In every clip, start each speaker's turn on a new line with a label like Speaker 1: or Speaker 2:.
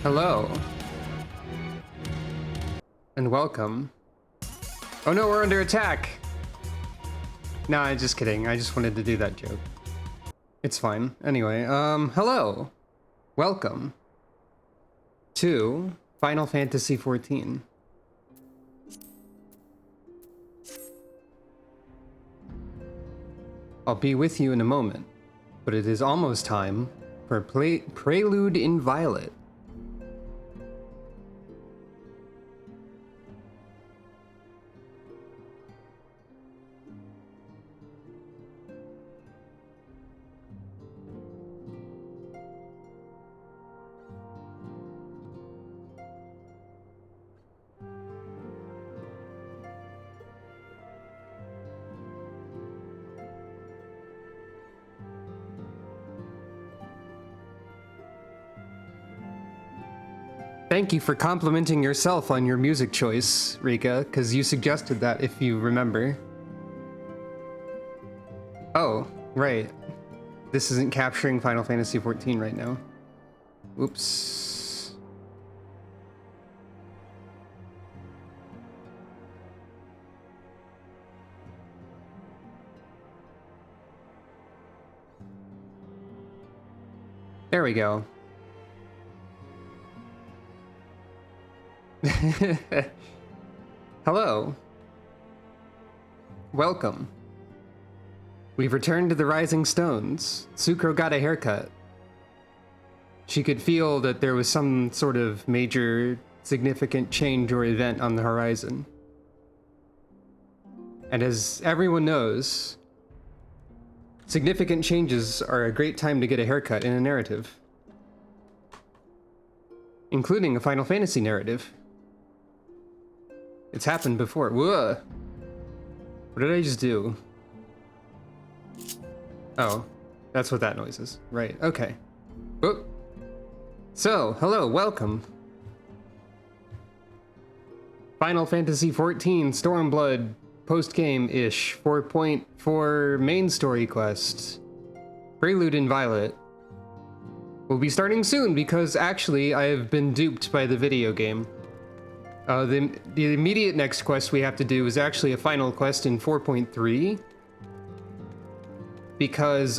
Speaker 1: Hello. And welcome. Oh no, we're under attack! Nah, just kidding. I just wanted to do that joke. It's fine. Anyway, hello. Welcome to Final Fantasy XIV. I'll be with you in a moment, but it is almost time for Prelude in Violet. Thank you for complimenting yourself on your music choice, Rika, because you suggested that if you remember. Oh, right. This isn't capturing Final Fantasy XIV right now. Oops. There we go. Hello. Welcome. We've returned to the Rising Stones. Sukro got a haircut. She could feel that there was some sort of major, significant change or event on the horizon. And as everyone knows, significant changes are a great time to get a haircut in a narrative. Including a Final Fantasy narrative. It's happened before. Whoa! What did I just do? Oh, that's what that noise is. Right, okay. Whoop. So, hello, welcome. Final Fantasy XIV Stormblood post-game-ish 4.4 main story quest. Prelude in Violet. We'll be starting soon because actually I have been duped by the video game. The immediate next quest we have to do is actually a final quest in 4.3. Because,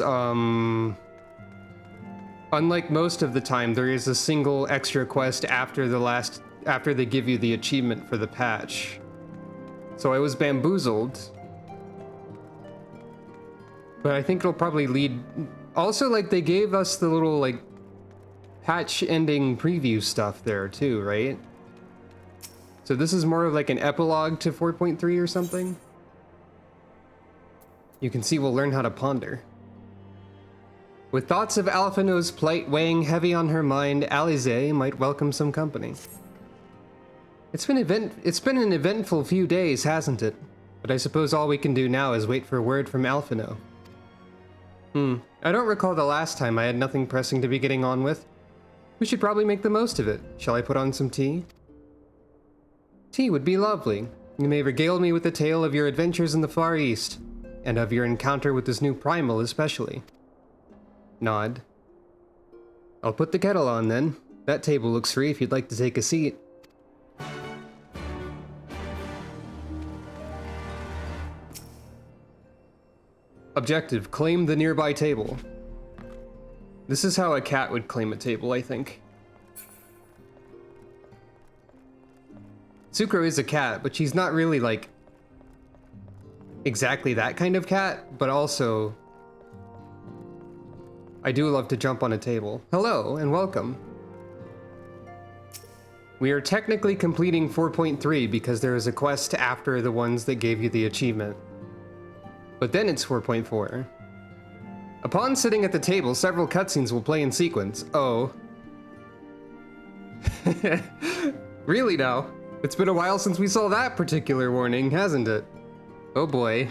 Speaker 1: unlike most of the time, there is a single extra quest after they give you the achievement for the patch. So I was bamboozled. But I think it'll probably lead... Also, like, they gave us the little, like, patch ending preview stuff there, too, right? So this is more of like an epilogue to 4.3 or something? You can see we'll learn how to ponder. With thoughts of Alphino's plight weighing heavy on her mind, Alize might welcome some company. It's been an eventful few days, hasn't it? But I suppose all we can do now is wait for a word from Alphino. I don't recall the last time I had nothing pressing to be getting on with. We should probably make the most of it. Shall I put on some tea? Tea would be lovely. You may regale me with the tale of your adventures in the Far East, and of your encounter with this new primal especially. Nod. I'll put the kettle on then. That table looks free if you'd like to take a seat. Objective, claim the nearby table. This is how a cat would claim a table, I think. Sukro is a cat, but she's not really, like, exactly that kind of cat, but also, I do love to jump on a table. Hello, and welcome. We are technically completing 4.3 because there is a quest after the ones that gave you the achievement. But then it's 4.4. Upon sitting at the table, several cutscenes will play in sequence. Oh. Really now? It's been a while since we saw that particular warning, hasn't it? Oh boy.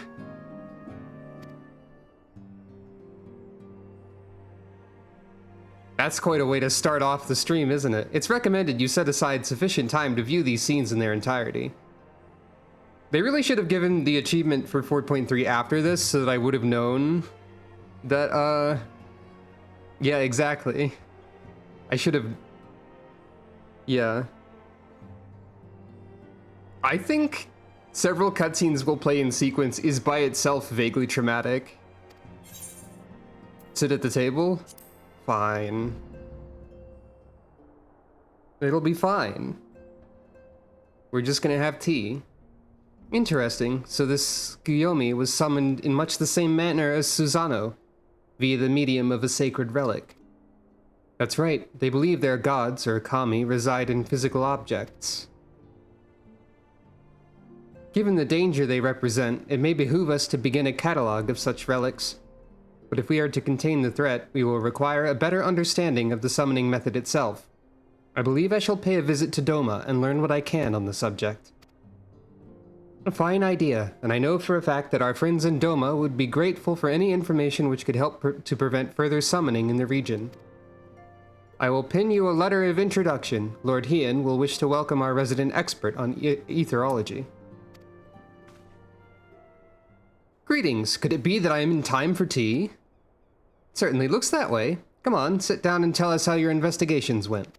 Speaker 1: That's quite a way to start off the stream, isn't it? It's recommended you set aside sufficient time to view these scenes in their entirety. They really should have given the achievement for 4.3 after this so that I would have known that, yeah, exactly. I should have Yeah. I think several cutscenes will play in sequence is by itself vaguely traumatic. Sit at the table? Fine. It'll be fine. We're just gonna have tea. Interesting. So this Guyomi was summoned in much the same manner as Susano, via the medium of a sacred relic. That's right. They believe their gods, or kami, reside in physical objects. Given the danger they represent, it may behoove us to begin a catalog of such relics. But if we are to contain the threat, we will require a better understanding of the summoning method itself. I believe I shall pay a visit to Doma and learn what I can on the subject. A fine idea, and I know for a fact that our friends in Doma would be grateful for any information which could help to prevent further summoning in the region. I will pin you a letter of introduction. Lord Hien will wish to welcome our resident expert on etherology. Greetings. Could it be that I am in time for tea? Certainly looks that way. Come on, sit down and tell us how your investigations went.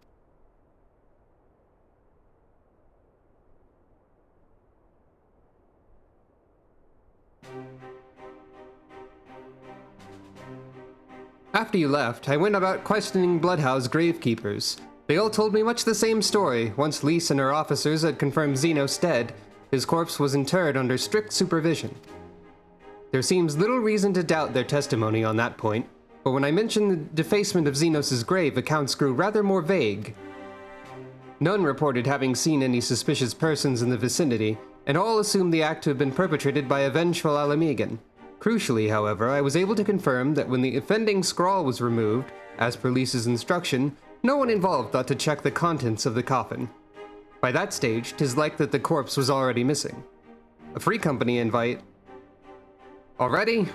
Speaker 1: After you left, I went about questioning Bloodhouse gravekeepers. They all told me much the same story. Once Lise and her officers had confirmed Xenos dead, his corpse was interred under strict supervision. There seems little reason to doubt their testimony on that point, but when I mentioned the defacement of Xenos' grave, accounts grew rather more vague. None reported having seen any suspicious persons in the vicinity, and all assumed the act to have been perpetrated by a vengeful Alamegan. Crucially, however, I was able to confirm that when the offending scrawl was removed, as per Lisa's instruction, no one involved thought to check the contents of the coffin. By that stage, 'tis like that the corpse was already missing. A free company invite. Already?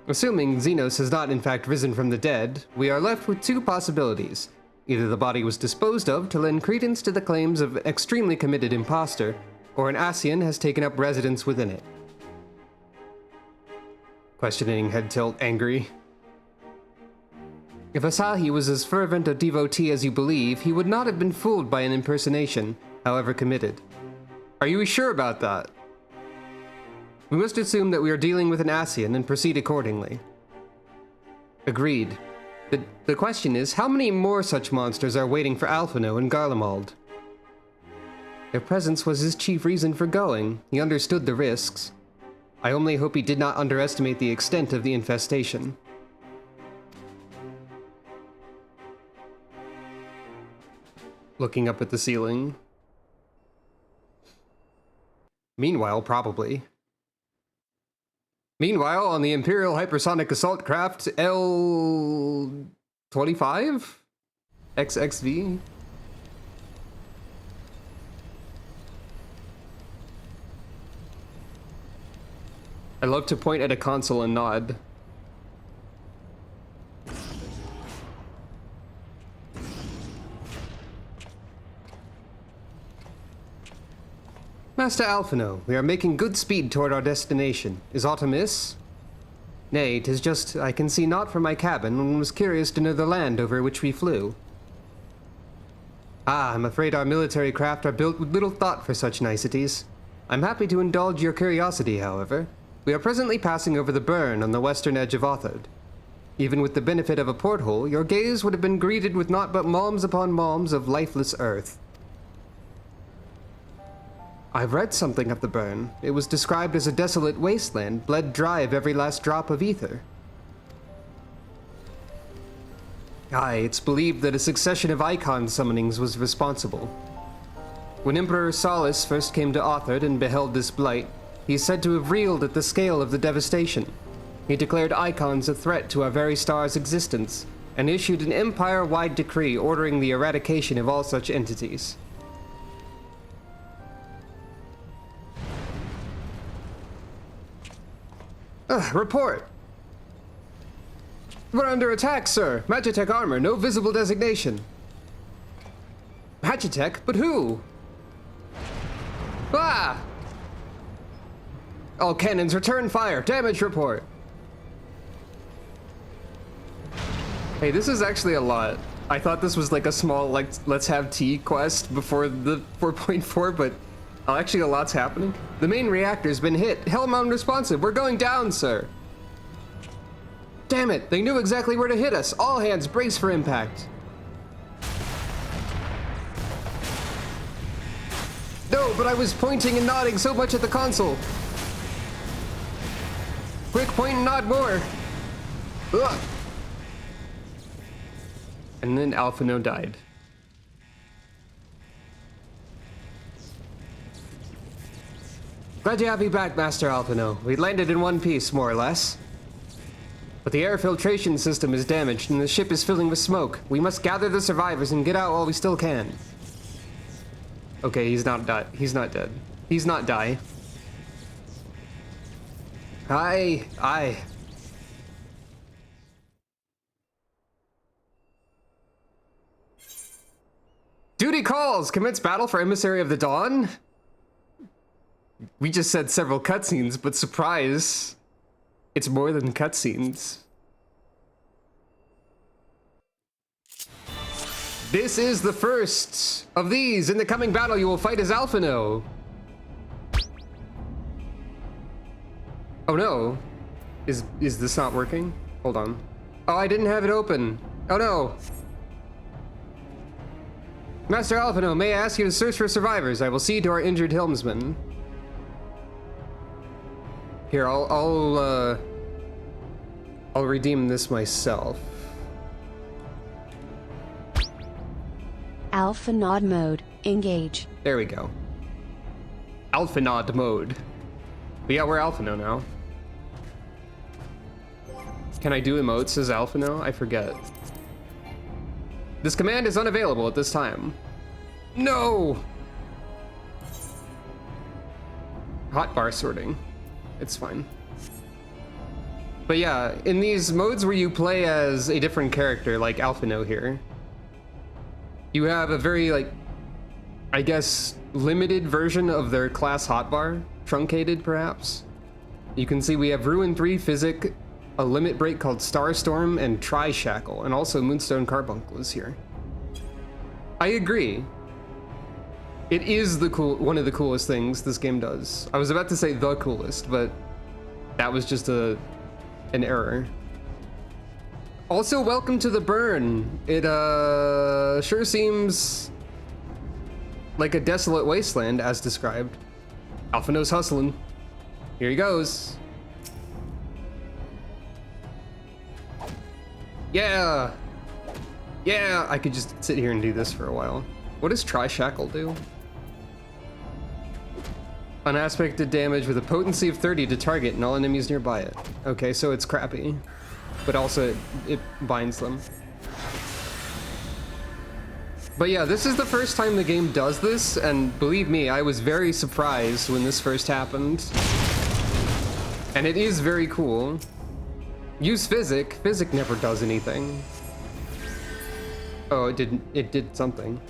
Speaker 1: Assuming Xenos has not in fact risen from the dead, we are left with two possibilities. Either the body was disposed of to lend credence to the claims of an extremely committed imposter, or an Asian has taken up residence within it. Questioning head tilt angry. If Asahi was as fervent a devotee as you believe, he would not have been fooled by an impersonation, however committed. Are you sure about that? We must assume that we are dealing with an Asian and proceed accordingly. Agreed. The question is, how many more such monsters are waiting for Alphino and Garlemald? Their presence was his chief reason for going. He understood the risks. I only hope he did not underestimate the extent of the infestation. Looking up at the ceiling. Meanwhile, probably. Meanwhile, on the Imperial Hypersonic Assault Craft L-25? XXV? I love to point at a console and nod. Master Alphino, we are making good speed toward our destination. Is aught amiss? Nay, 'tis just I can see naught from my cabin and was curious to know the land over which we flew. Ah, I'm afraid our military craft are built with little thought for such niceties. I'm happy to indulge your curiosity, however. We are presently passing over the burn on the western edge of Othard. Even with the benefit of a porthole, your gaze would have been greeted with naught but malms upon malms of lifeless earth. I've read something of the burn. It was described as a desolate wasteland, bled dry of every last drop of ether. Aye, it's believed that a succession of icon summonings was responsible. When Emperor Solus first came to Othard and beheld this blight, he is said to have reeled at the scale of the devastation. He declared icons a threat to our very star's existence, and issued an empire-wide decree ordering the eradication of all such entities. Report! We're under attack, sir! Magitech armor, no visible designation. Magitech? But who? Ah! All cannons return fire. Damage report. Hey, this is actually a lot. I thought this was like a small, like, let's have tea quest before the 4.4, but actually a lot's happening. The main reactor's been hit. Helm unresponsive. We're going down, sir. Damn it, they knew exactly where to hit us. All hands brace for impact. No, but I was pointing and nodding so much at the console. Quick, point and nod more. Ugh. And then Alphino died. Glad to have you back, Master Alphino. We landed in one piece, more or less. But the air filtration system is damaged and the ship is filling with smoke. We must gather the survivors and get out while we still can. Okay, he's not dead. He's not dead. He's not die. Aye. Duty calls! Commence battle for Emissary of the Dawn? We just said several cutscenes, but surprise, it's more than cutscenes. This is the first of these. In the coming battle, you will fight as Alphino. Oh no. Is this not working? Hold on. Oh, I didn't have it open. Oh no. Master Alphino, may I ask you to search for survivors? I will see to our injured helmsman. Here, I'll redeem this myself.
Speaker 2: Alpha Nod mode. Engage.
Speaker 1: There we go. Alpha Nod mode. But yeah, we're Alphino now. Can I do emotes as Alphino? I forget. This command is unavailable at this time. No! Hotbar sorting. It's fine. But yeah, in these modes where you play as a different character, like Alphino here, you have a very, like, I guess, limited version of their class hotbar, truncated perhaps. You can see we have Ruin 3 Physic, a limit break called Starstorm, and Tri-Shackle, and also Moonstone Carbuncle is here. I agree. It is one of the coolest things this game does. I was about to say the coolest, but that was just an error. Also, welcome to the burn. It sure seems like a desolate wasteland as described. Alphino's hustling. Here he goes. Yeah! Yeah! I could just sit here and do this for a while. What does Tri-Shackle do? Unaspected damage with a potency of 30 to target and all enemies nearby it. Okay, so it's crappy. But also, it binds them. But yeah, this is the first time the game does this, and believe me, I was very surprised when this first happened. And it is very cool. Use Physic. Physic never does anything. Oh, it did something.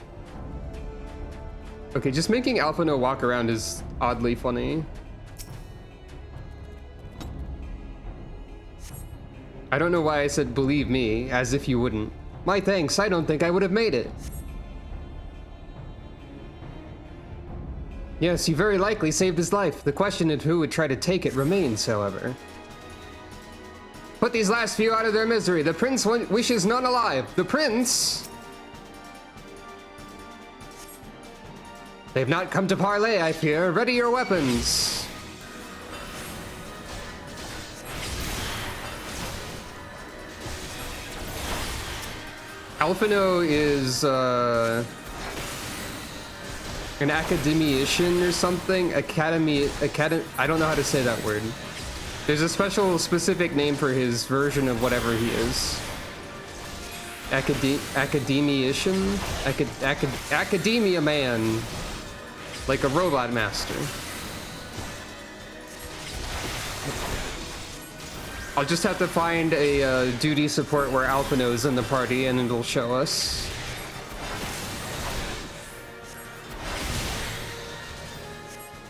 Speaker 1: Okay, just making Alphino walk around is oddly funny. I don't know why I said believe me, as if you wouldn't. My thanks, I don't think I would have made it. Yes, you very likely saved his life. The question of who would try to take it remains, however. Put these last few out of their misery. The prince wishes none alive. The prince? They've not come to parley, I fear. Ready your weapons. Alphino is an academician or something. Academy. I don't know how to say that word. There's a specific name for his version of whatever he is. Academician? Academia man. Like a robot master. I'll just have to find a duty support where Alphino's in the party and it'll show us.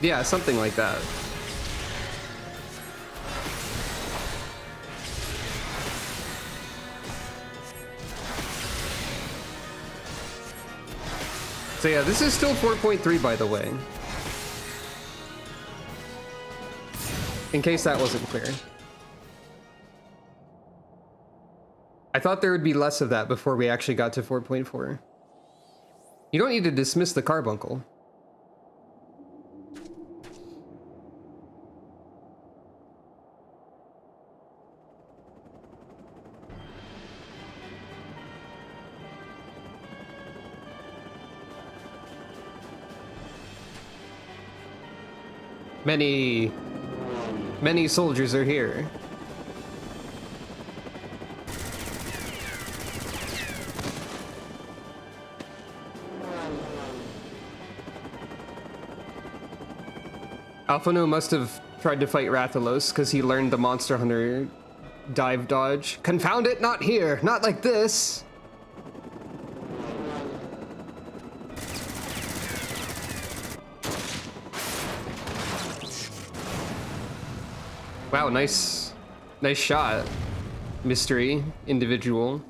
Speaker 1: Yeah, something like that. So yeah, this is still 4.3 by the way. In case that wasn't clear. I thought there would be less of that before we actually got to 4.4. You don't need to dismiss the carbuncle. Many soldiers are here. Alphino must have tried to fight Rathalos because he learned the Monster Hunter dive dodge. Confound it, not here, not like this. Wow, nice shot, mystery individual.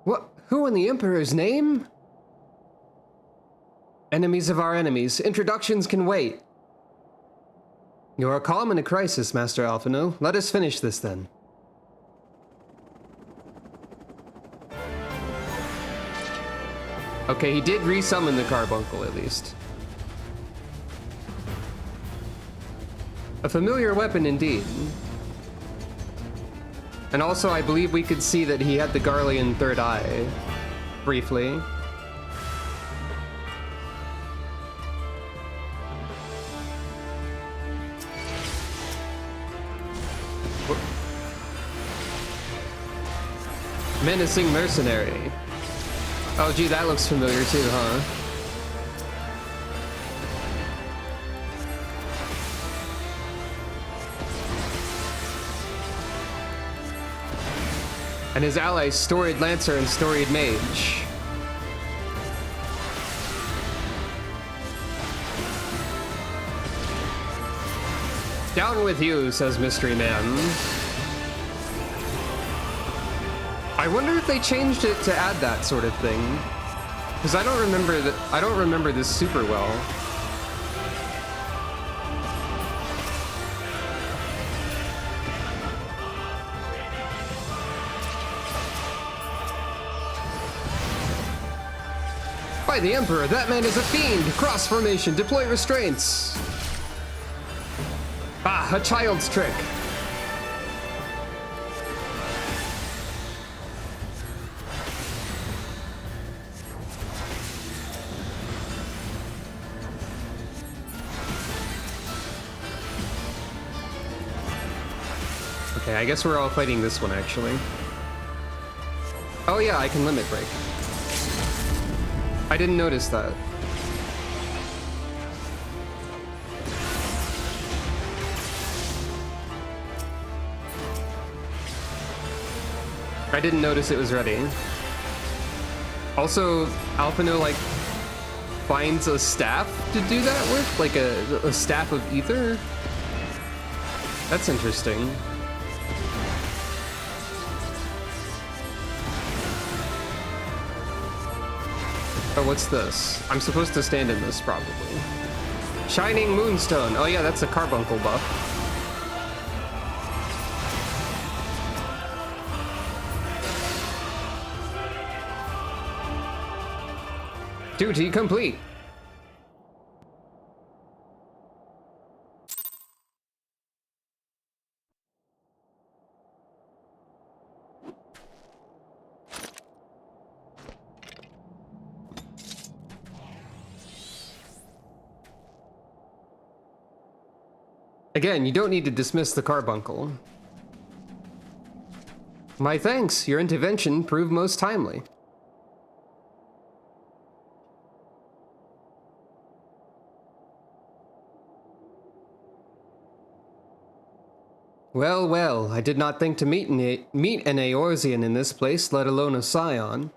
Speaker 1: What? Who in the Emperor's name? Enemies of our enemies. Introductions can wait. You are calm in a crisis, Master Alphino. Let us finish this then. Okay, he did resummon the carbuncle at least. A familiar weapon indeed. And also, I believe we could see that he had the Garlean third eye, briefly. Menacing mercenary. Oh gee, that looks familiar too, huh? And his allies, Storied Lancer and Storied Mage. Down with you, says Mystery Man. I wonder if they changed it to add that sort of thing, because I don't remember this super well. By the Emperor, that man is a fiend! Cross formation, deploy restraints! Ah, a child's trick. Okay, I guess we're all fighting this one, actually. Oh yeah, I can limit break. I didn't notice that. I didn't notice it was ready. Also, Alphino, like, finds a staff to do that with? Like a staff of ether? That's interesting. Oh, what's this? I'm supposed to stand in this, probably. Shining Moonstone. Oh yeah, that's a carbuncle buff. Duty complete. Again, you don't need to dismiss the carbuncle. My thanks, your intervention proved most timely. Well, well, I did not think to meet an Eorzean in this place, let alone a Scion.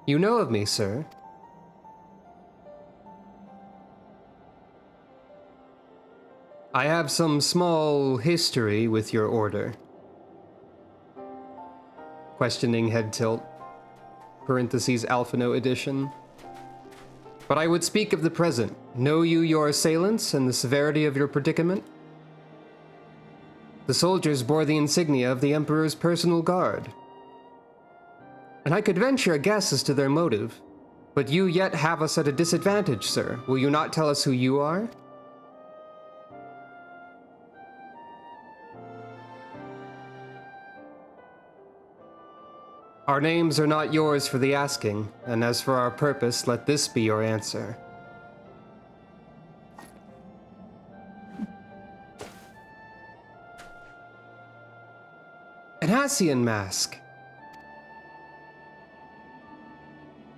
Speaker 1: You know of me, sir. I have some small history with your order. questioning head tilt. Parentheses Alphino edition. But I would speak of the present. Know you your assailants and the severity of your predicament? The soldiers bore the insignia of the Emperor's personal guard. And I could venture a guess as to their motive. But you yet have us at a disadvantage, sir. Will you not tell us who you are? Our names are not yours for the asking, and as for our purpose, let this be your answer. An Asian mask.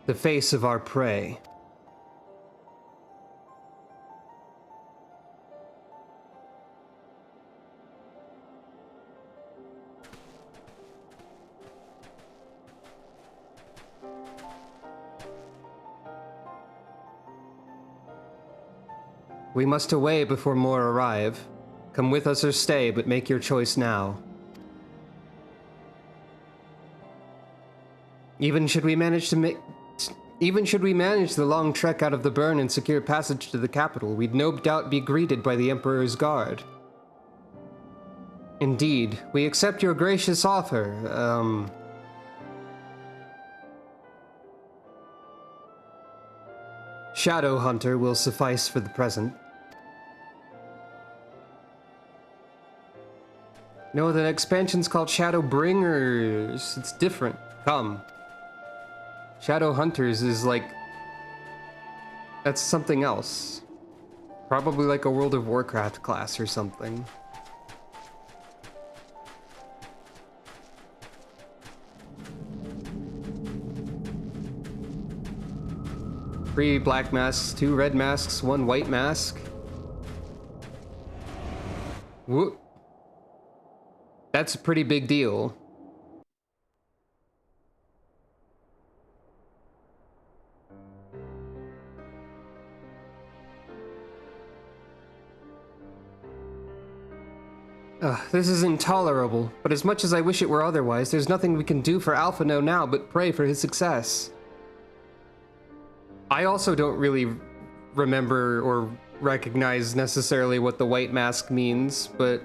Speaker 1: The face of our prey. We must away before more arrive. Come with us or stay, but make your choice now. Even should we manage the long trek out of the burn and secure passage to the capital, we'd no doubt be greeted by the Emperor's guard. Indeed, we accept your gracious offer. Shadow Hunter will suffice for the present. No, the expansion's called Shadow Bringers. It's different. Come. Shadow Hunters is like... that's something else. Probably like a World of Warcraft class or something. Three black masks, 2 red masks, 1 white mask. Whoop. That's a pretty big deal. This is intolerable, but as much as I wish it were otherwise, there's nothing we can do for Alphino now but pray for his success. I also don't really remember or recognize necessarily what the white mask means, but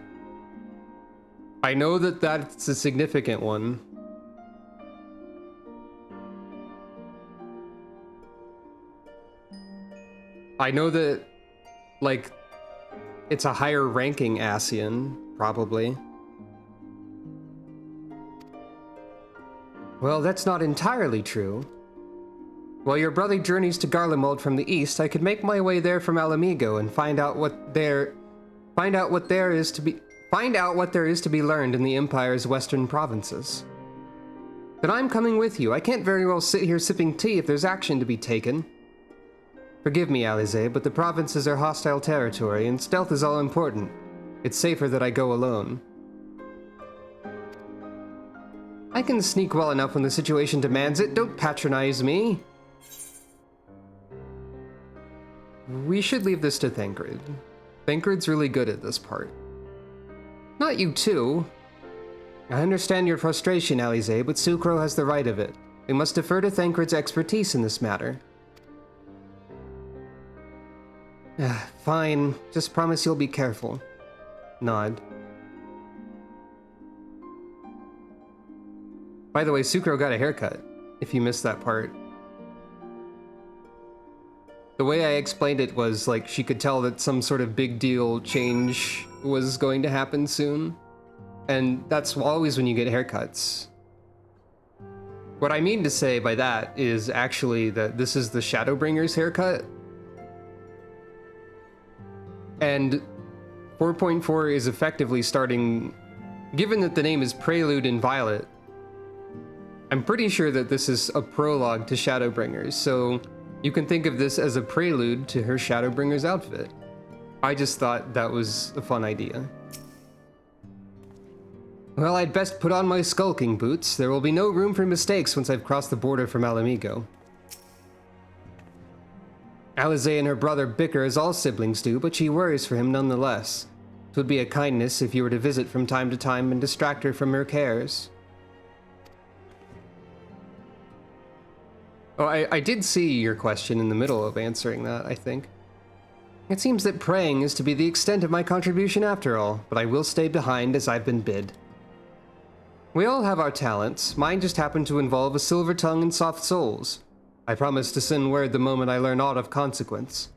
Speaker 1: I know that that's a significant one. I know that, like, it's a higher ranking Asian, probably. Well, that's not entirely true. While your brother journeys to Garlemald from the east, I could make my way there from Alamigo and find out what there is to be learned in the Empire's western provinces. But I'm coming with you. I can't very well sit here sipping tea if there's action to be taken. Forgive me, Alize, but the provinces are hostile territory, and stealth is all important. It's safer that I go alone. I can sneak well enough when the situation demands it. Don't patronize me. We should leave this to Thancred. Thancred's really good at this part. Not you too. I understand your frustration, Alize, but Sucro has the right of it. We must defer to Thancred's expertise in this matter. Fine. Just promise you'll be careful. Nod. By the way, Sucro got a haircut, if you missed that part. The way I explained it was, like, she could tell that some sort of big deal change was going to happen soon. And that's always when you get haircuts. What I mean to say by that is actually that this is the Shadowbringer's haircut. And 4.4 is effectively starting... Given that the name is Prelude in Violet, I'm pretty sure that this is a prologue to Shadowbringers, so you can think of this as a prelude to her Shadowbringer's outfit. I just thought that was a fun idea. Well, I'd best put on my skulking boots. There will be no room for mistakes once I've crossed the border from Alamigo. Alize and her brother bicker as all siblings do, but she worries for him nonetheless. It would be a kindness if you were to visit from time to time and distract her from her cares. Oh, I did see your question in the middle of answering that, I think. It seems that praying is to be the extent of my contribution after all, but I will stay behind as I've been bid. We all have our talents. Mine just happened to involve a silver tongue and soft souls. I promise to send word the moment I learn aught of consequence.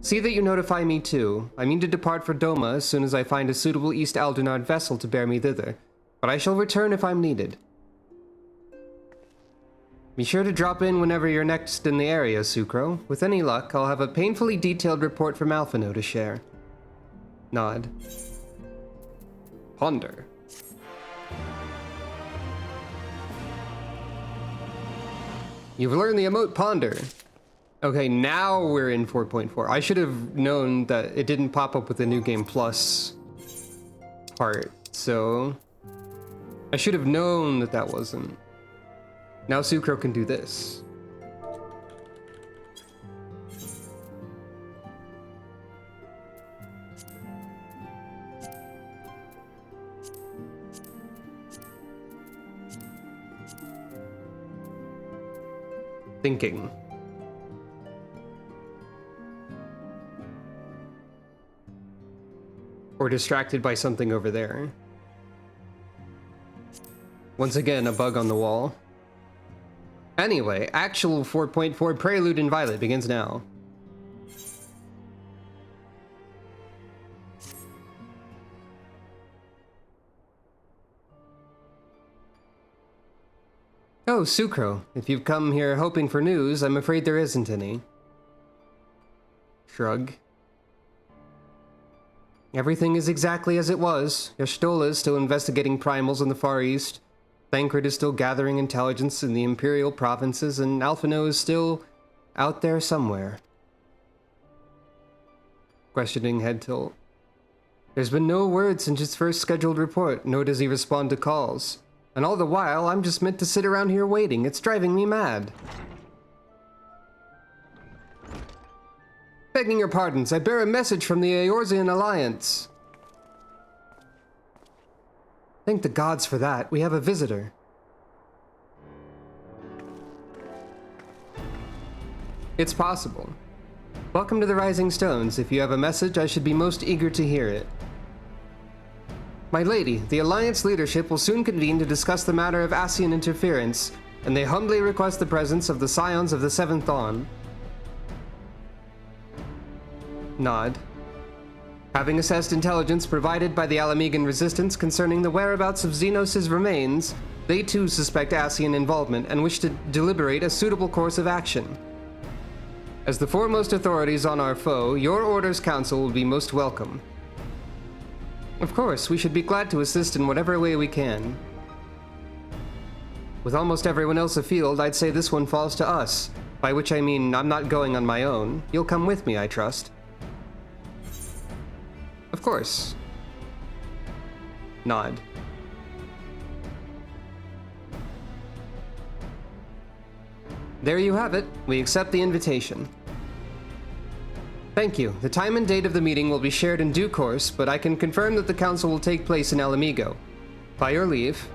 Speaker 1: See that you notify me too. I mean to depart for Doma as soon as I find a suitable East Aldernard vessel to bear me thither, but I shall return if I'm needed. Be sure to drop in whenever you're next in the area, Sucro. With any luck, I'll have a painfully detailed report from Alphino to share. Nod. Ponder. You've learned the emote Ponder. Okay, now we're in 4.4. I should have known that it didn't pop up with the New Game Plus part, so I should have known that that wasn't. Now Sucro can do this. Thinking. Or distracted by something over there. Once again, a bug on the wall. Anyway, actual 4.4 Prelude in Violet begins now. Oh, Sucro, if you've come here hoping for news, I'm afraid there isn't any. Shrug. Everything is exactly as it was. Y'shtola is still investigating primals in the Far East. Thancred is still gathering intelligence in the Imperial provinces, and Alphino is still out there somewhere. Questioning head tilt. There's been no word since his first scheduled report, nor does he respond to calls. And all the while, I'm just meant to sit around here waiting. It's driving me mad. Begging your pardons, I bear a message from the Eorzean Alliance. Thank the gods for that. We have a visitor. It's possible. Welcome to the Rising Stones. If you have a message, I should be most eager to hear it. My lady, the Alliance leadership will soon convene to discuss the matter of Ascian interference, and they humbly request the presence of the Scions of the Seventh Dawn. Nod. Having assessed intelligence provided by the Alamegan Resistance concerning the whereabouts of Xenos' remains, they too suspect Ascian involvement and wish to deliberate a suitable course of action. As the foremost authorities on our foe, your Order's counsel will be most welcome. Of course, we should be glad to assist in whatever way we can. With almost everyone else afield, I'd say this one falls to us, by which I mean I'm not going on my own. You'll come with me, I trust. Of course. Nod. There you have it. We accept the invitation. Thank you. The time and date of the meeting will be shared in due course, but I can confirm that the council will take place in Alamigo. By your leave.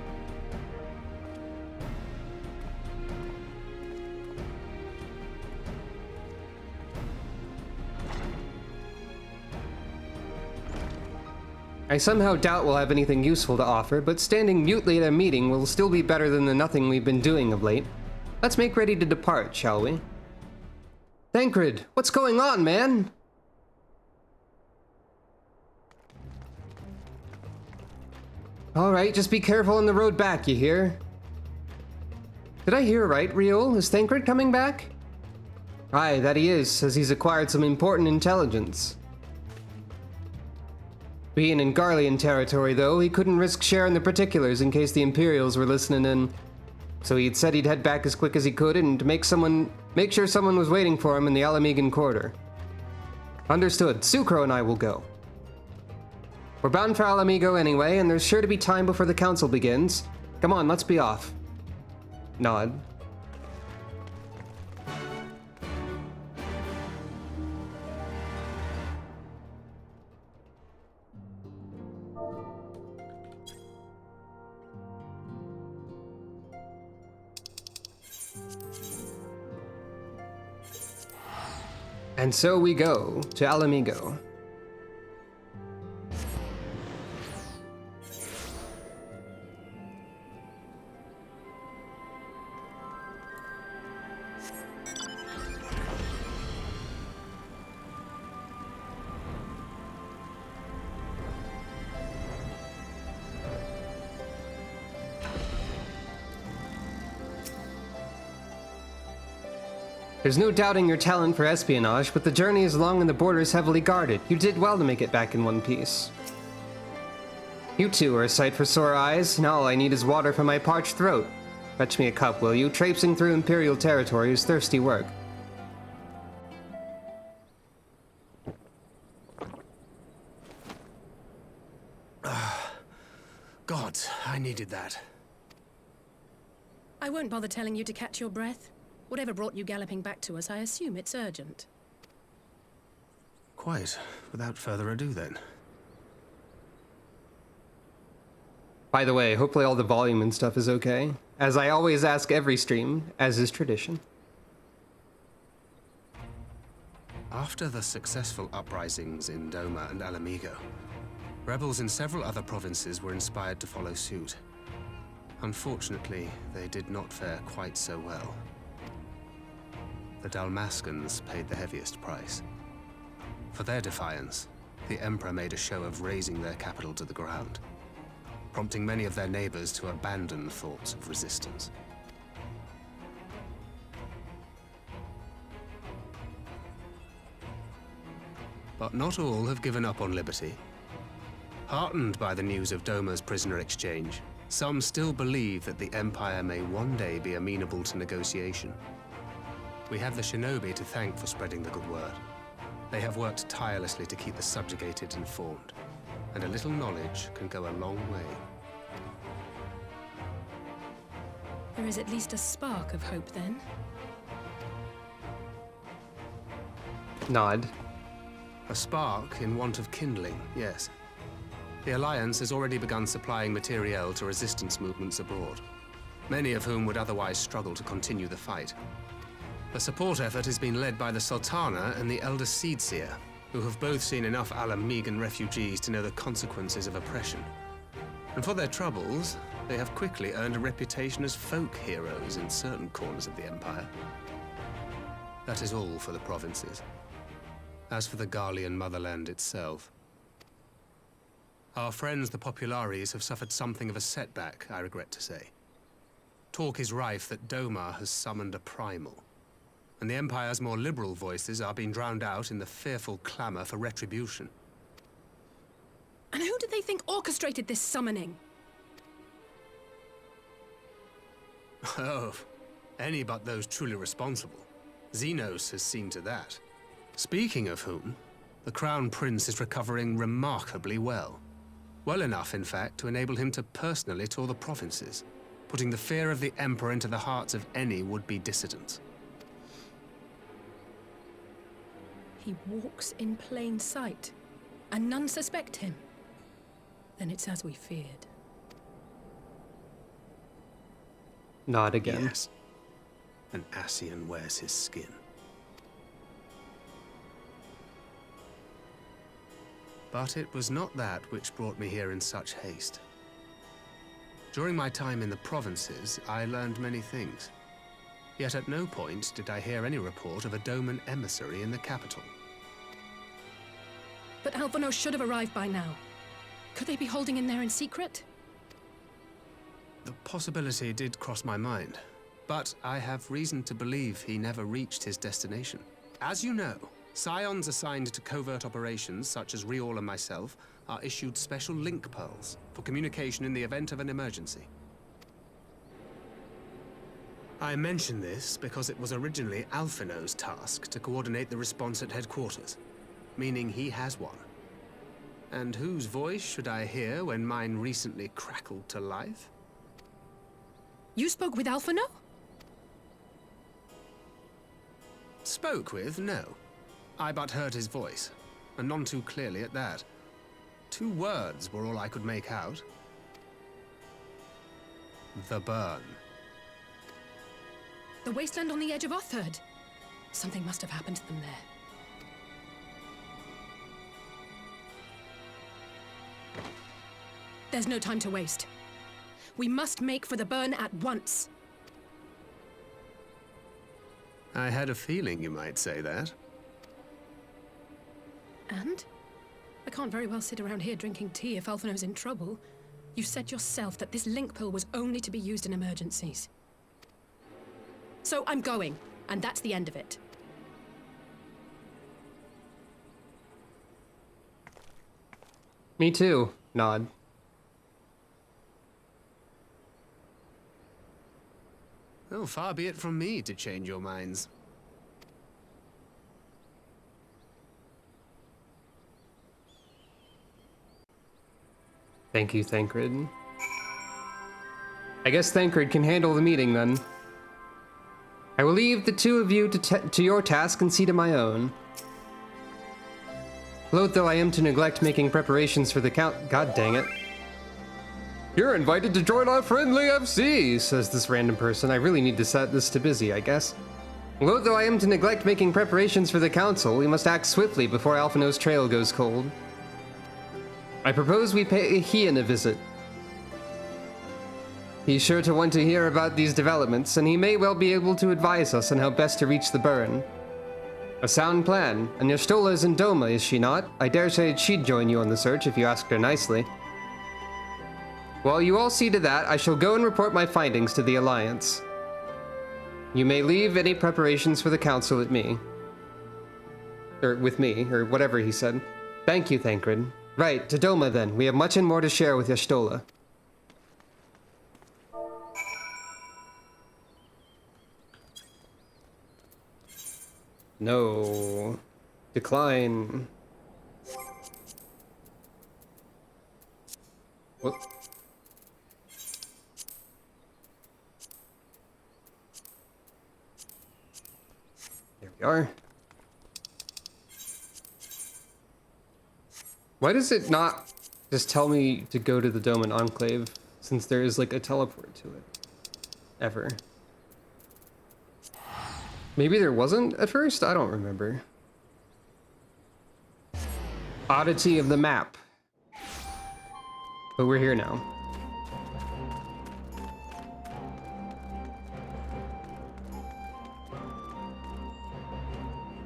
Speaker 1: I somehow doubt we'll have anything useful to offer, but standing mutely at a meeting will still be better than the nothing we've been doing of late. Let's make ready to depart, shall we? Thancred, what's going on, man? Alright, just be careful on the road back, you hear? Did I hear right, Riol? Is Thancred coming back? Aye, that he is, as he's acquired some important intelligence. Being in Garlean territory, though, he couldn't risk sharing the particulars in case the Imperials were listening in. So he'd said he'd head back as quick as he could and make sure someone was waiting for him in the Alamegan Quarter. Understood. Sucro and I will go. We're bound for Alamigo anyway, and there's sure to be time before the council begins. Come on, let's be off. Nod. And so we go to Alamigo. There's no doubting your talent for espionage, but the journey is long and the borders heavily guarded. You did well to make it back in one piece. You two are a sight for sore eyes. Now all I need is water for my parched throat. Fetch me a cup, will you? Traipsing through Imperial territory is thirsty work.
Speaker 3: God, I needed that.
Speaker 4: I won't bother telling you to catch your breath. Whatever brought you galloping back to us, I assume it's urgent.
Speaker 3: Quite. Without further ado, then.
Speaker 1: By the way, hopefully all the volume and stuff is okay. As I always ask every stream, as is tradition.
Speaker 3: After the successful uprisings in Doma and Alamigo, rebels in several other provinces were inspired to follow suit. Unfortunately, they did not fare quite so well. The Dalmascans paid the heaviest price. For their defiance, the Emperor made a show of razing their capital to the ground, prompting many of their neighbors to abandon thoughts of resistance. But not all have given up on liberty. Heartened by the news of Doma's prisoner exchange, some still believe that the Empire may one day be amenable to negotiation. We have the shinobi to thank for spreading the good word. They have worked tirelessly to keep the subjugated informed, and a little knowledge can go a long way.
Speaker 4: There is at least a spark of hope, then.
Speaker 1: Nod.
Speaker 3: A spark in want of kindling, yes. The Alliance has already begun supplying materiel to resistance movements abroad, many of whom would otherwise struggle to continue the fight. The support effort has been led by the Sultana and the Elder Seedseer, who have both seen enough Alamigan refugees to know the consequences of oppression. And for their troubles, they have quickly earned a reputation as folk heroes in certain corners of the Empire. That is all for the provinces. As for the Garlean motherland itself, our friends the Populares have suffered something of a setback, I regret to say. Talk is rife that Doma has summoned a primal, and the Empire's more liberal voices are being drowned out in the fearful clamor for retribution.
Speaker 4: And who do they think orchestrated this summoning?
Speaker 3: Oh, any but those truly responsible. Xenos has seen to that. Speaking of whom, the Crown Prince is recovering remarkably well. Well enough, in fact, to enable him to personally tour the provinces, putting the fear of the Emperor into the hearts of any would-be dissidents.
Speaker 4: He walks in plain sight, and none suspect him. Then it's as we feared.
Speaker 1: Nod again.
Speaker 3: Yes. An Ascian wears his skin. But it was not that which brought me here in such haste. During my time in the provinces, I learned many things. Yet at no point did I hear any report of a Doman emissary in the capital.
Speaker 4: But Alphonse should have arrived by now. Could they be holding in there in secret?
Speaker 3: The possibility did cross my mind, but I have reason to believe he never reached his destination. As you know, Scions assigned to covert operations, such as Riol and myself, are issued special link pearls for communication in the event of an emergency. I mention this because it was originally Alphino's task to coordinate the response at headquarters, meaning he has one. And whose voice should I hear when mine recently crackled to life?
Speaker 4: You spoke with Alphino?
Speaker 3: Spoke with, no. I but heard his voice, and none too clearly at that. 2 words were all I could make out. The burn.
Speaker 4: The wasteland on the edge of Otherd. Something must have happened to them there. There's no time to waste. We must make for the burn at once.
Speaker 3: I had a feeling you might say that.
Speaker 4: And? I can't very well sit around here drinking tea if Alphino's in trouble. You said yourself that this link pill was only to be used in emergencies. So I'm going, and that's the end of it.
Speaker 1: Me too. Nod.
Speaker 3: Oh, far be it from me to change your minds.
Speaker 1: Thank you, Thancred. I guess Thancred can handle the meeting then. I will leave the two of you to your task and see to my own. Loath though I am to neglect making preparations for the count— God dang it. You're invited to join our friendly FC, says this random person. I really need to set this to busy, I guess. Loath though I am to neglect making preparations for the council, we must act swiftly before Alphino's trail goes cold. I propose we pay Ian a visit. He's sure to want to hear about these developments, and he may well be able to advise us on how best to reach the burn. A sound plan, and Y'shtola is in Doma, is she not? I dare say she'd join you on the search if you asked her nicely. While you all see to that, I shall go and report my findings to the Alliance. You may leave any preparations for the council at me. With me, or whatever he said. Thank you, Thancred. Right, to Doma then. We have much and more to share with Y'shtola. No. Decline. Whoop. There we are. Why does it not just tell me to go to the Doman Enclave, since there is like a teleport to it? Ever. Maybe there wasn't at first? I don't remember. Oddity of the map. But we're here now.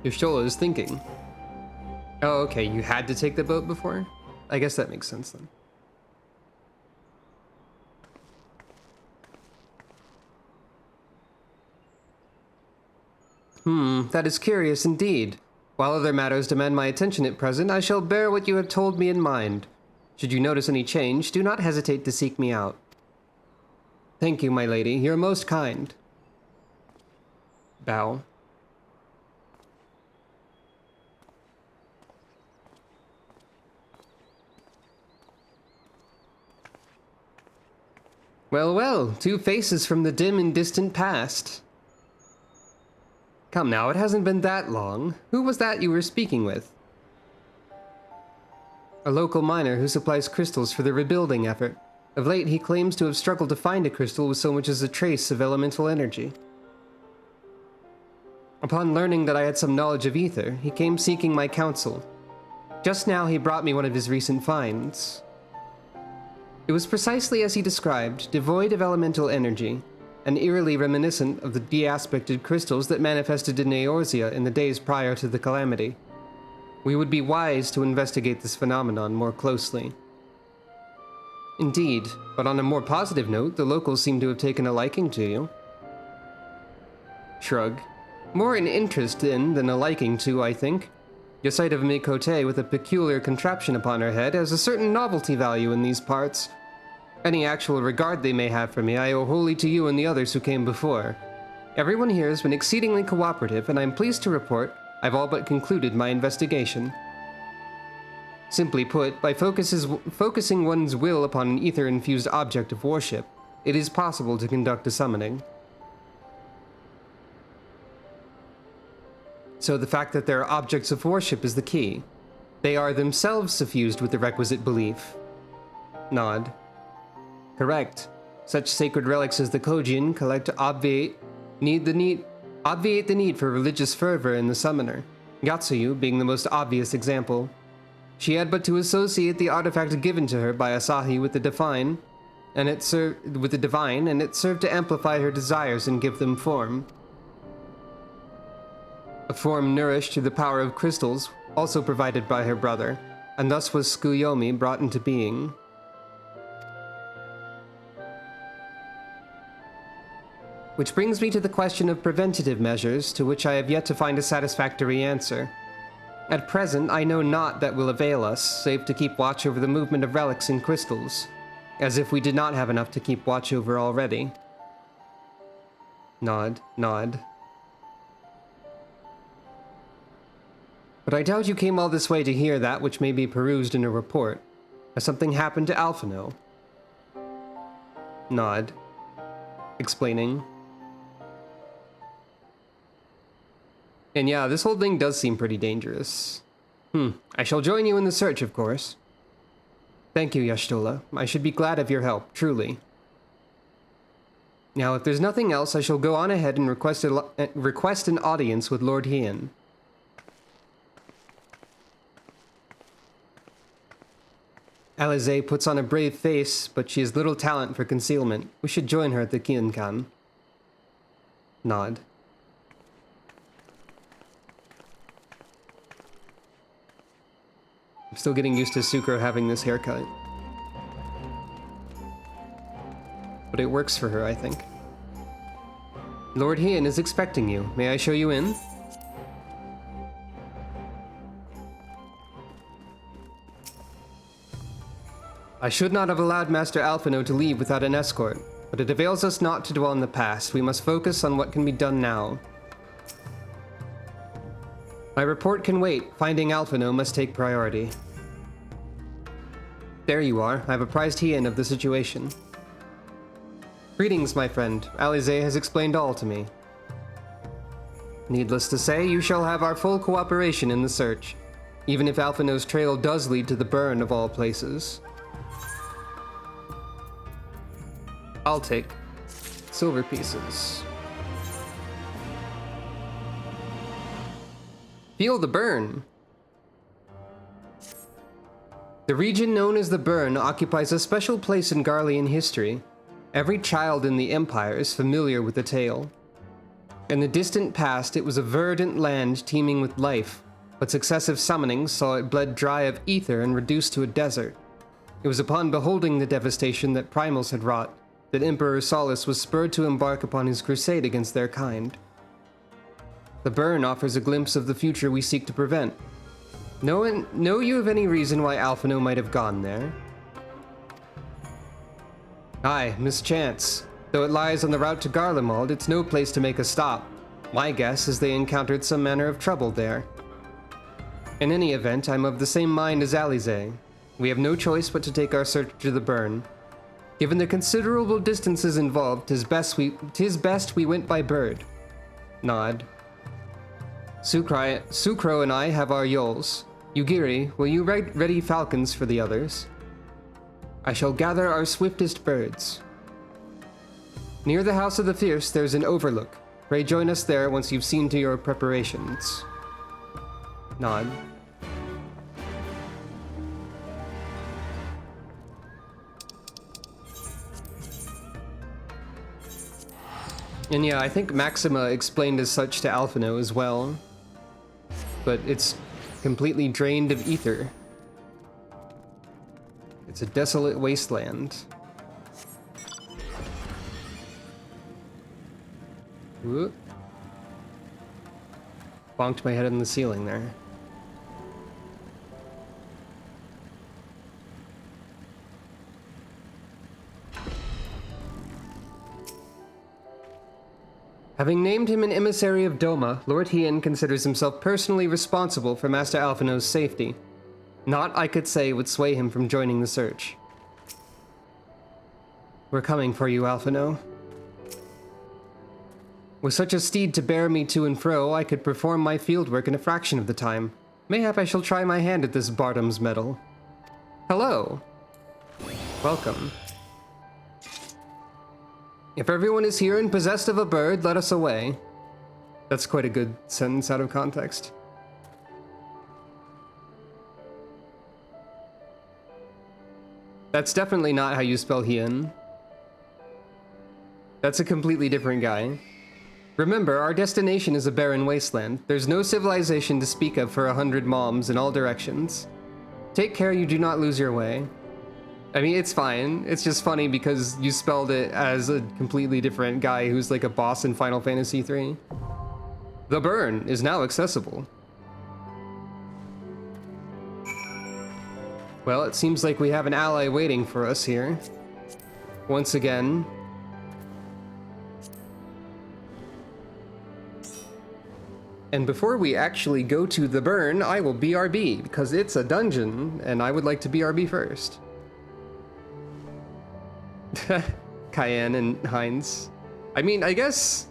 Speaker 1: Y'shtola is thinking. Oh, okay, you had to take the boat before? I guess that makes sense then. That is curious indeed. While other matters demand my attention at present, I shall bear what you have told me in mind. Should you notice any change, do not hesitate to seek me out. Thank you, my lady. You're most kind. Bow. Well, well, two faces from the dim and distant past. Come now, it hasn't been that long. Who was that you were speaking with? A local miner who supplies crystals for the rebuilding effort. Of late, he claims to have struggled to find a crystal with so much as a trace of elemental energy. Upon learning that I had some knowledge of ether, he came seeking my counsel. Just now, he brought me one of his recent finds. It was precisely as he described, devoid of elemental energy, and eerily reminiscent of the de-aspected crystals that manifested in Eorzea in the days prior to the calamity. We would be wise to investigate this phenomenon more closely. Indeed, but on a more positive note, the locals seem to have taken a liking to you. Shrug. More an interest in than a liking to, I think. Your sight of Mikote with a peculiar contraption upon her head has a certain novelty value in these parts. Any actual regard they may have for me I owe wholly to you and the others who came before. Everyone here has been exceedingly cooperative, and I'm pleased to report I've all but concluded my investigation. Simply put, by focusing one's will upon an ether-infused object of worship, it is possible to conduct a summoning. So the fact that they're objects of worship is the key. They are themselves suffused with the requisite belief. Nod. Correct. Such sacred relics as the Kojin obviate the need for religious fervor in the summoner, Yatsuyu being the most obvious example. She had but to associate the artifact given to her by Asahi with the divine, and it served to amplify her desires and give them form. A form nourished through the power of crystals, also provided by her brother, and thus was Tsukuyomi brought into being. Which brings me to the question of preventative measures, to which I have yet to find a satisfactory answer. At present, I know naught that will avail us, save to keep watch over the movement of relics and crystals, as if we did not have enough to keep watch over already. Nod, nod. But I doubt you came all this way to hear that which may be perused in a report. Has something happened to Alphino? Nod. Explaining. And yeah, this whole thing does seem pretty dangerous. I shall join you in the search, of course. Thank you, Y'shtola. I should be glad of your help, truly. Now, if there's nothing else, I shall go on ahead and request an audience with Lord Hien. Alize puts on a brave face, but she has little talent for concealment. We should join her at the Kienkan. Nod. I'm still getting used to Sukro having this haircut. But it works for her, I think. Lord Hien is expecting you. May I show you in? I should not have allowed Master Alphino to leave without an escort, but it avails us not to dwell on the past. We must focus on what can be done now. My report can wait. Finding Alphino must take priority. There you are. I have apprised Hien of the situation. Greetings, my friend. Alize has explained all to me. Needless to say, you shall have our full cooperation in the search, even if Alphino's trail does lead to the burn of all places. I'll take silver pieces. Feel the burn. The region known as the Burn occupies a special place in Garlean history. Every child in the Empire is familiar with the tale. In the distant past, it was a verdant land teeming with life, but successive summonings saw it bled dry of ether and reduced to a desert. It was upon beholding the devastation that Primals had wrought that Emperor Solus was spurred to embark upon his crusade against their kind. The Burn offers a glimpse of the future we seek to prevent. Know you of any reason why Alphino might have gone there? Aye, mischance. Though it lies on the route to Garlemald, it's no place to make a stop. My guess is they encountered some manner of trouble there. In any event, I'm of the same mind as Alize. We have no choice but to take our search to the Burn. Given the considerable distances involved, 'tis best we went by bird. Nod. Sukro and I have our yoles. Yugiri, will you ready falcons for the others? I shall gather our swiftest birds. Near the House of the Fierce, there's an overlook. Pray join us there once you've seen to your preparations. Nod. And yeah, I think Maxima explained as such to Alphino as well. But it's completely drained of ether. It's a desolate wasteland. Whoop. Bonked my head on the ceiling there. Having named him an emissary of Doma, Lord Hien considers himself personally responsible for Master Alphino's safety. Naught I could say would sway him from joining the search. We're coming for you, Alphino. With such a steed to bear me to and fro, I could perform my fieldwork in a fraction of the time. Mayhap I shall try my hand at this Bartom's medal. Hello. Welcome. If everyone is here and possessed of a bird, let us away. That's quite a good sentence out of context. That's definitely not how you spell Hien. That's a completely different guy. Remember, our destination is a barren wasteland. There's no civilization to speak of for 100 moms in all directions. Take care you do not lose your way. I mean, it's fine. It's just funny because you spelled it as a completely different guy who's like a boss in Final Fantasy III. The burn is now accessible. Well, it seems like we have an ally waiting for us here. Once again. And before we actually go to the burn, I will BRB, because it's a dungeon, and I would like to BRB first. Cayenne and Heinz. I mean, I guess,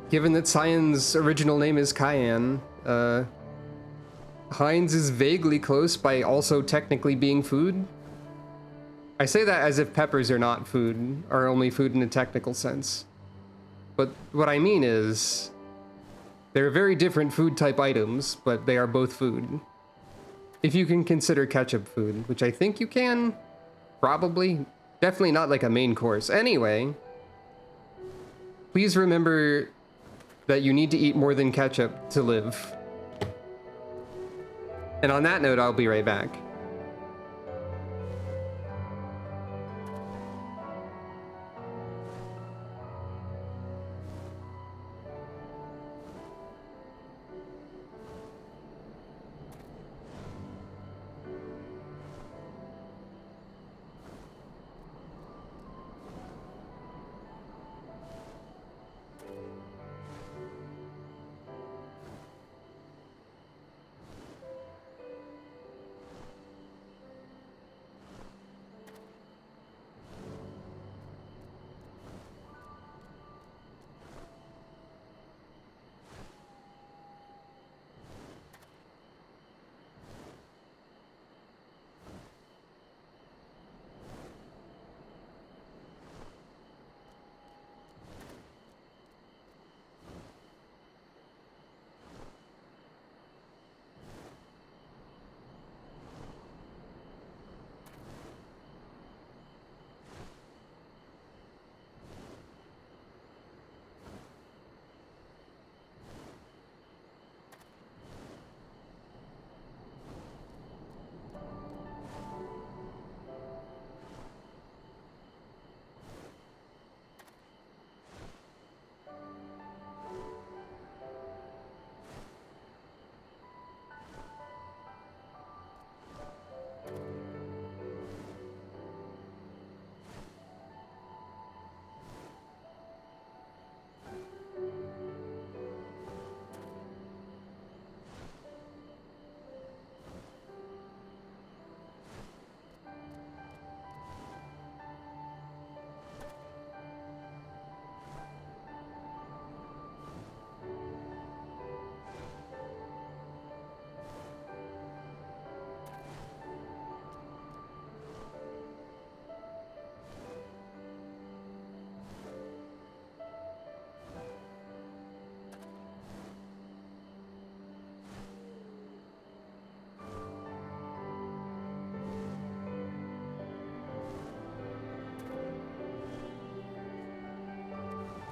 Speaker 1: given that Cyan's original name is Cayenne, Heinz is vaguely close by also technically being food. I say that as if peppers are not food, are only food in a technical sense. But what I mean is, they're very different food type items, but they are both food. If you can consider ketchup food, which I think you can, probably. Definitely not like a main course. Anyway, please remember that you need to eat more than ketchup to live. And on that note, I'll be right back.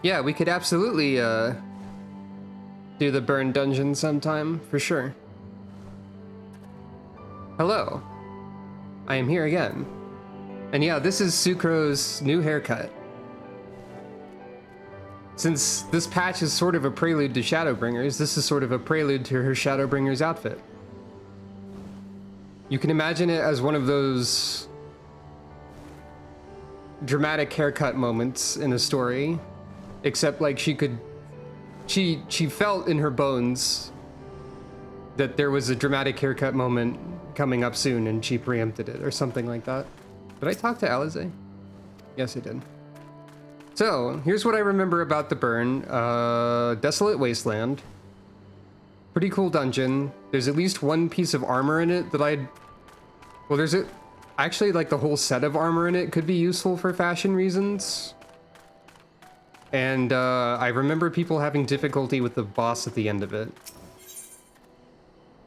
Speaker 1: Yeah, we could absolutely do the burn dungeon sometime, for sure. Hello. I am here again. And yeah, this is Sucro's new haircut. Since this patch is sort of a prelude to Shadowbringers, this is sort of a prelude to her Shadowbringers outfit. You can imagine it as one of those dramatic haircut moments in a story. Except like she felt in her bones that there was a dramatic haircut moment coming up soon and she preempted it or something like that. Did I talk to Alize? Yes, I did. So here's what I remember about the burn. Desolate wasteland. Pretty cool dungeon. There's at least one piece of armor in it that well, there's actually like the whole set of armor in it could be useful for fashion reasons. And I remember people having difficulty with the boss at the end of it.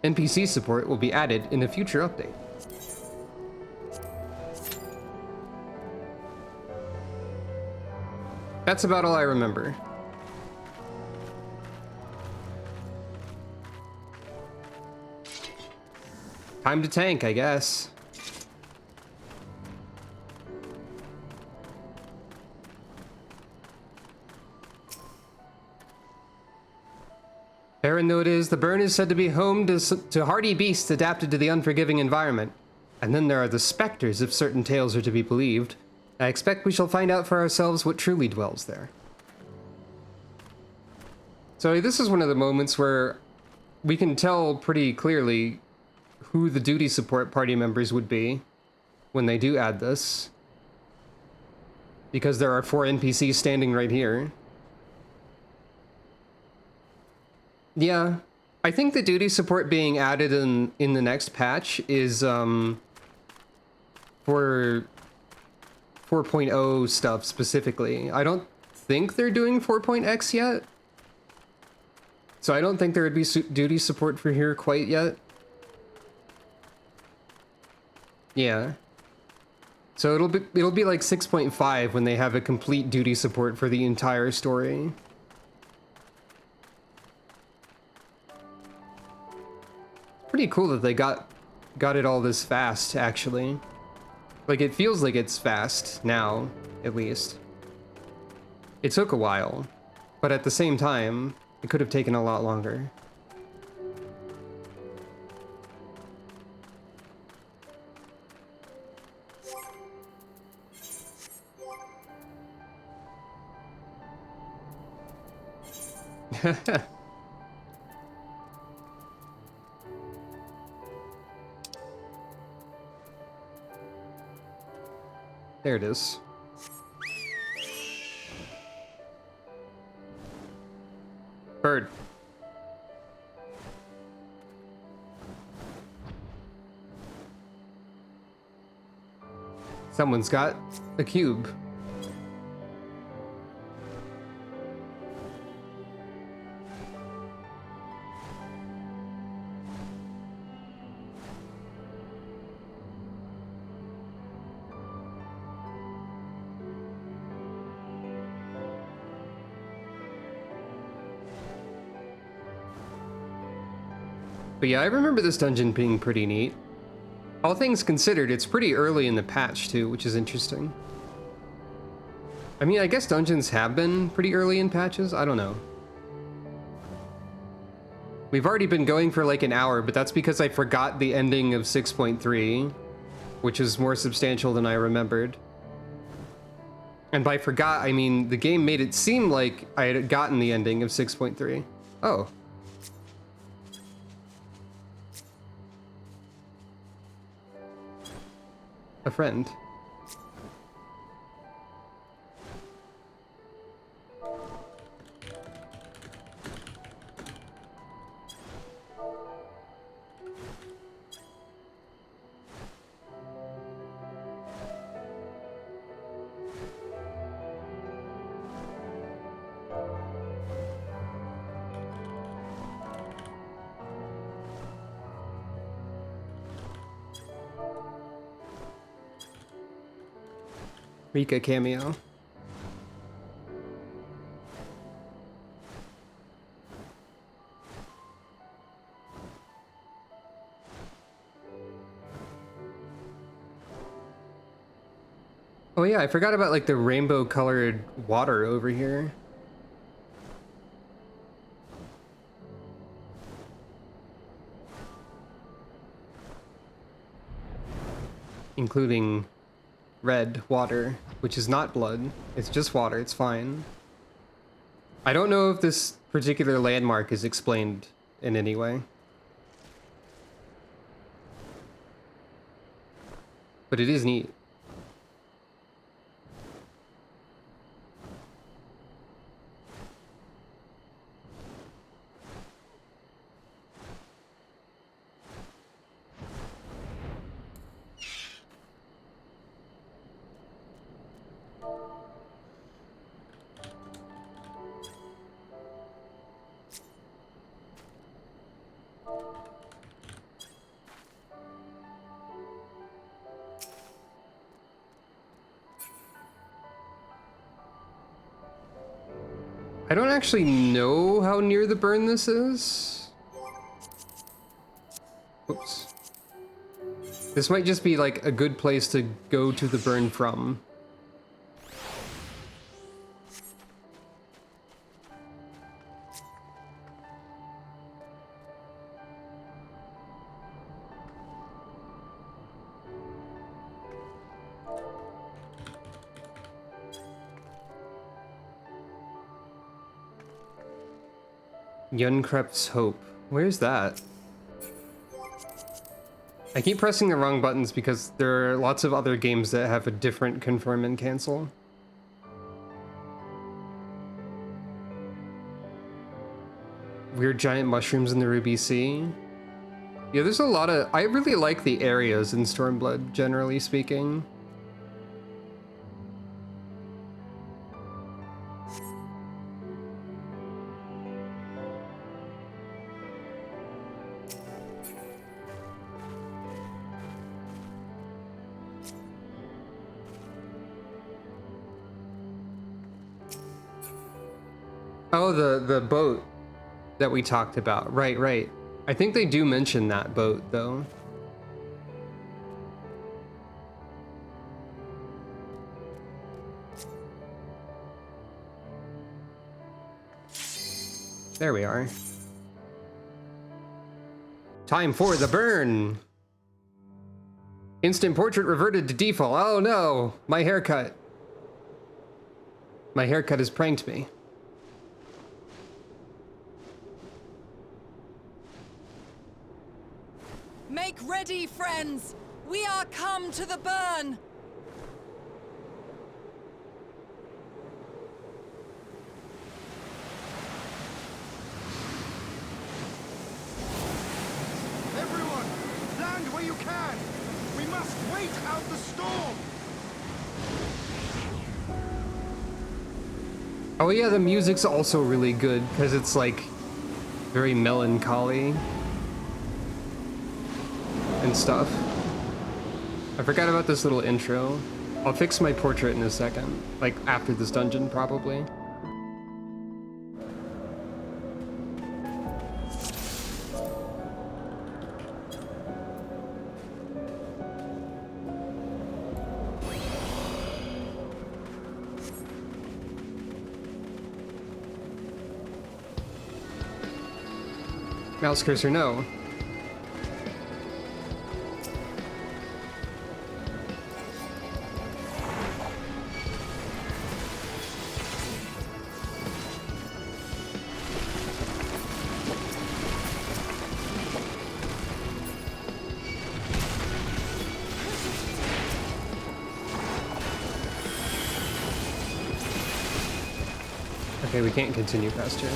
Speaker 1: NPC support will be added in a future update. That's about all I remember. Time to tank, I guess. Fair note is, the burn is said to be home to hardy beasts adapted to the unforgiving environment. And then there are the specters, if certain tales are to be believed. I expect we shall find out for ourselves what truly dwells there. So this is one of the moments where we can tell pretty clearly who the duty support party members would be when they do add this. Because there are 4 NPCs standing right here. Yeah, I think the duty support being added in the next patch is for 4.0 stuff specifically. I don't think they're doing 4.x yet. So I don't think there would be duty support for here quite yet. Yeah. So it'll be like 6.5 when they have a complete duty support for the entire story. Pretty cool that they got it all this fast, actually. Like, it feels like it's fast now, at least. It took a while, but at the same time, it could have taken a lot longer. There it is. Bird. Someone's got a cube. But yeah, I remember this dungeon being pretty neat. All things considered, it's pretty early in the patch too, which is interesting. I mean, I guess dungeons have been pretty early in patches, I don't know. We've already been going for like an hour, but that's because I forgot the ending of 6.3, which is more substantial than I remembered. And by forgot, I mean the game made it seem like I had gotten the ending of 6.3. Oh. A friend. Rika cameo. Oh yeah, I forgot about like the rainbow colored water over here. Including red water, which is not blood. It's just water, it's fine. I don't know if this particular landmark is explained in any way. But it is neat. I don't actually know how near the burn this is. Oops. This might just be like a good place to go to the burn from. Yunkrep's Hope. Where's that? I keep pressing the wrong buttons because there are lots of other games that have a different confirm and cancel. Weird giant mushrooms in the Ruby Sea. Yeah, there's a lot of... I really like the areas in Stormblood, generally speaking. Oh, the boat that we talked about. Right, right. I think they do mention that boat, though. There we are. Time for the burn! Instant portrait reverted to default. Oh no! My haircut. My haircut has pranked me.
Speaker 5: Make ready, friends! We are come to the burn!
Speaker 6: Everyone, land where you can! We must wait out the storm!
Speaker 1: Oh yeah, the music's also really good, because it's like very melancholy and stuff. I forgot about this little intro. I'll fix my portrait in a second, like after this dungeon probably. Mouse cursor, no. Okay, we can't continue past here.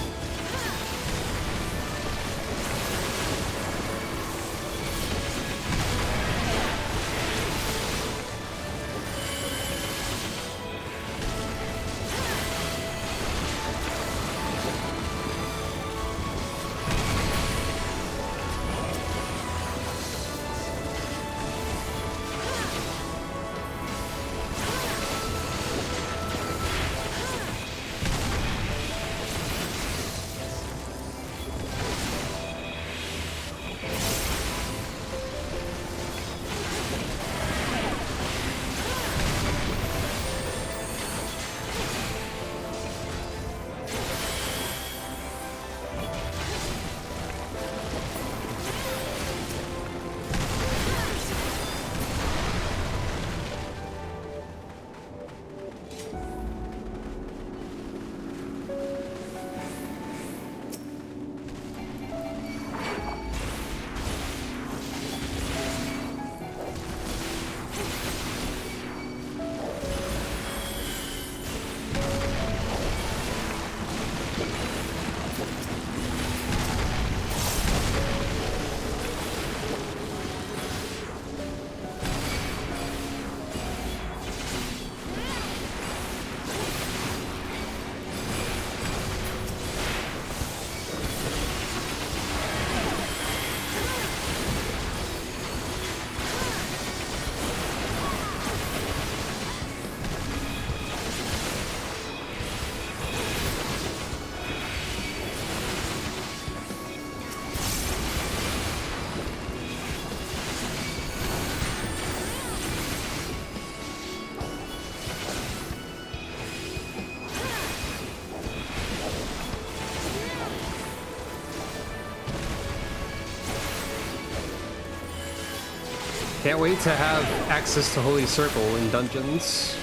Speaker 1: Can't wait to have access to Holy Circle in dungeons.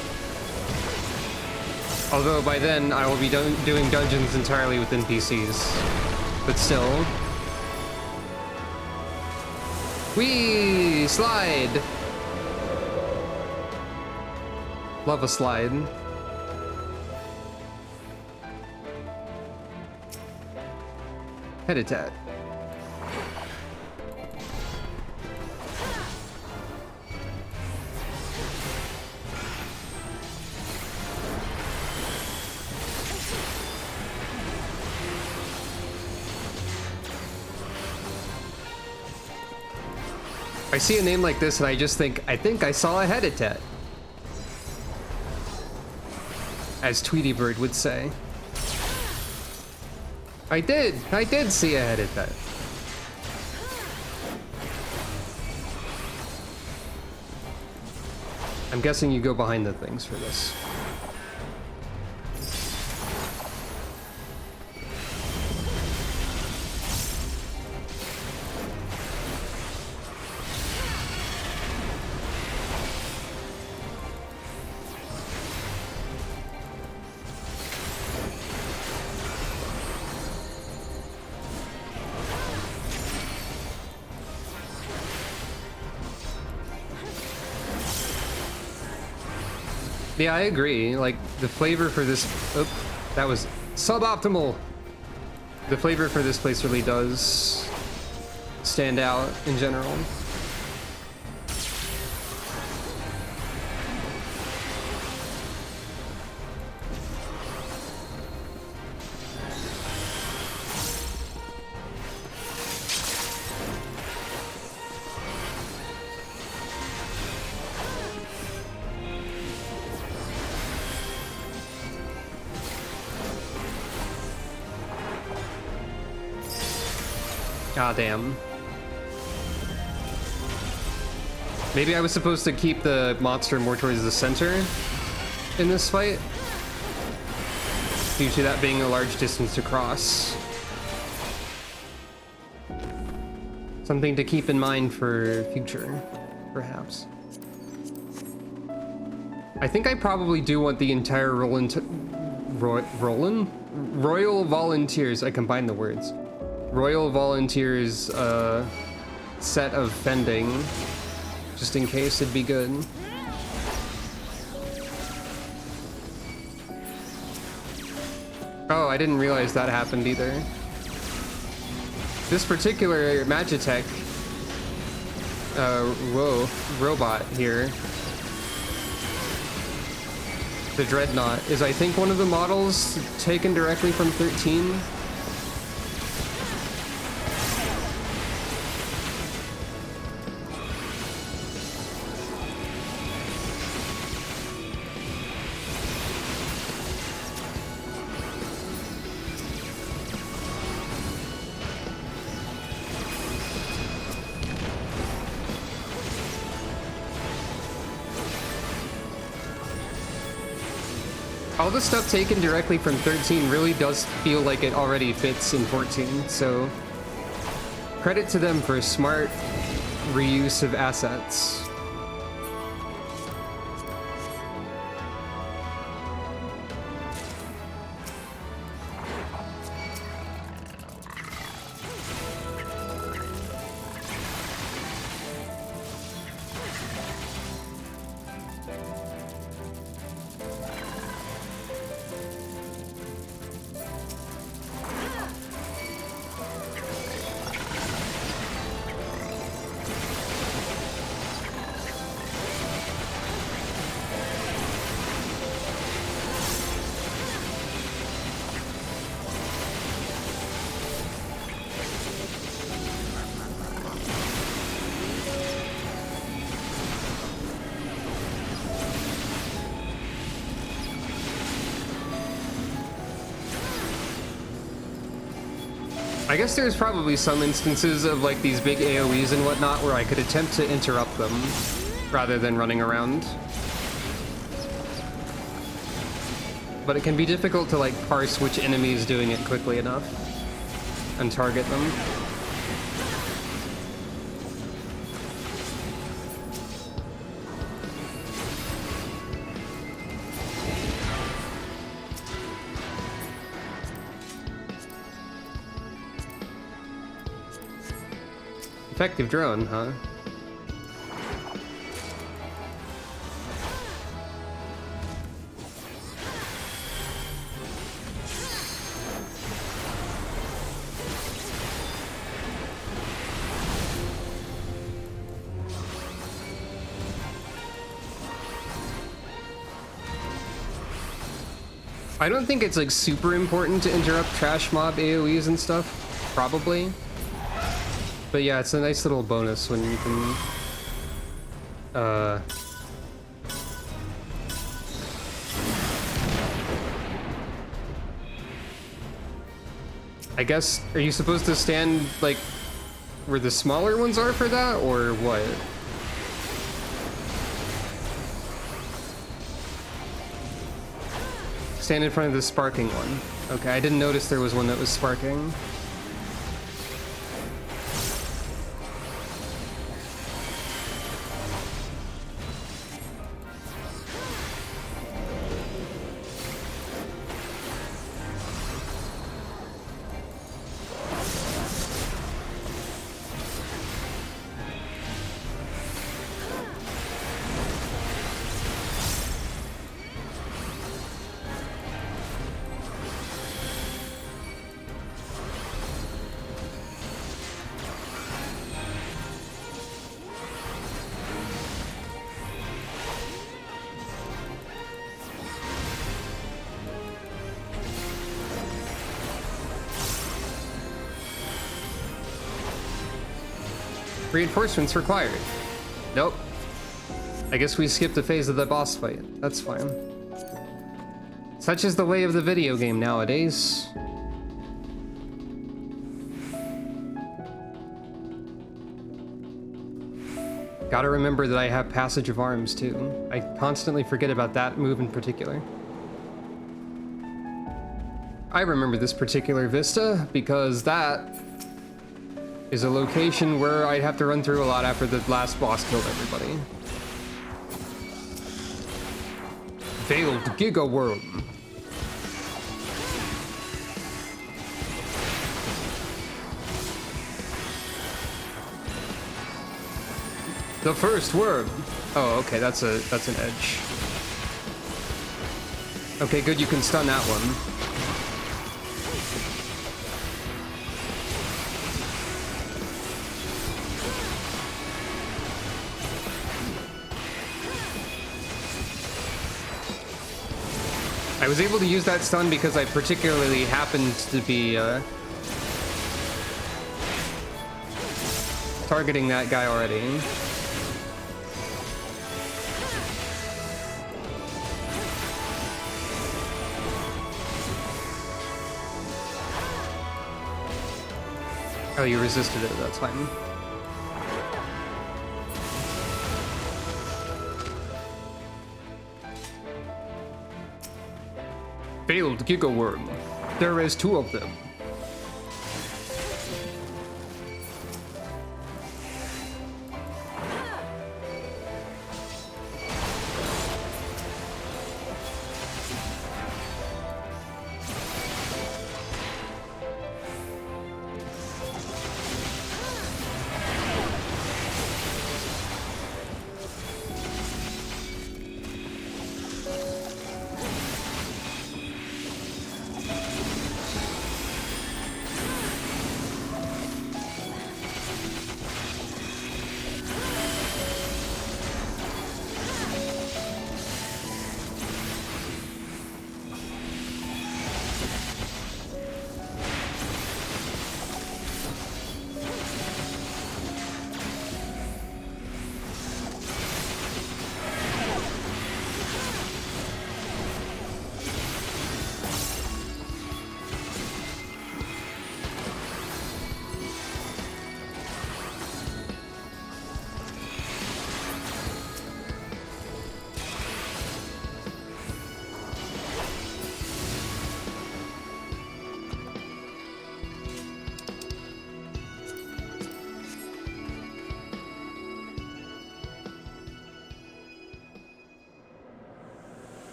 Speaker 1: Although by then I will be doing dungeons entirely with NPCs. But still. Whee! Slide! Love a slide. Habitat. I see a name like this and I just think, I think I saw a habitat. As Tweety Bird would say. I did see a habitat. I'm guessing you go behind the things for this. Yeah, I agree. Like, the flavor for this... Oh, that was suboptimal! The flavor for this place really does stand out in general. God damn. Maybe I was supposed to keep the monster more towards the center in this fight, due to that being a large distance to cross. Something to keep in mind for future, perhaps. I think I probably do want the entire Royal Volunteers, I combined the words. Royal Volunteers set of fending, just in case it'd be good. Oh, I didn't realize that happened either. This particular Magitech robot here, the Dreadnought, is I think one of the models taken directly from 13. All the stuff taken directly from 13 really does feel like it already fits in 14, so credit to them for smart reuse of assets. I guess there's probably some instances of like these big AoEs and whatnot where I could attempt to interrupt them rather than running around. But it can be difficult to like parse which enemy is doing it quickly enough and target them. Effective drone, huh? I don't think it's like super important to interrupt trash mob AoEs and stuff, probably. But yeah, it's a nice little bonus when you can I guess, are you supposed to stand like where the smaller ones are for that, or what? Stand in front of the sparking one. Okay, I didn't notice there was one that was sparking. Reinforcements required. Nope. I guess we skipped a phase of the boss fight. That's fine. Such is the way of the video game nowadays. Gotta remember that I have Passage of Arms too. I constantly forget about that move in particular. I remember this particular vista because that is a location where I'd have to run through a lot after the last boss killed everybody. Failed Giga World. The first worm. Oh, okay, that's an edge. Okay, good, you can stun that one. I was able to use that stun because I particularly happened to be targeting that guy already. Oh, you resisted it, that's fine. Failed Giga Worm. There is 2 of them.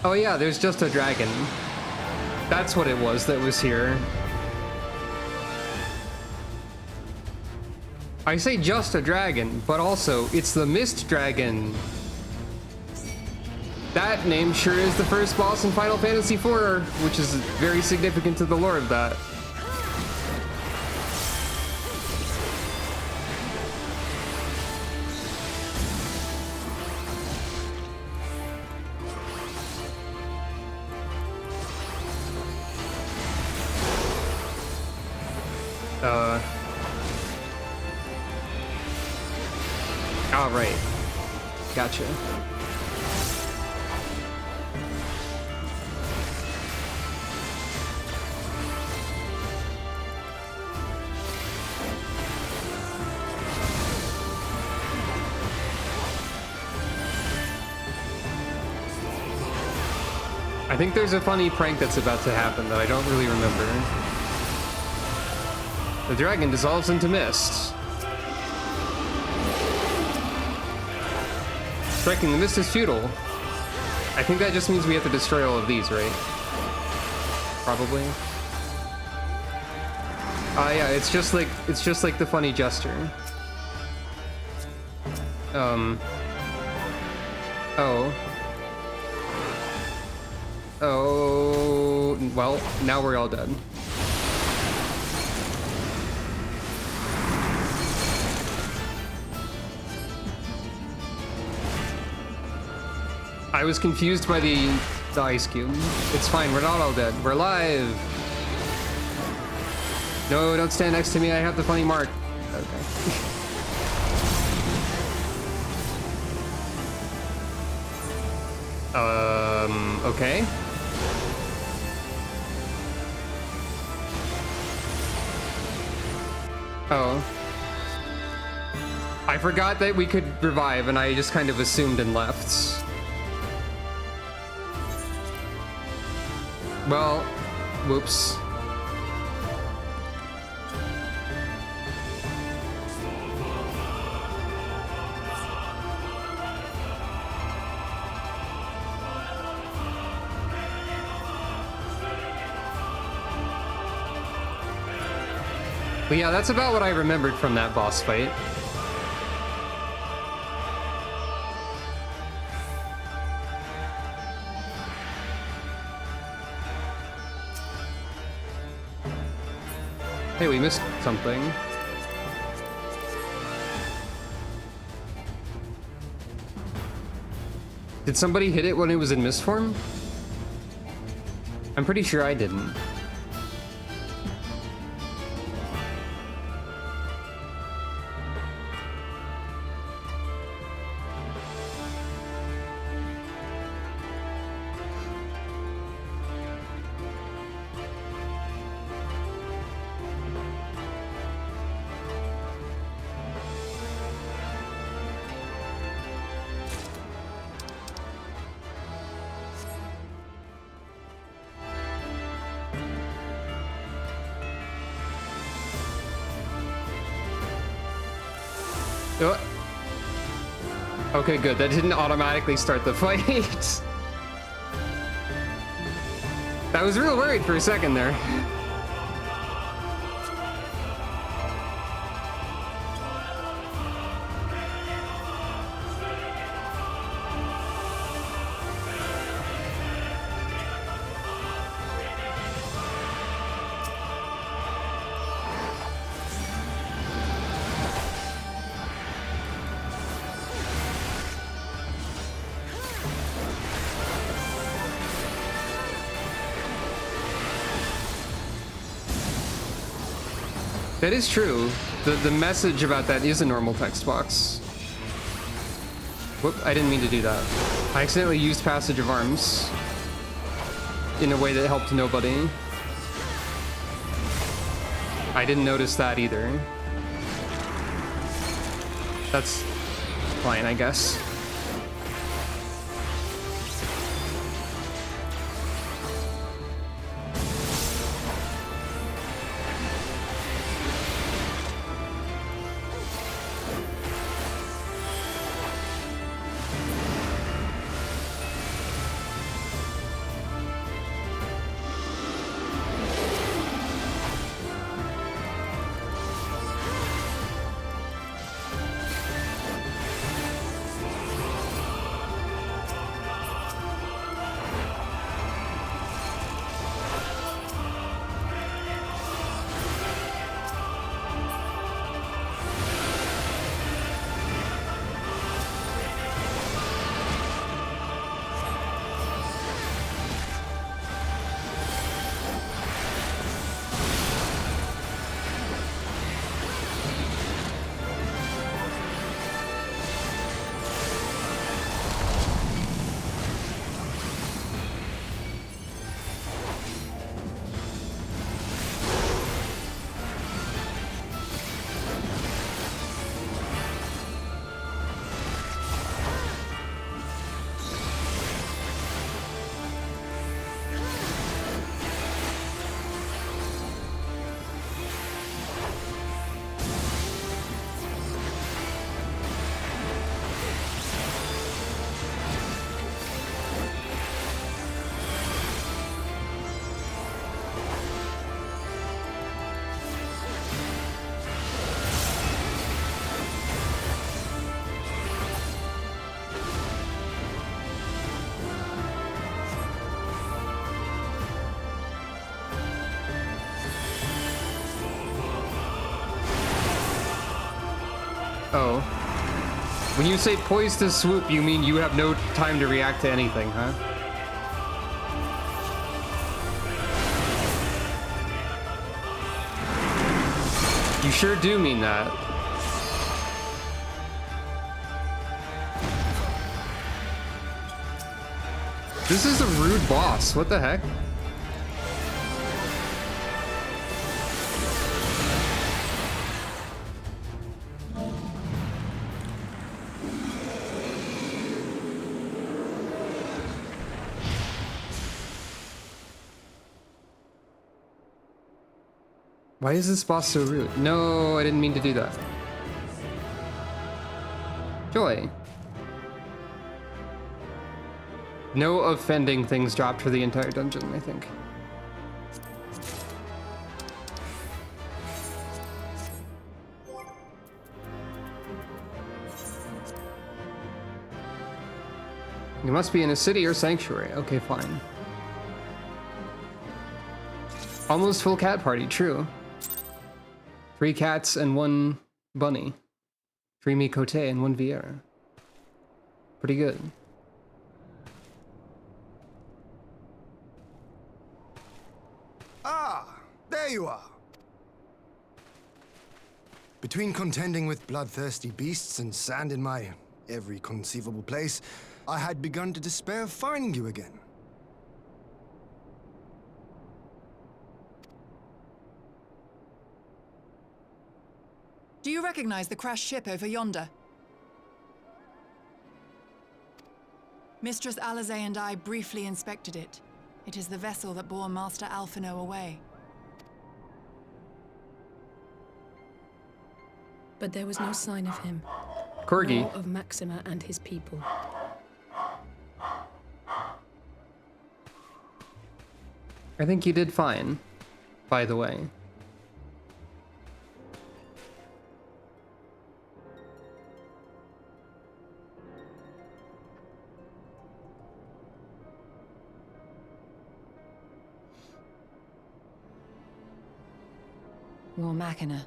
Speaker 1: Oh yeah, there's just a dragon. That's what it was that was here. I say just a dragon, but also it's the Mist Dragon. That name sure is the first boss in Final Fantasy IV, which is very significant to the lore of that. All right. Gotcha. I think there's a funny prank that's about to happen that I don't really remember. The dragon dissolves into mist. Striking the mist is futile. I think that just means we have to destroy all of these, right? Probably. Yeah, it's just like the funny gesture. Oh. Oh, well, now we're all dead. I was confused by the ice cube. It's fine, we're not all dead. We're alive. No, don't stand next to me. I have the funny mark. Okay. Okay. Oh. I forgot that we could revive, and I just kind of assumed and left. Well, whoops. But yeah, that's about what I remembered from that boss fight. Hey, we missed something. Did somebody hit it when it was in mist form? I'm pretty sure I didn't. Okay, good. That didn't automatically start the fight. I was real worried for a second there. That is true. The message about that is a normal text box. Whoop, I didn't mean to do that. I accidentally used Passage of Arms in a way that helped nobody. I didn't notice that either. That's fine, I guess. Oh. When you say poised to swoop, you mean you have no time to react to anything, huh? You sure do mean that. This is a rude boss. What the heck? Why is this boss so rude? No, I didn't mean to do that. Joy. No offending things dropped for the entire dungeon, I think. You must be in a city or sanctuary. Okay, fine. Almost full cat party, true. 3 cats and 1 bunny. 3 Micote and 1 Vieira. Pretty good.
Speaker 6: Ah, there you are. Between contending with bloodthirsty beasts and sand in my every conceivable place, I had begun to despair of finding you again.
Speaker 5: Do you recognize the crashed ship over yonder? Mistress Alize and I briefly inspected it. It is the vessel that bore Master Alphino away.
Speaker 4: But there was no sign of him.
Speaker 1: Corgi.
Speaker 4: Nor of Maxima and his people.
Speaker 1: I think you did fine, by the way.
Speaker 7: War Machina.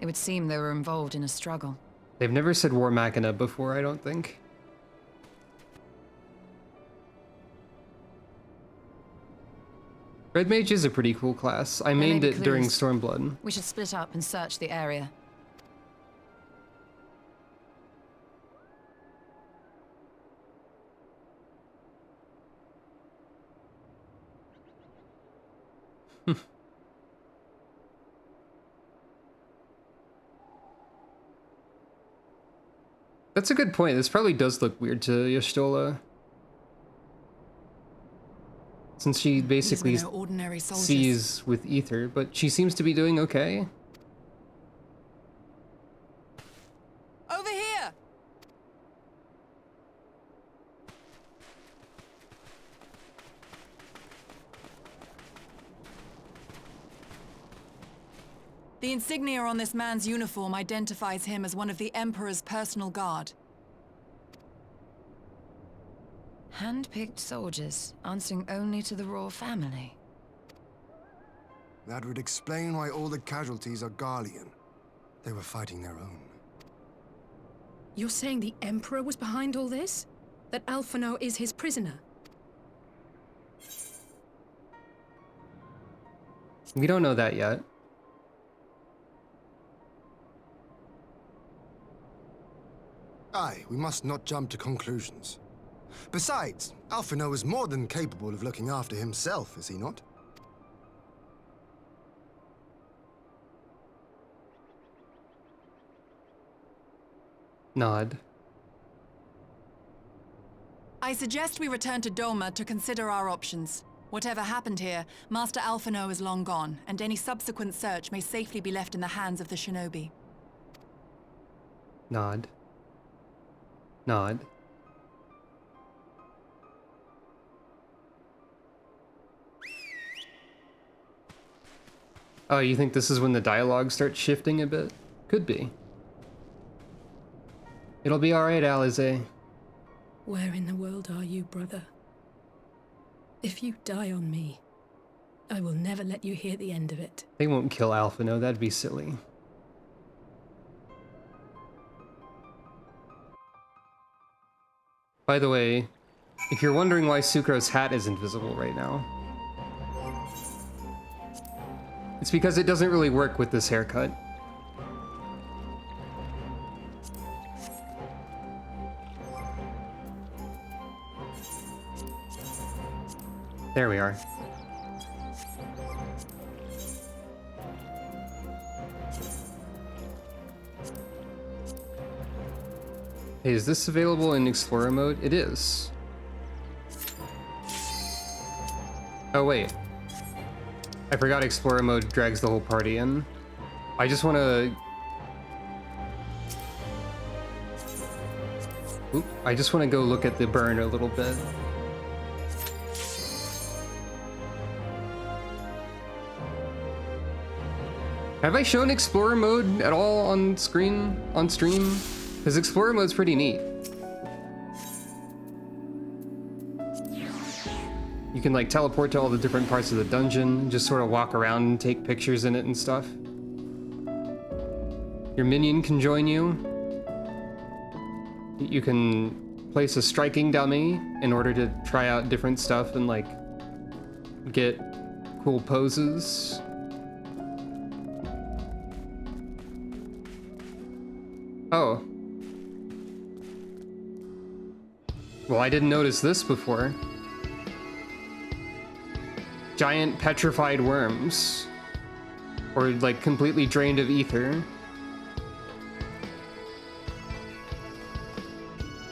Speaker 7: It would seem they were involved in a struggle.
Speaker 1: They've never said War Machina before, I don't think. Red Mage is a pretty cool class. I mained it during Stormblood.
Speaker 7: We should split up and search the area.
Speaker 1: That's a good point. This probably does look weird to Y'shtola. Since she basically
Speaker 5: These were no ordinary soldiers.
Speaker 1: sees with ether, but she seems to be doing okay.
Speaker 5: Over here! The insignia on this man's uniform identifies him as one of the Emperor's personal guard.
Speaker 7: Hand-picked soldiers, answering only to the royal family.
Speaker 6: That would explain why all the casualties are Garlean. They were fighting their own.
Speaker 4: You're saying the Emperor was behind all this? That Alphino is his prisoner?
Speaker 1: We don't know that yet.
Speaker 6: Aye, we must not jump to conclusions. Besides, Alphino is more than capable of looking after himself, is he not?
Speaker 1: Nod.
Speaker 5: I suggest we return to Doma to consider our options. Whatever happened here, Master Alphino is long gone, and any subsequent search may safely be left in the hands of the shinobi.
Speaker 1: Nod. Nod. Oh, you think this is when the dialogue starts shifting a bit? Could be. It'll be alright, Alize.
Speaker 4: Where in the world are you, brother? If you die on me, I will never let you hear the end of it.
Speaker 1: They won't kill Alphino, that'd be silly. By the way, if you're wondering why Sucro's hat is invisible right now, it's because it doesn't really work with this haircut. There we are. Hey, is this available in Explorer mode? It is. Oh, wait. I forgot Explorer mode drags the whole party in. I just want to... I just want to go look at the burn a little bit. Have I shown Explorer mode at all on stream? Because Explorer mode's pretty neat. You can like teleport to all the different parts of the dungeon, just sort of walk around and take pictures in it and stuff. Your minion can join you. You can place a striking dummy in order to try out different stuff and like get cool poses. Oh. Well, I didn't notice this before. Giant petrified worms. Or like completely drained of ether.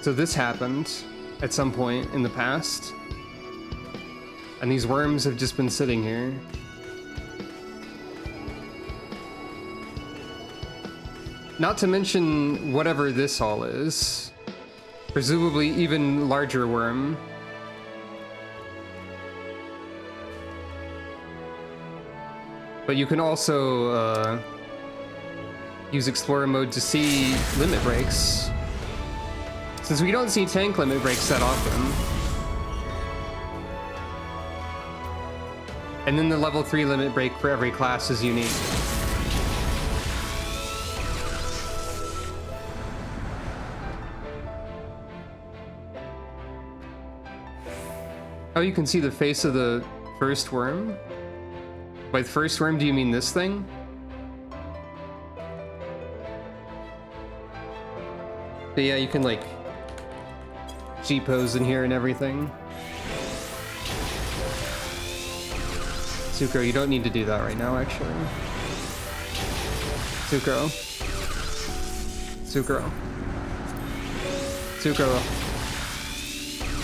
Speaker 1: So this happened at some point in the past. And these worms have just been sitting here. Not to mention whatever this all is. Presumably even larger worm. But you can also use Explorer mode to see limit breaks. Since we don't see tank limit breaks that often. And then the level 3 limit break for every class is unique. Oh, you can see the face of the first worm? By the first worm, do you mean this thing? But yeah, you can like G-pose in here and everything. Sucro, you don't need to do that right now, actually. Sucro. Sucro. Sucro.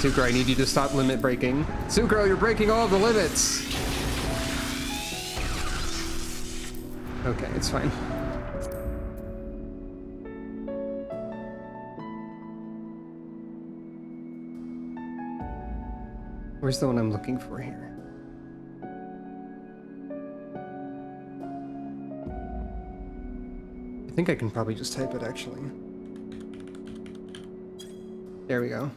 Speaker 1: Sucro, I need you to stop limit breaking. Sucro, you're breaking all the limits! Okay, it's fine. Where's the one I'm looking for here? I think I can probably just type it, actually. There we go.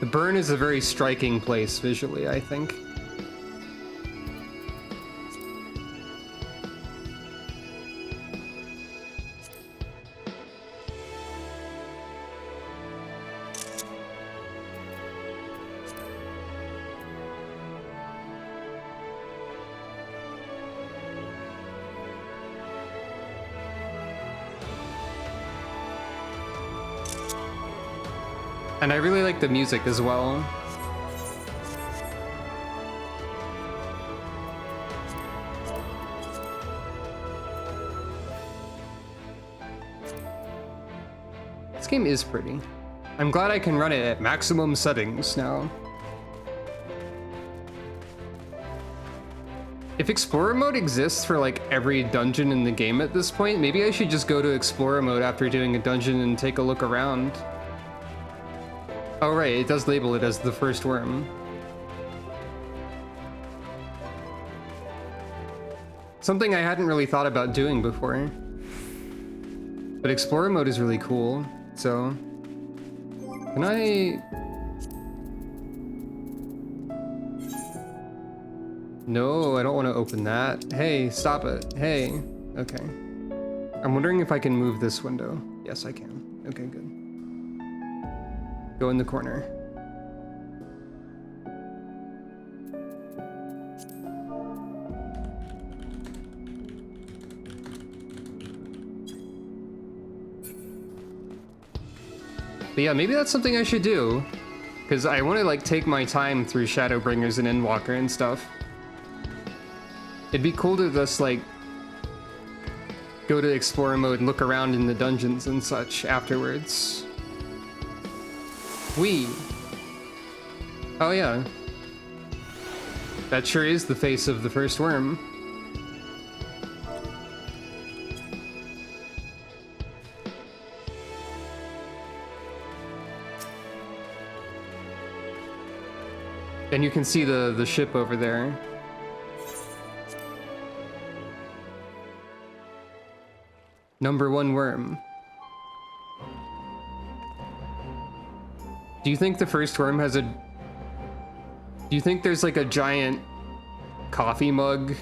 Speaker 1: The burn is a very striking place visually, I think. And I really like the music as well. This game is pretty. I'm glad I can run it at maximum settings now. If Explorer mode exists for like every dungeon in the game at this point, maybe I should just go to Explorer mode after doing a dungeon and take a look around. Oh right, it does label it as the first worm. Something I hadn't really thought about doing before. But Explorer mode is really cool. So, can I... No, I don't want to open that. Hey, stop it. Hey. Okay. I'm wondering if I can move this window. Yes, I can. Okay, good. Go in the corner. But yeah, maybe that's something I should do. Because I want to, like, take my time through Shadowbringers and Endwalker and stuff. It'd be cool to just, like, go to Explorer mode and look around in the dungeons and such afterwards. Oh yeah. That sure is the face of the first worm. And you can see the ship over there. Number 1 worm. Do you think the first worm has a... Do you think there's like a giant coffee mug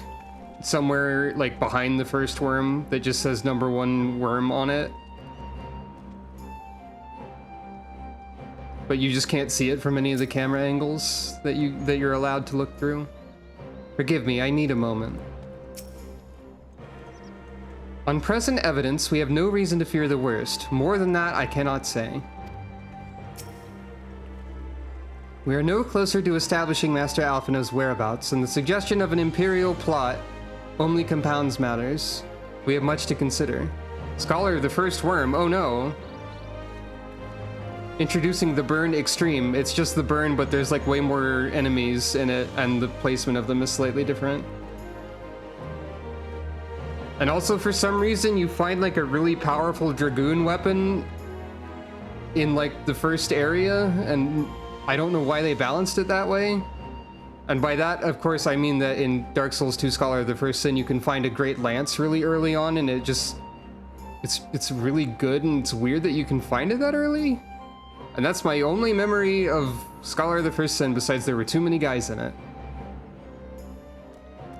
Speaker 1: somewhere like behind the first worm that just says number 1 worm on it? But you just can't see it from any of the camera angles that you're allowed to look through? Forgive me, I need a moment. On present evidence, we have no reason to fear the worst. More than that, I cannot say. We are no closer to establishing Master Alphinaud's whereabouts, and the suggestion of an Imperial plot only compounds matters. We have much to consider. Scholar of the First Worm, oh no. Introducing the burn extreme. It's just the burn, but there's like way more enemies in it, and the placement of them is slightly different. And also, for some reason, you find like a really powerful Dragoon weapon in like the first area, and I don't know why they balanced it that way. And by that, of course, I mean that in Dark Souls 2 Scholar of the First Sin, you can find a Great Lance really early on, and it's really good, and it's weird that you can find it that early. And that's my only memory of Scholar of the First Sin, besides there were too many guys in it.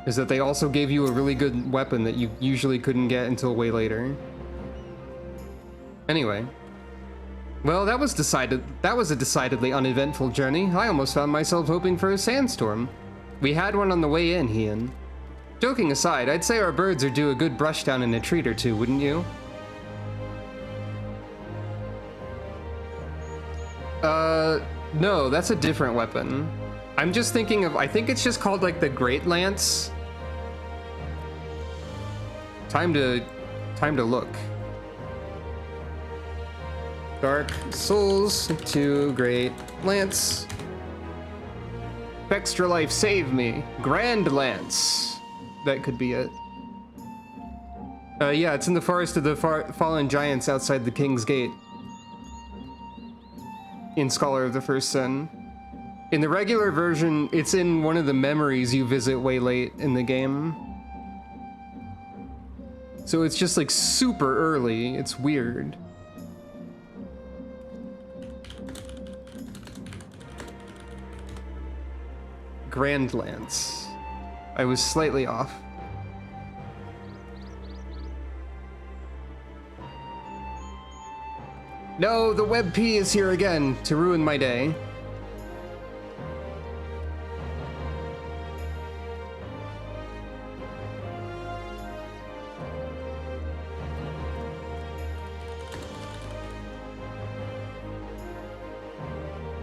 Speaker 1: Is that they also gave you a really good weapon that you usually couldn't get until way later. Anyway. Well, that was a decidedly uneventful journey. I almost found myself hoping for a sandstorm. We had one on the way in, Ian. Joking aside, I'd say our birds are due a good brush down in a treat or two, wouldn't you? No, that's a different weapon. I'm just thinking of, I think it's just called like the Great Lance. Time to look. Dark Souls 2 Great Lance. Extra life, save me. Grand Lance. That could be it. Yeah, it's in the Forest of the Fallen Giants outside the King's Gate. In Scholar of the First Sin. In the regular version, it's in one of the memories you visit way late in the game. So it's just like super early. It's weird. Grand Lance. I was slightly off. No, the web P is here again to ruin my day.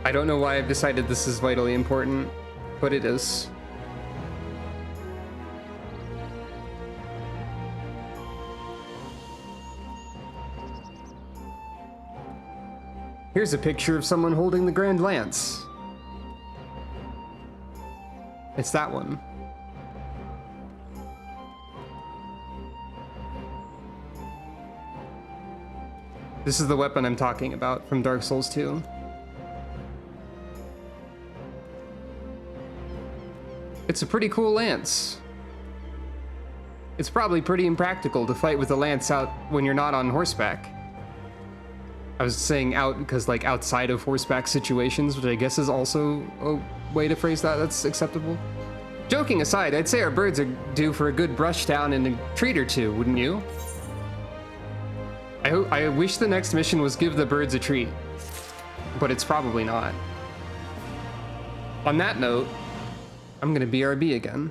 Speaker 1: I don't know why I've decided this is vitally important, but it is. Here's a picture of someone holding the Grand Lance. It's that one. This is the weapon I'm talking about from Dark Souls 2. It's a pretty cool lance. It's probably pretty impractical to fight with a lance out when you're not on horseback. I was saying out because, like, outside of horseback situations, which I guess is also a way to phrase that that's acceptable. Joking aside, I'd say our birds are due for a good brush down and a treat or two, wouldn't you? I wish the next mission was give the birds a treat, but it's probably not. On that note, I'm gonna BRB again.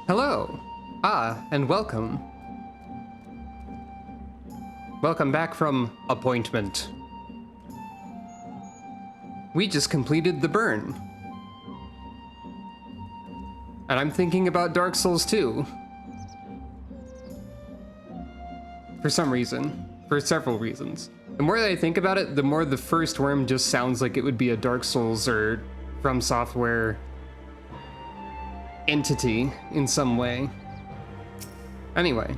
Speaker 1: Hello. And welcome. Welcome back from appointment. We just completed the burn. And I'm thinking about Dark Souls 2. For some reason. For several reasons. The more that I think about it, the more the first worm just sounds like it would be a Dark Souls or From Software entity in some way. Anyway.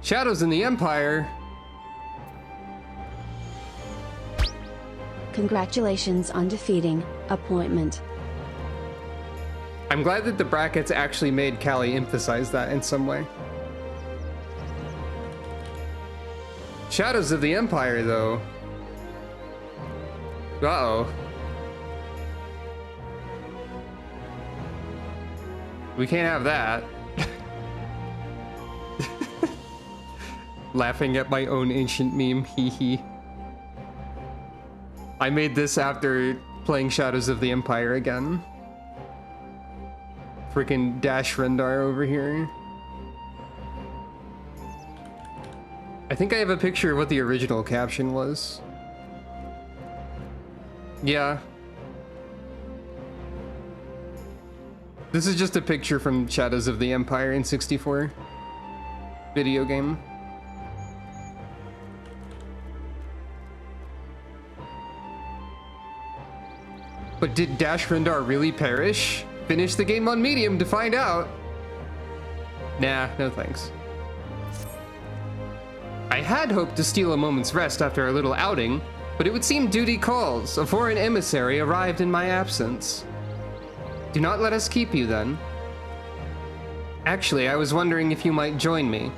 Speaker 1: Shadows in the Empire.
Speaker 2: Congratulations on defeating Appointment.
Speaker 1: I'm glad that the brackets actually made Callie emphasize that in some way. Shadows of the Empire, though. Uh-oh. We can't have that. Laughing at my own ancient meme, hee hee. I made this after playing Shadows of the Empire again. Freaking Dash Rendar over here. I think I have a picture of what the original caption was. Yeah. This is just a picture from Shadows of the Empire in 64 video game. But did Dash Rendar really perish? Finish the game on medium to find out. Nah, no thanks. I had hoped to steal a moment's rest after our little outing, but it would seem duty calls. A foreign emissary arrived in my absence. Do not let us keep you then. Actually, I was wondering if you might join me.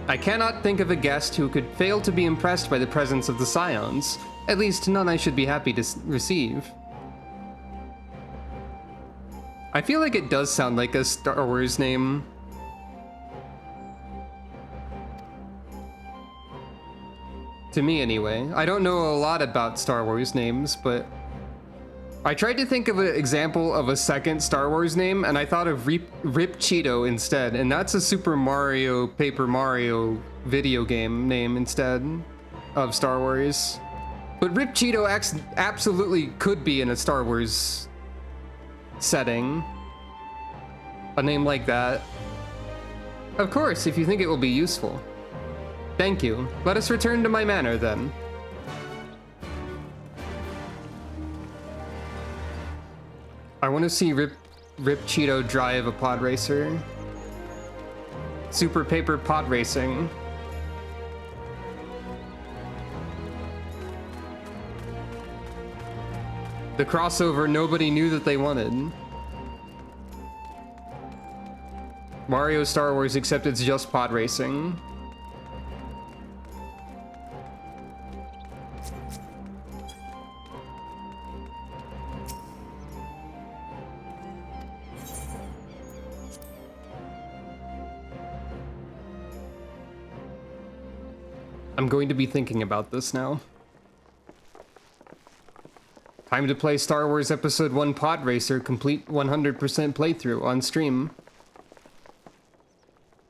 Speaker 1: I cannot think of a guest who could fail to be impressed by the presence of the Scions. At least none I should be happy to receive. I feel like it does sound like a Star Wars name. To me, anyway. I don't know a lot about Star Wars names, but I tried to think of an example of a second Star Wars name, and I thought of Rip Cheeto instead, and that's a Super Mario Paper Mario video game name instead of Star Wars. But Rip Cheeto absolutely could be in a Star Wars setting. A name like that. Of course, if you think it will be useful. Thank you. Let us return to my manor then. I want to see Rip Cheeto drive a pod racer. Super Paper Pod Racing. The crossover nobody knew that they wanted. Mario Star Wars, except it's just pod racing. I'm going to be thinking about this now. Time to play Star Wars Episode 1 Pod Racer, complete 100% playthrough on stream.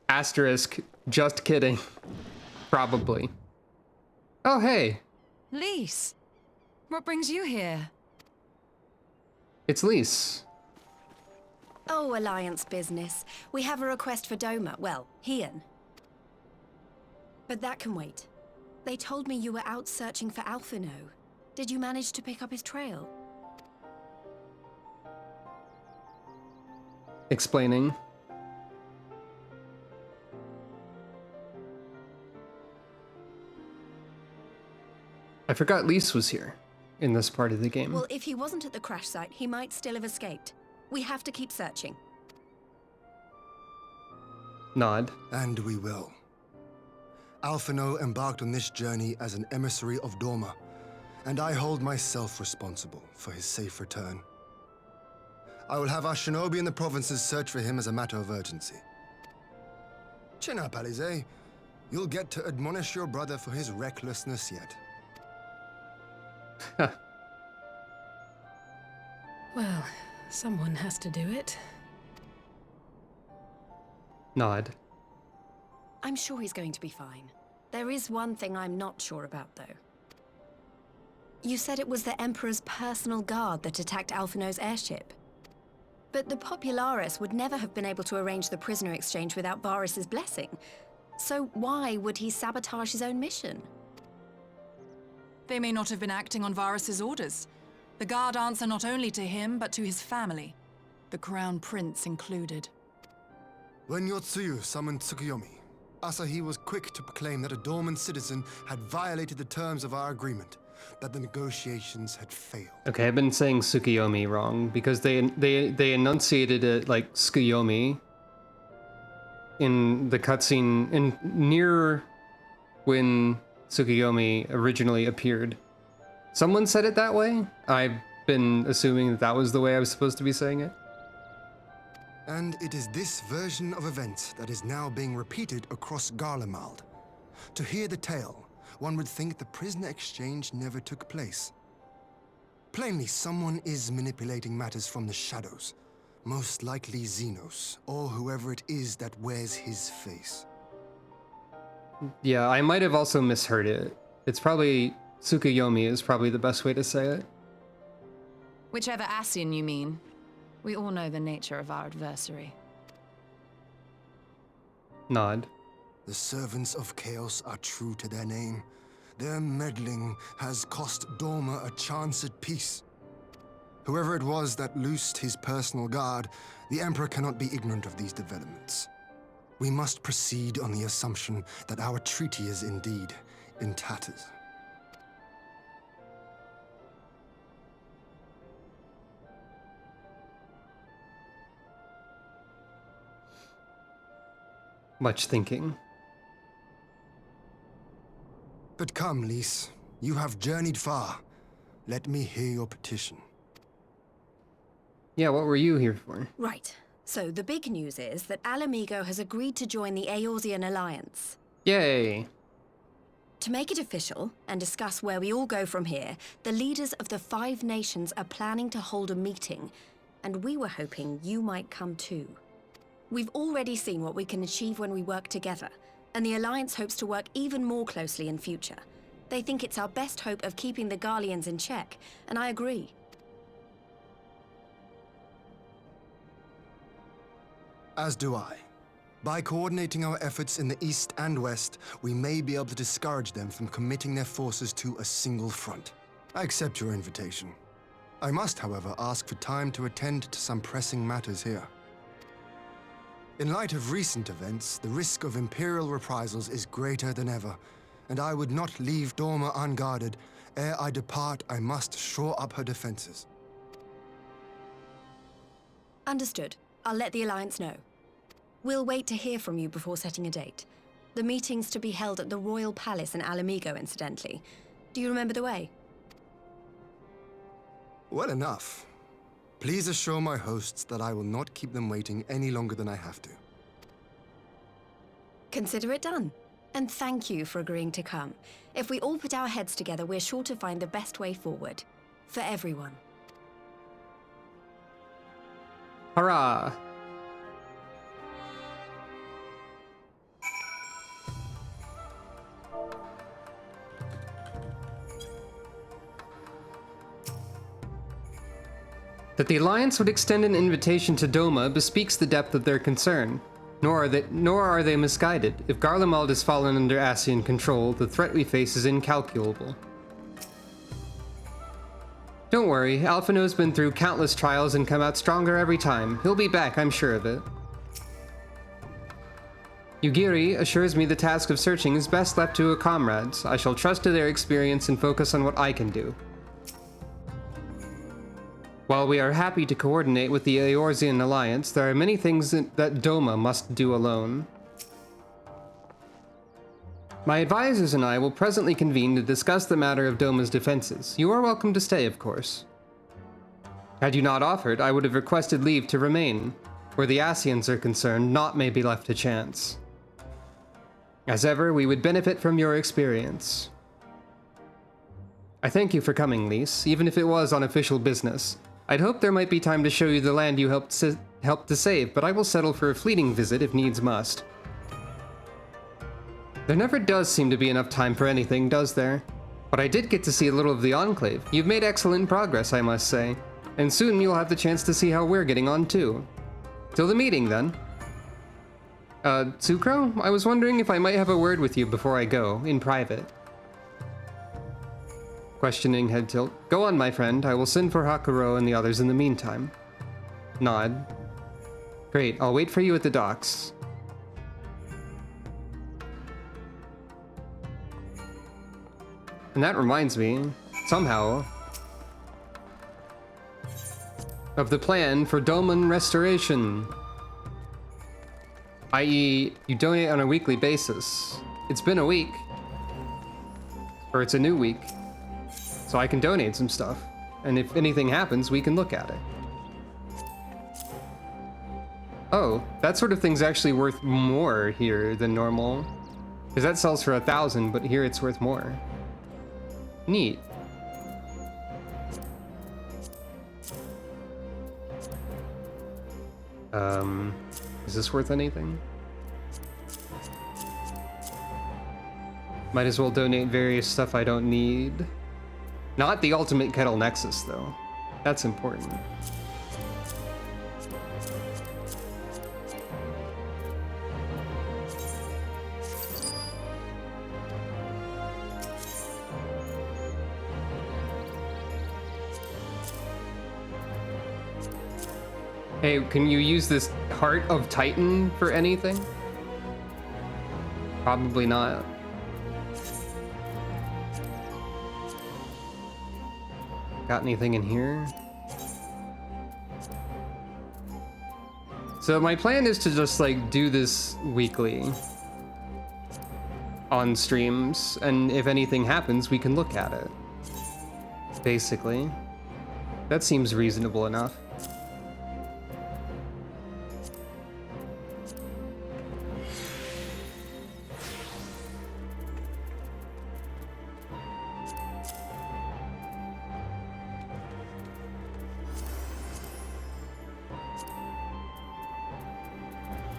Speaker 1: Asterisk, just kidding. Probably. Oh, hey.
Speaker 7: Lise, what brings you here?
Speaker 1: It's Lise.
Speaker 8: Oh, Alliance business. We have a request for Doma. Well, Hian. But that can wait. They told me you were out searching for Alphino. Did you manage to pick up his trail?
Speaker 1: Explaining. I forgot Lise was here in this part of the game.
Speaker 8: Well, if he wasn't at the crash site, he might still have escaped. We have to keep searching.
Speaker 1: Nod.
Speaker 6: And we will. Alphino embarked on this journey as an emissary of Doma, and I hold myself responsible for his safe return. I will have our shinobi in the provinces search for him as a matter of urgency. Chin up, Alize. You'll get to admonish your brother for his recklessness yet.
Speaker 4: Well, someone has to do it.
Speaker 1: Nod.
Speaker 8: I'm sure he's going to be fine. There is one thing I'm not sure about, though. You said it was the Emperor's personal guard that attacked Alphino's airship. But the Popularis would never have been able to arrange the prisoner exchange without Varys' blessing. So why would he sabotage his own mission?
Speaker 5: They may not have been acting on Varys' orders. The guard answer not only to him, but to his family. The Crown Prince included.
Speaker 6: When Yotsuyu summoned Tsukuyomi, Asahi was quick to proclaim that a Dorman citizen had violated the terms of our agreement, that the negotiations had failed.
Speaker 1: Okay, I've been saying Tsukuyomi wrong because they enunciated it like Tsukuyomi in the cutscene in near when Tsukuyomi originally appeared. Someone said it that way. I've been assuming that that was the way I was supposed to be saying it.
Speaker 6: And it is this version of events that is now being repeated across Garlemald. To hear the tale, one would think the prisoner exchange never took place. Plainly, someone is manipulating matters from the shadows. Most likely Xenos, or whoever it is that wears his face.
Speaker 1: Yeah, I might have also misheard it. It's probably Tsukuyomi is probably the best way to say it.
Speaker 7: Whichever Ascian you mean. We all know the nature of our adversary.
Speaker 1: Nod.
Speaker 6: The servants of chaos are true to their name. Their meddling has cost Doma a chance at peace. Whoever it was that loosed his personal guard, the Emperor cannot be ignorant of these developments. We must proceed on the assumption that our treaty is indeed in tatters.
Speaker 1: Much thinking.
Speaker 6: But come, Lise. You have journeyed far. Let me hear your petition.
Speaker 1: Yeah, what were you here for?
Speaker 8: Right. So the big news is that Alamigo has agreed to join the Eorzean Alliance.
Speaker 1: Yay.
Speaker 8: To make it official and discuss where we all go from here, the leaders of the 5 nations are planning to hold a meeting, and we were hoping you might come too. We've already seen what we can achieve when we work together, and the Alliance hopes to work even more closely in future. They think it's our best hope of keeping the Garleans in check, and I agree.
Speaker 6: As do I. By coordinating our efforts in the east and west, we may be able to discourage them from committing their forces to a single front. I accept your invitation. I must, however, ask for time to attend to some pressing matters here. In light of recent events, the risk of Imperial reprisals is greater than ever, and I would not leave Dorma unguarded. Ere I depart, I must shore up her defenses.
Speaker 8: Understood. I'll let the Alliance know. We'll wait to hear from you before setting a date. The meeting's to be held at the Royal Palace in Alamigo, incidentally. Do you remember the way?
Speaker 6: Well enough. Please assure my hosts that I will not keep them waiting any longer than I have to.
Speaker 8: Consider it done. And thank you for agreeing to come. If we all put our heads together, we're sure to find the best way forward. For everyone.
Speaker 1: Hurrah! That the Alliance would extend an invitation to Doma bespeaks the depth of their concern. Nor are they misguided. If Garlemald has fallen under Ascian control, the threat we face is incalculable. Don't worry, Alphino's been through countless trials and come out stronger every time. He'll be back, I'm sure of it. Yugiri assures me the task of searching is best left to her comrades. I shall trust to their experience and focus on what I can do. While we are happy to coordinate with the Eorzean Alliance, there are many things that Doma must do alone. My advisors and I will presently convene to discuss the matter of Doma's defenses. You are welcome to stay, of course. Had you not offered, I would have requested leave to remain. Where the Ascians are concerned, naught may be left to chance. As ever, we would benefit from your experience. I thank you for coming, Lise, even if it was on official business. I'd hoped there might be time to show you the land you helped to save, but I will settle for a fleeting visit if needs must. There never does seem to be enough time for anything, does there? But I did get to see a little of the Enclave. You've made excellent progress, I must say. And soon you'll have the chance to see how we're getting on too. Till the meeting, then. Tsukro? I was wondering if I might have a word with you before I go, in private. Questioning head tilt. Go on, my friend. I will send for Hakuro and the others in the meantime. Nod. Great, I'll wait for you at the docks. And that reminds me, somehow, of the plan for Doman restoration. I.e., you donate on a weekly basis. It's been a week. Or it's a new week. So I can donate some stuff. And if anything happens, we can look at it. Oh, that sort of thing's actually worth more here than normal. Because that sells for 1,000, but here it's worth more. Neat. Is this worth anything? Might as well donate various stuff I don't need. Not the ultimate Kettle Nexus, though. That's important. Hey, can you use this Heart of Titan for anything? Probably not. Got anything in here? So my plan is to just like do this weekly on streams, and if anything happens, we can look at it. Basically. That seems reasonable enough.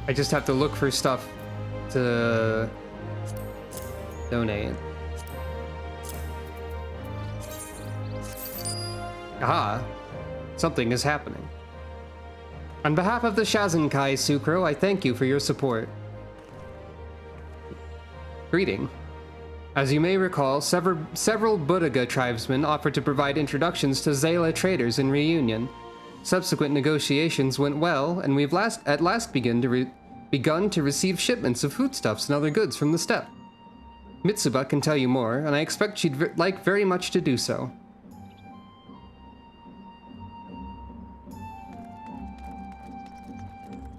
Speaker 1: I just have to look for stuff to donate. Aha! Something is happening. On behalf of the Shazenkai, Sucro, I thank you for your support. Greeting. As you may recall, several Buddhaga tribesmen offered to provide introductions to Zayla traders in reunion. Subsequent negotiations went well, and we've at last begun to receive shipments of foodstuffs and other goods from the steppe. Mitsuba can tell you more, and I expect she'd like very much to do so.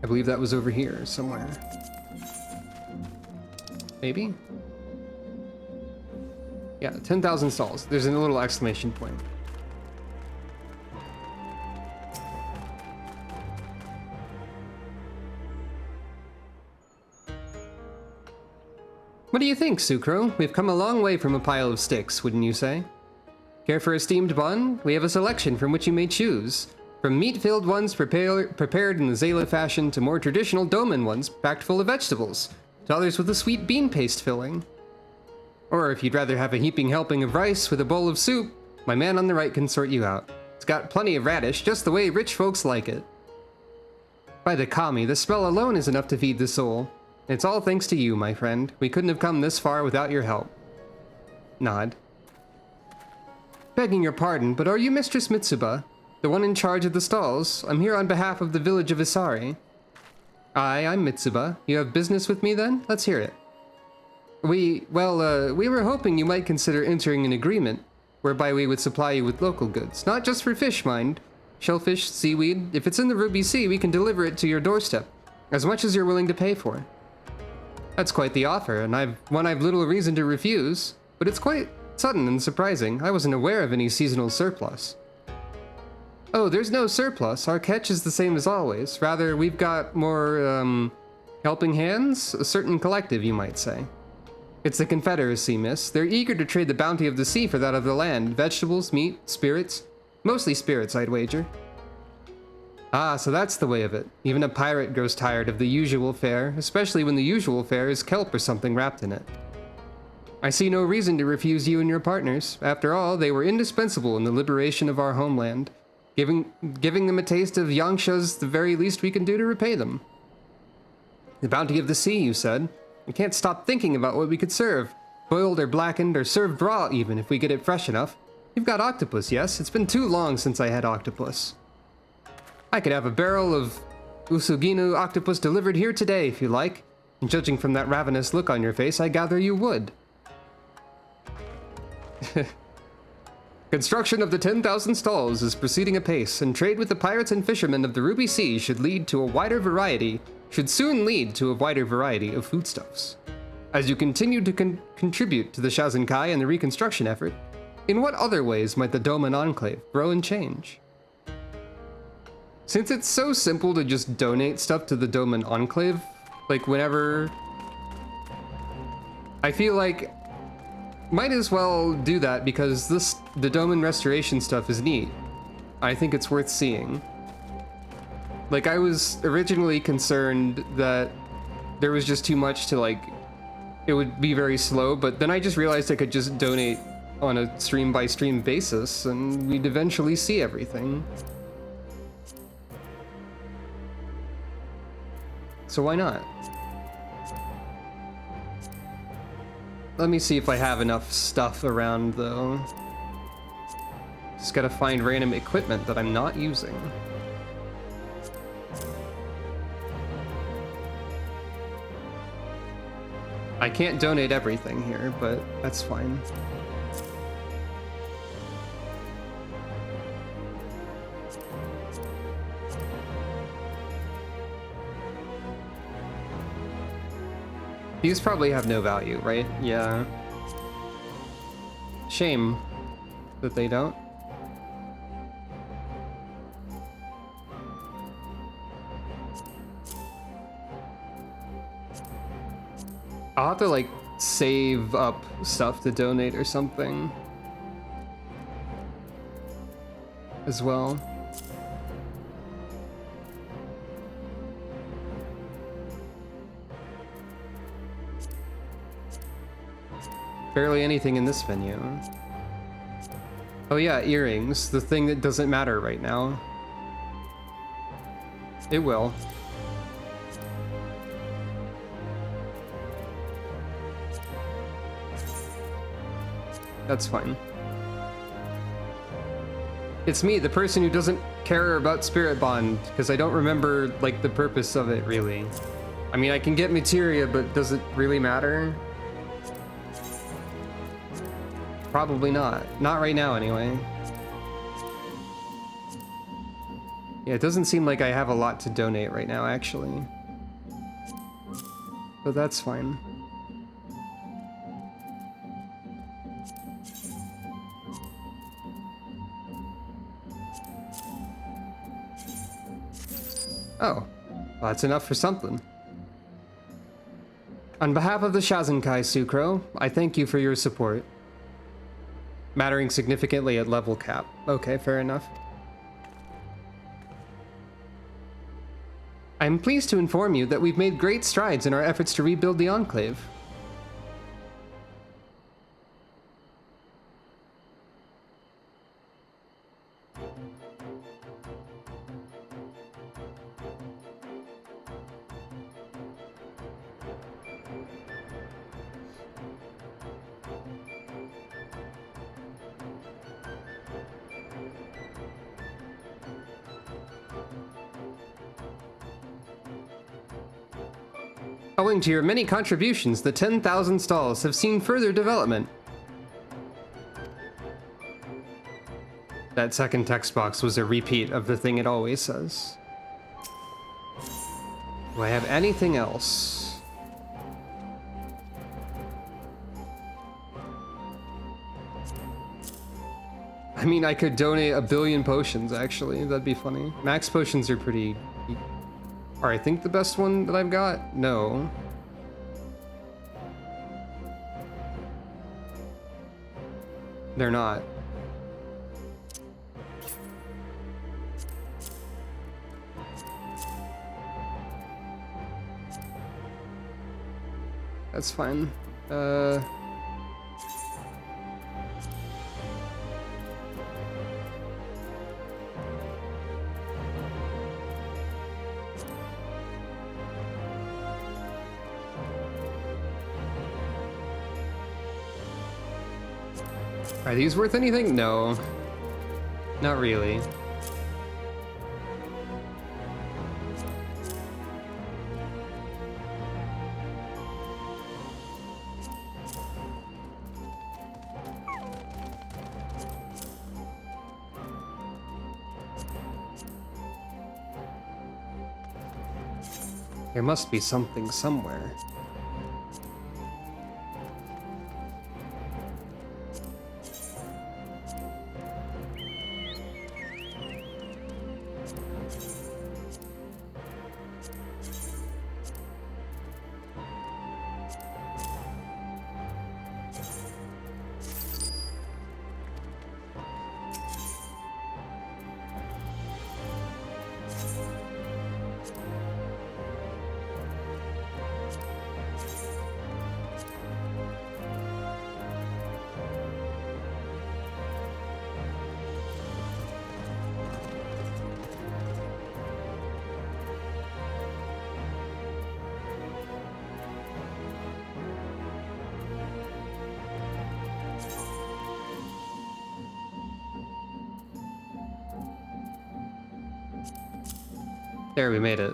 Speaker 1: I believe that was over here somewhere. Maybe? Yeah, 10,000 stalls. There's a little exclamation point. What do you think, Sucro? We've come a long way from a pile of sticks, wouldn't you say? Care for a steamed bun? We have a selection from which you may choose. From meat-filled ones prepared in the Zayla fashion to more traditional Doman ones packed full of vegetables, to others with a sweet bean paste filling. Or if you'd rather have a heaping helping of rice with a bowl of soup, my man on the right can sort you out. It's got plenty of radish, just the way rich folks like it. By the kami, the smell alone is enough to feed the soul. It's all thanks to you, my friend. We couldn't have come this far without your help. Nod. Begging your pardon, but are you Mistress Mitsuba? The one in charge of the stalls? I'm here on behalf of the village of Isari. Aye, I'm Mitsuba. You have business with me then? Let's hear it. We were hoping you might consider entering an agreement whereby we would supply you with local goods. Not just for fish, mind. Shellfish, seaweed. If it's in the Ruby Sea, we can deliver it to your doorstep. As much as you're willing to pay for. That's quite the offer, and I've little reason to refuse. But it's quite sudden and surprising. I wasn't aware of any seasonal surplus. Oh, there's no surplus. Our catch is the same as always. Rather, we've got more, helping hands? A certain collective, you might say. It's the Confederacy, miss. They're eager to trade the bounty of the sea for that of the land. Vegetables, meat, spirits. Mostly spirits, I'd wager. Ah, so that's the way of it. Even a pirate grows tired of the usual fare, especially when the usual fare is kelp or something wrapped in it. I see no reason to refuse you and your partners. After all, they were indispensable in the liberation of our homeland. Giving them a taste of Yangsha's the very least we can do to repay them. The bounty of the sea, you said. We can't stop thinking about what we could serve. Boiled or blackened or served raw even if we get it fresh enough. You've got octopus, yes? It's been too long since I had octopus. I could have a barrel of Usuginu octopus delivered here today if you like. And judging from that ravenous look on your face, I gather you would. Construction of the 10,000 stalls is proceeding apace, and trade with the pirates and fishermen of the Ruby Sea should soon lead to a wider variety of foodstuffs. As you continue to contribute to the Shazenkai and the reconstruction effort, in what other ways might the Doman Enclave grow and change? Since it's so simple to just donate stuff to the Doman Enclave, like whenever, I feel like might as well do that because the Doman restoration stuff is neat. I think it's worth seeing. Like, I was originally concerned that there was just too much to, like, it would be very slow, but then I just realized I could just donate on a stream-by-stream basis, and we'd eventually see everything. So why not? Let me see if I have enough stuff around, though. Just gotta find random equipment that I'm not using. I can't donate everything here, but that's fine. These probably have no value, right? Yeah. Shame that they don't. I'll have to, like, save up stuff to donate or something as well. barely anything in this venue. Oh yeah, earrings. The thing that doesn't matter right now. It will. That's fine. It's me, the person who doesn't care about Spirit Bond, because I don't remember, like, the purpose of it, really. I mean, I can get materia, but does it really matter? Probably not. Not right now, anyway. Yeah, it doesn't seem like I have a lot to donate right now, actually. But that's fine. Oh, well, that's enough for something. On behalf of the Shazenkai Sucro, I thank you for your support. Mattering significantly at level cap. Okay, fair enough. I am pleased to inform you that we've made great strides in our efforts to rebuild the Enclave. Owing to your many contributions, the 10,000 stalls have seen further development. That second text box was a repeat of the thing it always says. Do I have anything else? I mean, I could donate 1 billion potions, actually. That'd be funny. Max potions are pretty... Are I think the best one that I've got? No. They're not. That's fine. Are these worth anything? No. Not really. There must be something somewhere. There, we made it.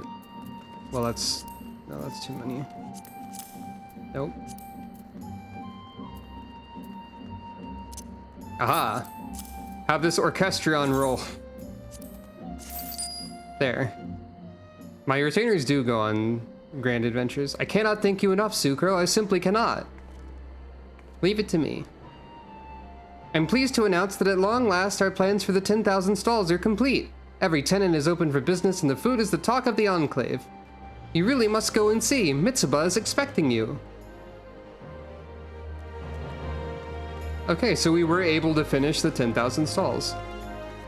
Speaker 1: Well, that's... No, that's too many. Nope. Aha! Have this Orchestrion roll. There. My retainers do go on grand adventures. I cannot thank you enough, Sucro. I simply cannot. Leave it to me. I'm pleased to announce that at long last our plans for the 10,000 stalls are complete. Every tenant is open for business and the food is the talk of the Enclave. You really must go and see. Mitsuba is expecting you. Okay, so we were able to finish the 10,000 stalls.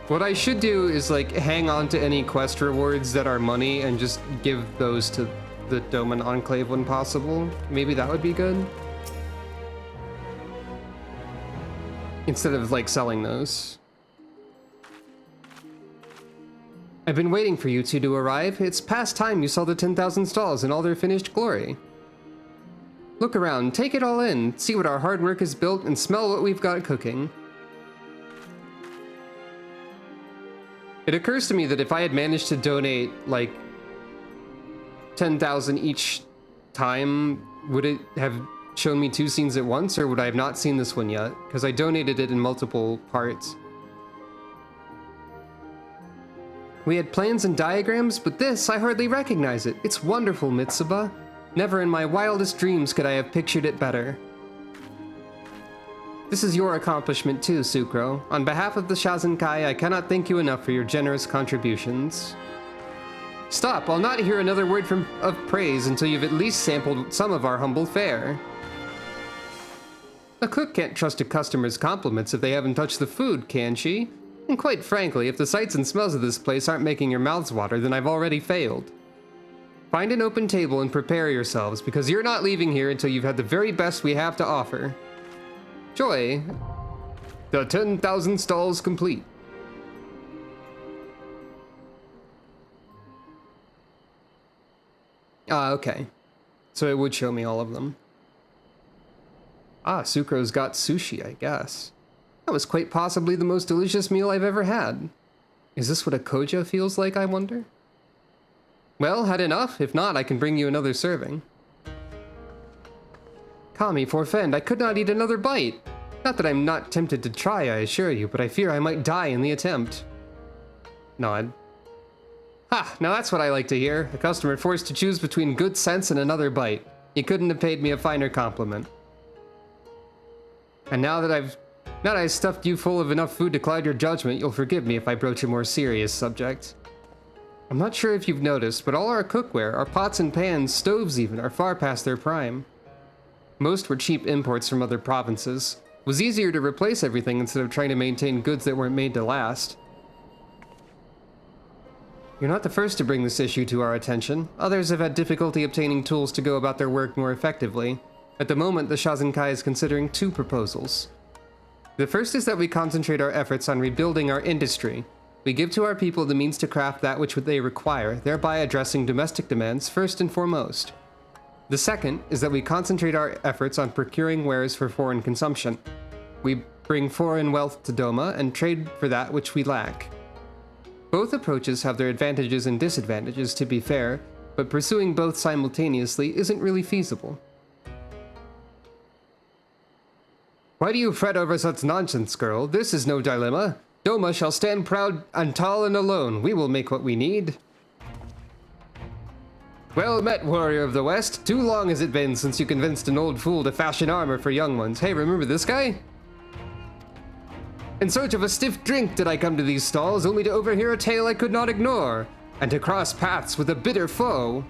Speaker 1: What I should do is like hang on to any quest rewards that are money and just give those to the Doman Enclave when possible. Maybe that would be good. Instead of, like, selling those. I've been waiting for you two to arrive. It's past time you saw the 10,000 stalls in all their finished glory. Look around, take it all in, see what our hard work has built, and smell what we've got cooking. It occurs to me that if I had managed to donate, like, 10,000 each time, would it have shown me 2 scenes at once, or would I have not seen this one yet? Because I donated it in multiple parts. We had plans and diagrams, but this, I hardly recognize it. It's wonderful, Mitsuba. Never in my wildest dreams could I have pictured it better. This is your accomplishment too, Sucro. On behalf of the Shazenkai, I cannot thank you enough for your generous contributions. Stop, I'll not hear another word of praise until you've at least sampled some of our humble fare. A cook can't trust a customer's compliments if they haven't touched the food, can she? And quite frankly, if the sights and smells of this place aren't making your mouths water, then I've already failed. Find an open table and prepare yourselves, because you're not leaving here until you've had the very best we have to offer. Joy, the 10,000 stalls complete. Ah, okay. So it would show me all of them. Ah, Sucro's got sushi, I guess. That was quite possibly the most delicious meal I've ever had. Is this what a koja feels like, I wonder? Well, had enough? If not, I can bring you another serving. Kami, forfend, I could not eat another bite. Not that I'm not tempted to try, I assure you, but I fear I might die in the attempt. Nod. Ha! Now that's what I like to hear. A customer forced to choose between good sense and another bite. You couldn't have paid me a finer compliment. And now that I've stuffed you full of enough food to cloud your judgment, you'll forgive me if I broach a more serious subject. I'm not sure if you've noticed, but all our cookware, our pots and pans, stoves even, are far past their prime. Most were cheap imports from other provinces. It was easier to replace everything instead of trying to maintain goods that weren't made to last. You're not the first to bring this issue to our attention. Others have had difficulty obtaining tools to go about their work more effectively. At the moment, the Shazenkai is considering 2 proposals. The first is that we concentrate our efforts on rebuilding our industry. We give to our people the means to craft that which they require, thereby addressing domestic demands first and foremost. The second is that we concentrate our efforts on procuring wares for foreign consumption. We bring foreign wealth to Doma and trade for that which we lack. Both approaches have their advantages and disadvantages, to be fair, but pursuing both simultaneously isn't really feasible. Why do you fret over such nonsense, girl? This is no dilemma. Doma shall stand proud and tall and alone. We will make what we need. Well met, warrior of the West. Too long has it been since you convinced an old fool to fashion armor for young ones. Hey, remember this guy? In search of a stiff drink did I come to these stalls, only to overhear a tale I could not ignore, and to cross paths with a bitter foe.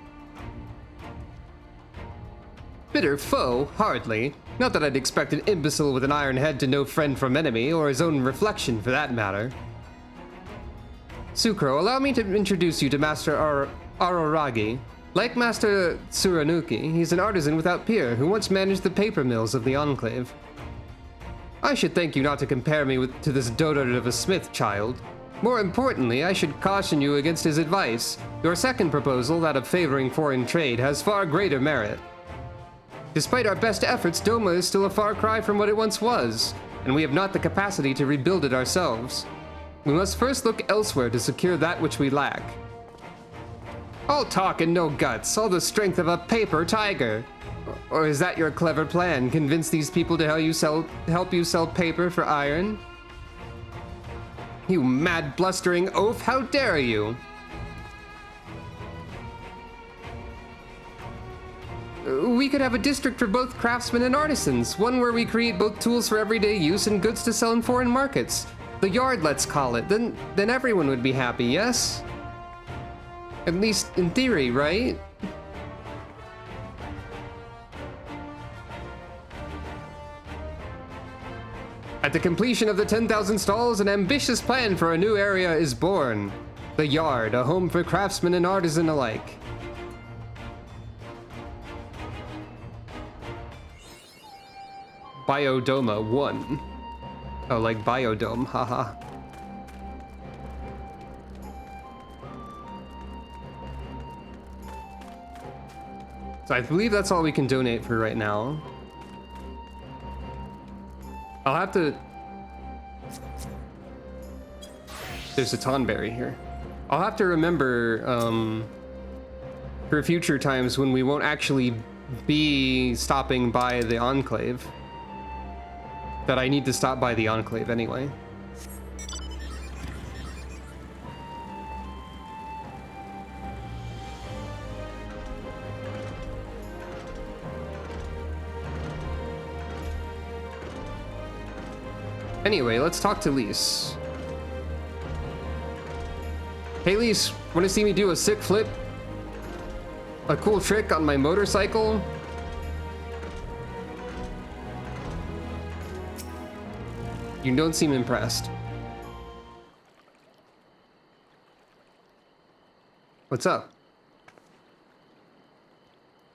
Speaker 1: Bitter foe? Hardly. Not that I'd expect an imbecile with an iron head to know friend from enemy, or his own reflection for that matter. Sucro, allow me to introduce you to Master Aroragi. Like Master Tsurunuki, he's an artisan without peer who once managed the paper mills of the Enclave. I should thank you not to compare me to this dotard of a smith, child. More importantly, I should caution you against his advice. Your second proposal, that of favoring foreign trade, has far greater merit. Despite our best efforts, Doma is still a far cry from what it once was, and we have not the capacity to rebuild it ourselves. We must first look elsewhere to secure that which we lack. All talk and no guts, all the strength of a paper tiger. Or is that your clever plan? Convince these people to help you sell paper for iron? You mad blustering oaf, how dare you? We could have a district for both craftsmen and artisans, one where we create both tools for everyday use and goods to sell in foreign markets. The yard, let's call it. Then everyone would be happy, yes? At least in theory, right? At the completion of the 10,000 stalls, an ambitious plan for a new area is born. The yard, a home for craftsmen and artisan alike. Biodoma 1. Oh, like Biodome, haha. So I believe that's all we can donate for right now. I'll have to... There's a Tonberry here. I'll have to remember for future times when we won't actually be stopping by the Enclave, that I need to stop by the Enclave anyway. Anyway, let's talk to Lise. Hey Lise, wanna see me do a sick flip? A cool trick on my motorcycle? You don't seem impressed. What's up?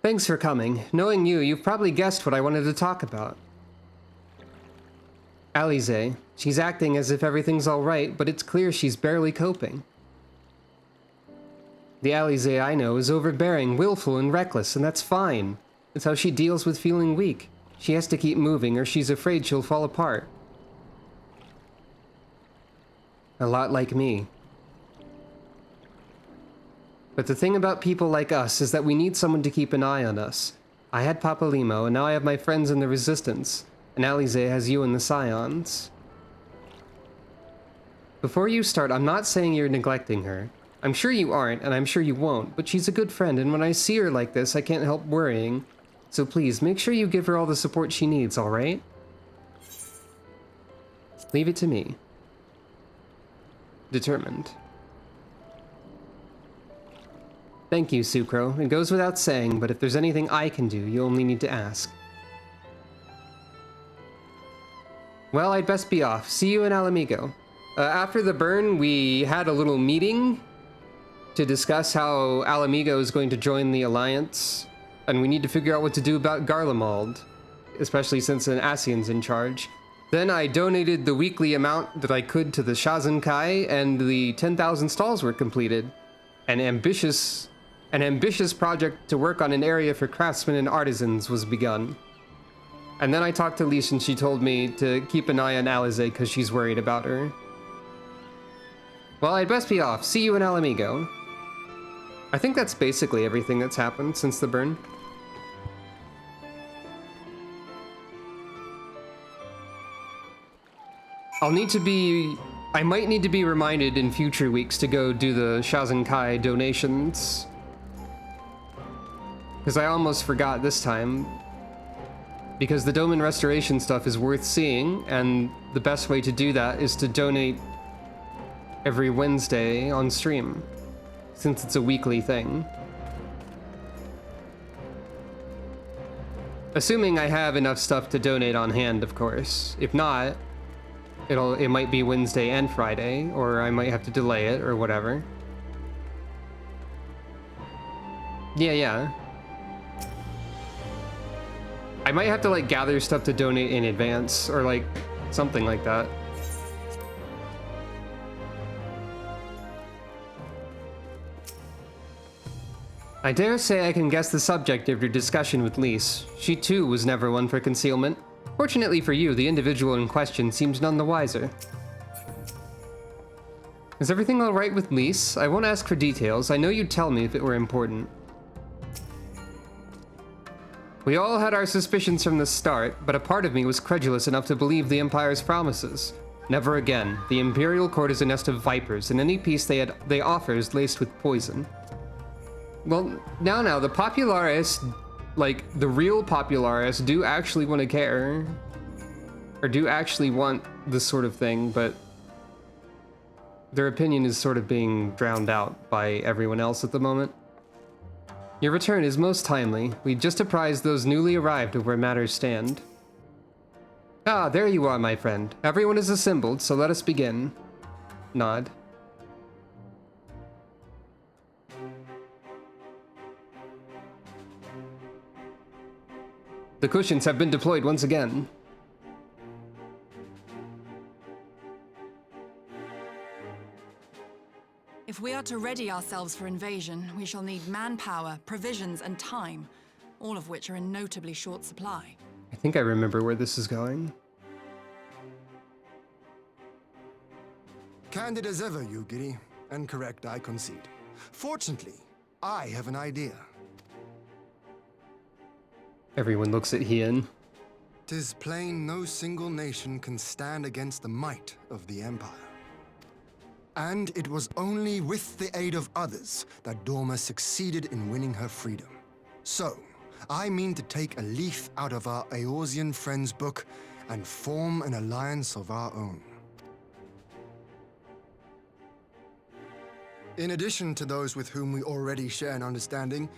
Speaker 1: Thanks for coming. Knowing you, you've probably guessed what I wanted to talk about. Alize, she's acting as if everything's alright, but it's clear she's barely coping. The Alize I know is overbearing, willful, and reckless, and that's fine. It's how she deals with feeling weak. She has to keep moving, or she's afraid she'll fall apart. A lot like me. But the thing about people like us is that we need someone to keep an eye on us. I had Papa Limo, and now I have my friends in the Resistance. And Alize has you in the Scions. Before you start, I'm not saying you're neglecting her. I'm sure you aren't, and I'm sure you won't, but she's a good friend, and when I see her like this, I can't help worrying. So please, make sure you give her all the support she needs, alright? Leave it to me. Determined. Thank you, Sucro. It goes without saying, but if there's anything I can do, you only need to ask. Well, I'd best be off. See you in Alamigo. After the burn, we had a little meeting to discuss how Alamigo is going to join the Alliance, and we need to figure out what to do about Garlemald, especially since an Ascian's in charge. Then I donated the weekly amount that I could to the Shazenkai, and the 10,000 stalls were completed. An ambitious project to work on an area for craftsmen and artisans was begun. And then I talked to Lise, and she told me to keep an eye on Alize because she's worried about her. Well, I'd best be off. See you in Alamigo. I think that's basically everything that's happened since the burn. I might need to be reminded in future weeks to go do the Shazenkai donations. Because I almost forgot this time. Because the Dome and Restoration stuff is worth seeing, and the best way to do that is to donate every Wednesday on stream, since it's a weekly thing. Assuming I have enough stuff to donate on hand, of course. If not, it might be Wednesday and Friday, or I might have to delay it, or whatever. Yeah. I might have to, like, gather stuff to donate in advance, or, like, something like that. I dare say I can guess the subject of your discussion with Lise. She, too, was never one for concealment. Fortunately for you, the individual in question seems none the wiser. Is everything alright with Lise? I won't ask for details. I know you'd tell me if it were important. We all had our suspicions from the start, but a part of me was credulous enough to believe the Empire's promises. Never again. The Imperial Court is a nest of vipers, and any peace they offer is laced with poison. Well, now, the Populares, like, the real Populares do actually want to care. Or do actually want this sort of thing, but their opinion is sort of being drowned out by everyone else at the moment. Your return is most timely. We just apprised those newly arrived of where matters stand. Ah, there you are, my friend. Everyone is assembled, so let us begin. Nod. The cushions have been deployed once again.
Speaker 5: If we are to ready ourselves for invasion, we shall need manpower, provisions, and time, all of which are in notably short supply.
Speaker 1: I think I remember where this is going.
Speaker 6: Candid as ever, you giddy. And correct, I concede. Fortunately, I have an idea.
Speaker 1: Everyone looks at Hien.
Speaker 6: 'Tis plain no single nation can stand against the might of the Empire. And it was only with the aid of others that Dorma succeeded in winning her freedom. So, I mean to take a leaf out of our Eorzean friends' book and form an alliance of our own. In addition to those with whom we already share an understanding,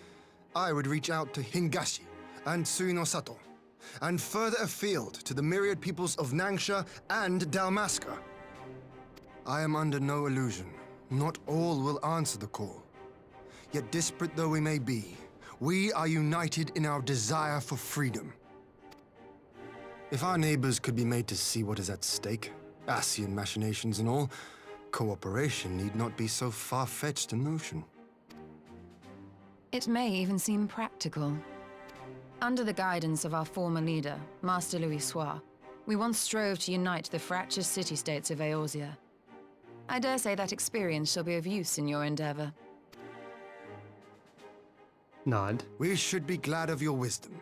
Speaker 6: I would reach out to Hingashi and Suinosato, and further afield to the myriad peoples of Nangsha and Dalmasca. I am under no illusion. Not all will answer the call. Yet disparate though we may be, we are united in our desire for freedom. If our neighbors could be made to see what is at stake, Ascian machinations and all, cooperation need not be so far-fetched a notion.
Speaker 7: It may even seem practical. Under the guidance of our former leader, Master Louis Soir, we once strove to unite the fractious city-states of Eorzea. I dare say that experience shall be of use in your endeavor.
Speaker 1: Nod.
Speaker 6: We should be glad of your wisdom.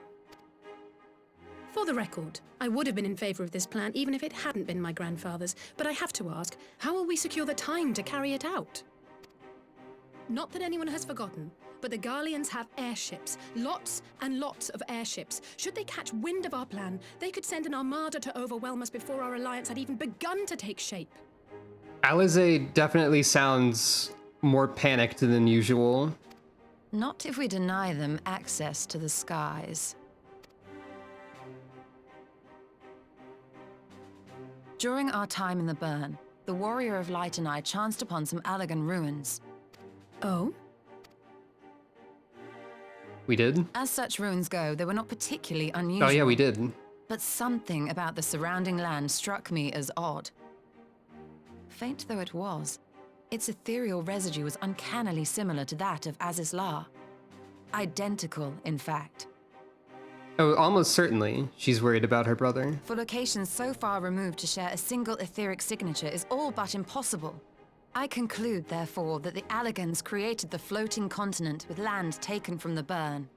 Speaker 4: For the record, I would have been in favor of this plan even if it hadn't been my grandfather's, but I have to ask, how will we secure the time to carry it out? Not that anyone has forgotten, but the Garleans have airships. Lots and lots of airships. Should they catch wind of our plan, they could send an armada to overwhelm us before our alliance had even begun to take shape.
Speaker 1: Alize definitely sounds more panicked than usual.
Speaker 7: Not if we deny them access to the skies. During our time in the Burn, the Warrior of Light and I chanced upon some Allagan ruins.
Speaker 4: Oh?
Speaker 1: We did?
Speaker 7: As such ruins go, they were not particularly unusual.
Speaker 1: Oh yeah, we did.
Speaker 7: But something about the surrounding land struck me as odd. Faint though it was, its ethereal residue was uncannily similar to that of Azizlar. Identical, in fact.
Speaker 1: Oh, almost certainly. She's worried about her brother.
Speaker 7: For locations so far removed to share a single etheric signature is all but impossible. I conclude, therefore, that the Allagans created the floating continent with land taken from the Burn.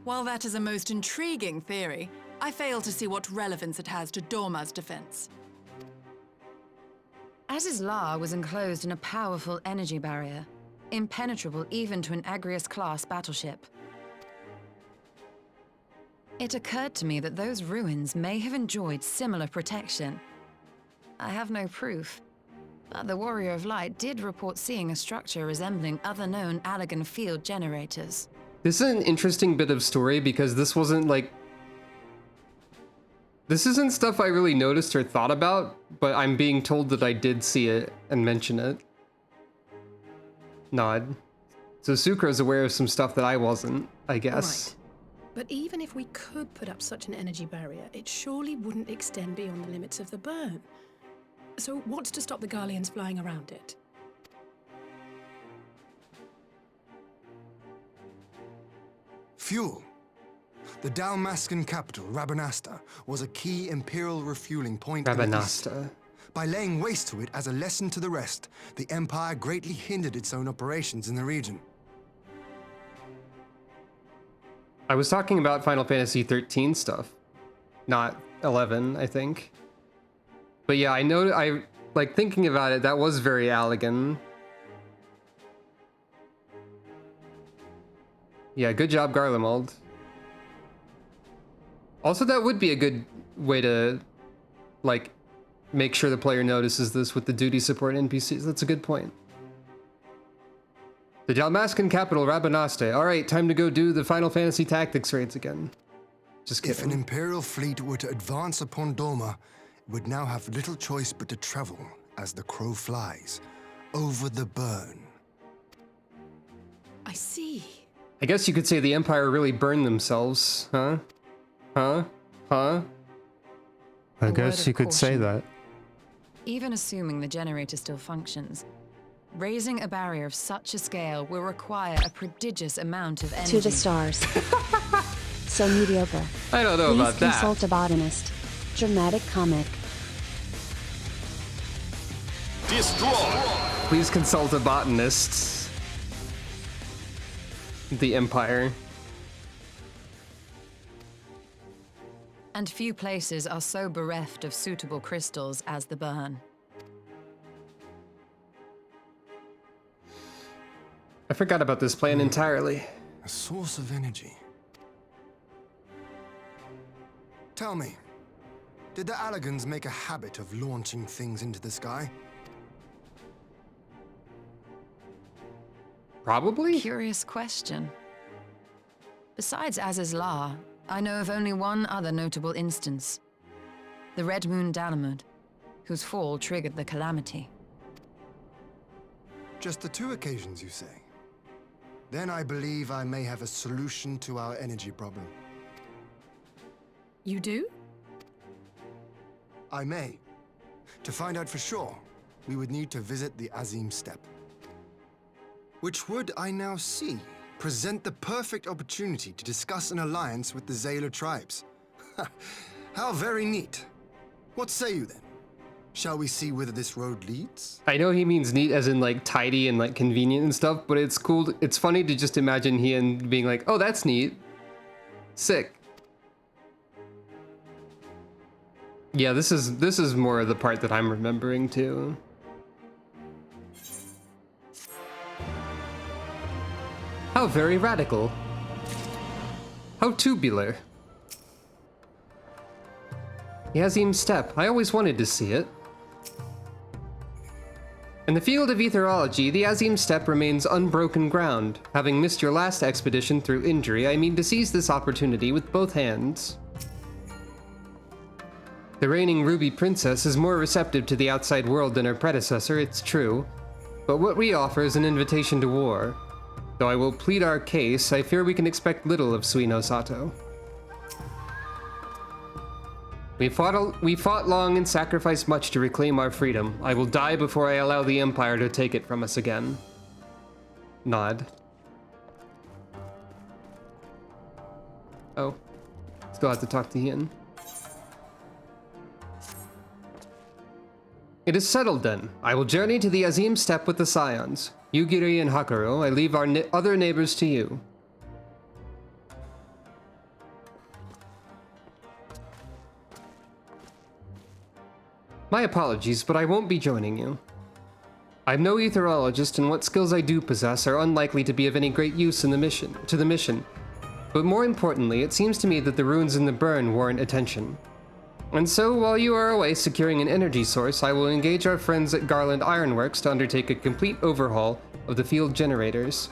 Speaker 5: While that is a most intriguing theory, I fail to see what relevance it has to Dorma's defense.
Speaker 7: Azizlar was enclosed in a powerful energy barrier, impenetrable even to an Agrius-class battleship. It occurred to me that those ruins may have enjoyed similar protection. I have no proof, but the Warrior of Light did report seeing a structure resembling other known Allagan field generators.
Speaker 1: This is an interesting bit of story because this wasn't like... This isn't stuff I really noticed or thought about, but I'm being told that I did see it and mention it. Nod. So Sucra's aware of some stuff that I wasn't, I guess.
Speaker 4: Right. But even if we could put up such an energy barrier, it surely wouldn't extend beyond the limits of the Burn. So what's to stop the Garleans flying around it?
Speaker 6: Fuel. The Dalmascan capital, Rabanasta, was a key Imperial refueling point in the east.
Speaker 1: Rabanasta.
Speaker 6: By laying waste to it as a lesson to the rest, the Empire greatly hindered its own operations in the region.
Speaker 1: I was talking about Final Fantasy XIII stuff, not 11, I think. But yeah, I know, like thinking about it, that was very Allagan. Yeah, good job, Garlemald. Also, that would be a good way to, like, make sure the player notices this with the duty support NPCs. That's a good point. The Dalmascan capital, Rabanaste. All right, time to go do the Final Fantasy Tactics raids again. Just kidding.
Speaker 6: If an Imperial fleet were to advance upon Dorma, it would now have little choice but to travel, as the crow flies, over the Burn.
Speaker 4: I see.
Speaker 1: I guess you could say the Empire really burned themselves, huh? Huh? I guess you could say that.
Speaker 7: Even assuming the generator still functions, raising a barrier of such a scale will require a prodigious amount of energy.
Speaker 2: To the stars. So mediocre.
Speaker 1: I don't know about
Speaker 2: Please
Speaker 1: that.
Speaker 2: consult a botanist. Dramatic comic.
Speaker 9: Destroy!
Speaker 1: Please consult a botanist. The Empire.
Speaker 7: And few places are so bereft of suitable crystals as the burn.
Speaker 1: I forgot about this plan entirely.
Speaker 6: A source of energy. Tell me, did the Allagans make a habit of launching things into the sky?
Speaker 1: Probably?
Speaker 7: Curious question. Besides Az's Law, I know of only one other notable instance. The Red Moon Dalamud, whose fall triggered the calamity.
Speaker 6: Just the 2 occasions, you say? Then I believe I may have a solution to our energy problem.
Speaker 4: You do?
Speaker 6: I may. To find out for sure, we would need to visit the Azim Steppe. Which would, I now see, present the perfect opportunity to discuss an alliance with the Zayla tribes. How very neat. What say you then? Shall we see whether this road leads?
Speaker 1: I know he means neat as in like tidy and like convenient and stuff, but it's cool. It's funny to just imagine he and being like, oh, that's neat. Sick. Yeah, this is more of the part that I'm remembering too. How very radical. How tubular. The Azim Steppe. I always wanted to see it. In the field of etherology, the Azim Steppe remains unbroken ground. Having missed your last expedition through injury, I mean to seize this opportunity with both hands. The reigning Ruby Princess is more receptive to the outside world than her predecessor, it's true. But what we offer is an invitation to war. Though I will plead our case, I fear we can expect little of Suino Sato. We fought long and sacrificed much to reclaim our freedom. I will die before I allow the Empire to take it from us again. Nod. Oh. Still have to talk to Ian. It is settled then. I will journey to the Azim Steppe with the Scions. Yugiri and Hakaru, I leave our other neighbors to you. My apologies, but I won't be joining you. I'm no etherologist, and what skills I do possess are unlikely to be of any great use in the mission. But more importantly, it seems to me that the ruins in the burn warrant attention. And so, while you are away securing an energy source, I will engage our friends at Garland Ironworks to undertake a complete overhaul of the field generators.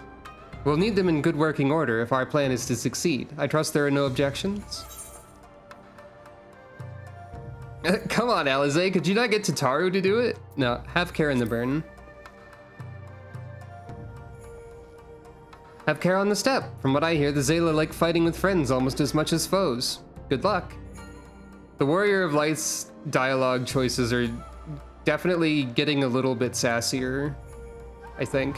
Speaker 1: We'll need them in good working order if our plan is to succeed. I trust there are no objections? Come on, Alize, could you not get Tataru to do it? No, have care in the burn. Have care on the steppe. From what I hear, the Zayla like fighting with friends almost as much as foes. Good luck. The Warrior of Light's dialogue choices are definitely getting a little bit sassier, I think.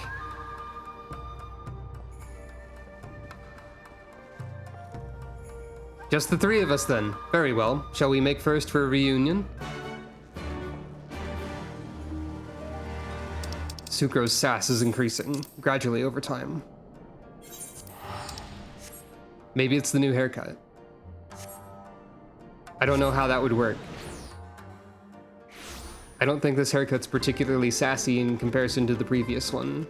Speaker 1: Just the 3 of us then. Very well. Shall we make first for a reunion? Sucro's sass is increasing, gradually over time. Maybe it's the new haircut. I don't know how that would work. I don't think this haircut's particularly sassy in comparison to the previous one.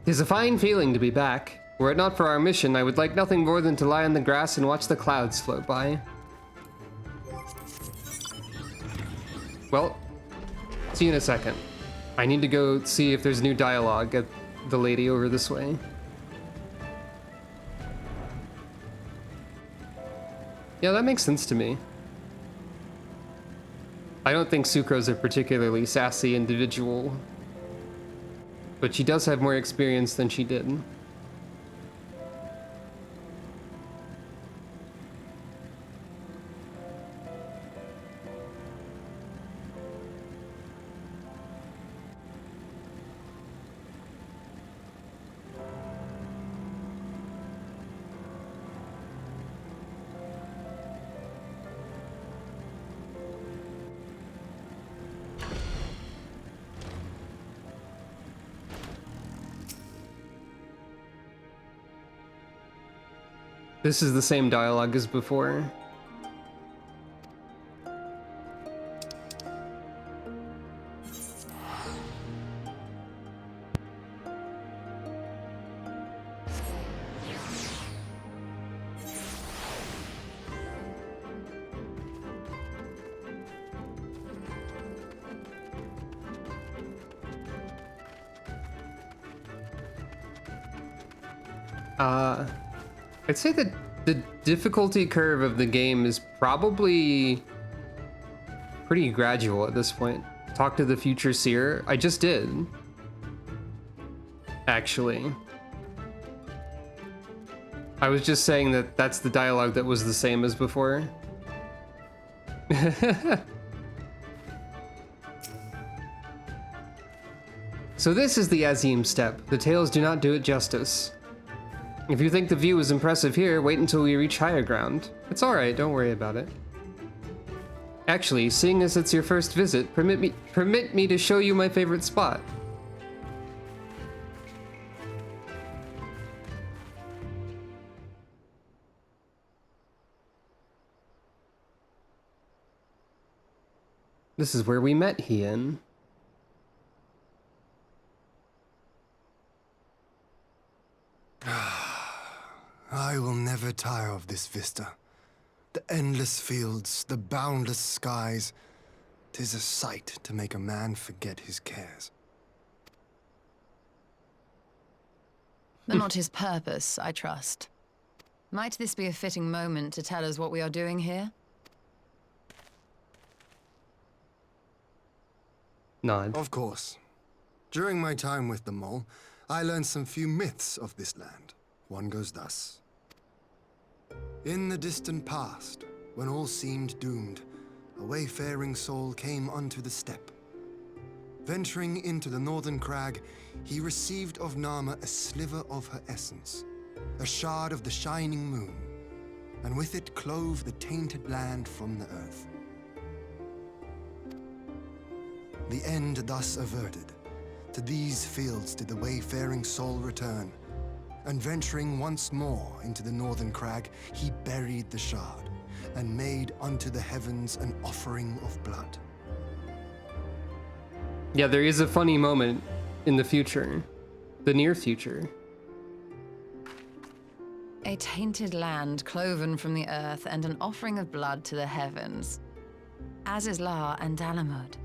Speaker 1: It's a fine feeling to be back. Were it not for our mission, I would like nothing more than to lie on the grass and watch the clouds float by. Well, see you in a second. I need to go see if there's new dialogue at the lady over this way. Yeah, that makes sense to me. I don't think Sucro's a particularly sassy individual. But she does have more experience than she did. This is the same dialogue as before. I'd say that the difficulty curve of the game is probably pretty gradual at this point. Talk to the future seer. I just did. Actually. I was just saying that that's the dialogue that was the same as before. So this is the Azim step. The tales do not do it justice. If you think the view is impressive here, wait until we reach higher ground. It's alright, don't worry about it. Actually, seeing as it's your first visit, permit me to show you my favorite spot. This is where we met Hien.
Speaker 6: I will never tire of this vista. The endless fields, the boundless skies. 'Tis a sight to make a man forget his cares.
Speaker 7: But not his purpose, I trust. Might this be a fitting moment to tell us what we are doing here?
Speaker 1: Nod.
Speaker 6: Of course. During my time with the mole, I learned some few myths of this land. One goes thus. In the distant past, when all seemed doomed, a wayfaring soul came unto the steppe. Venturing into the northern crag, he received of Nama a sliver of her essence, a shard of the shining moon, and with it clove the tainted land from the earth. The end thus averted, to these fields did the wayfaring soul return, and venturing once more into the northern crag, he buried the shard, and made unto the heavens an offering of blood.
Speaker 1: Yeah, there is a funny moment in the future. The near future.
Speaker 7: A tainted land cloven from the earth and an offering of blood to the heavens. Azizlar and Dalamud.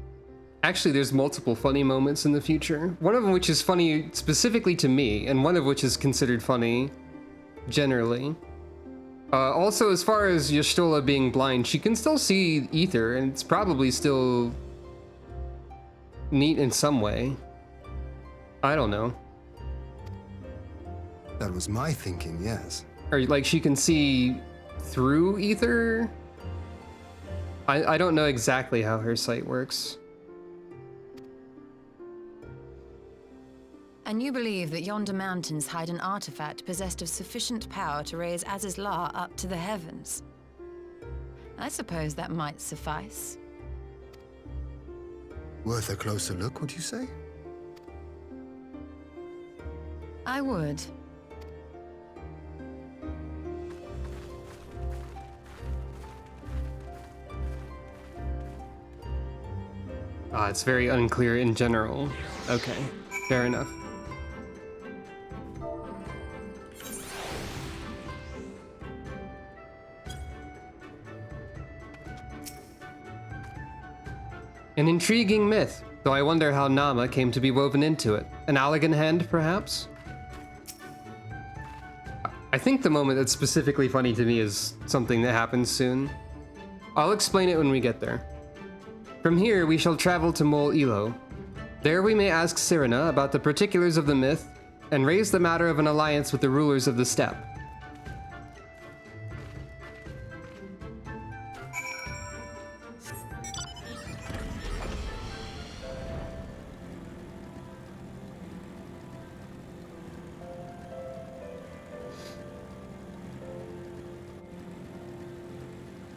Speaker 1: Actually, there's multiple funny moments in the future. One of them which is funny specifically to me, and one of which is considered funny generally. Also, as far as Y'shtola being blind, she can still see ether, and it's probably still neat in some way. I don't know.
Speaker 6: That was my thinking, yes.
Speaker 1: Or like she can see through ether? I don't know exactly how her sight works.
Speaker 7: And you believe that yonder mountains hide an artifact possessed of sufficient power to raise Azizlar up to the heavens. I suppose that might suffice.
Speaker 6: Worth a closer look, would you say?
Speaker 7: I would.
Speaker 1: It's very unclear in general. Okay, fair enough. An intriguing myth, though I wonder how Nama came to be woven into it. An Allagan hand, perhaps? I think the moment that's specifically funny to me is something that happens soon. I'll explain it when we get there. From here, we shall travel to Mol Ilo. There we may ask Cyrena about the particulars of the myth and raise the matter of an alliance with the rulers of the steppe.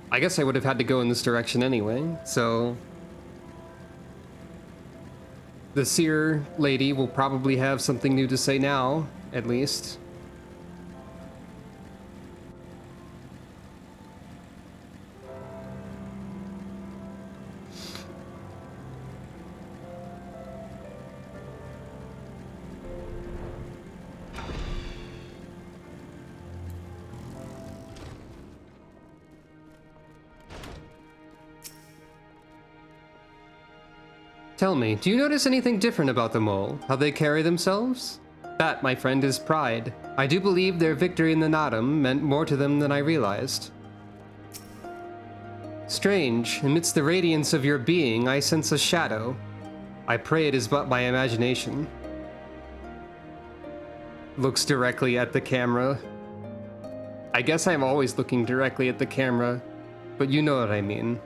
Speaker 1: I guess I would have had to go in this direction anyway, so... The seer lady will probably have something new to say now, at least. Tell me, do you notice anything different about the mole? How they carry themselves? That, my friend, is pride. I do believe their victory in the Natum meant more to them than I realized. Strange, amidst the radiance of your being, I sense a shadow. I pray it is but my imagination. Looks directly at the camera. I guess I'm always looking directly at the camera, but you know what I mean.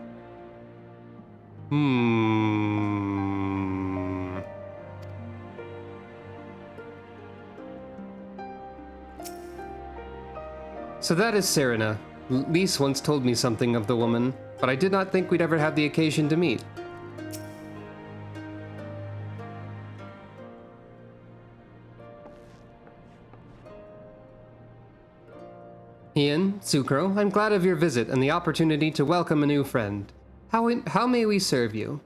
Speaker 1: So that is Cyrena. Lise once told me something of the woman, but I did not think we'd ever have the occasion to meet. Ian, Sucro, I'm glad of your visit and the opportunity to welcome a new friend. How may we serve you?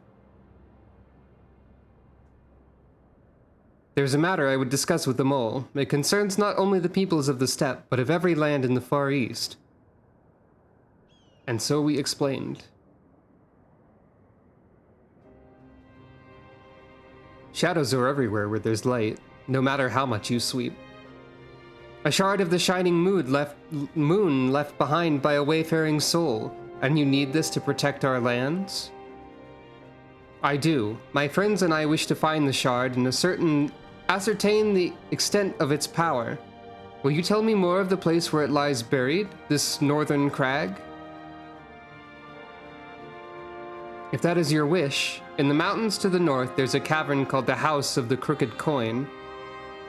Speaker 1: There's a matter I would discuss with the mole. It concerns not only the peoples of the steppe, but of every land in the Far East. And so we explained. Shadows are everywhere where there's light, no matter how much you sweep. A shard of the shining moon left behind by a wayfaring soul, and you need this to protect our lands? I do. My friends and I wish to find the shard and ascertain the extent of its power. Will you tell me more of the place where it lies buried, this northern crag? If that is your wish, in the mountains to the north there's a cavern called the House of the Crooked Coin.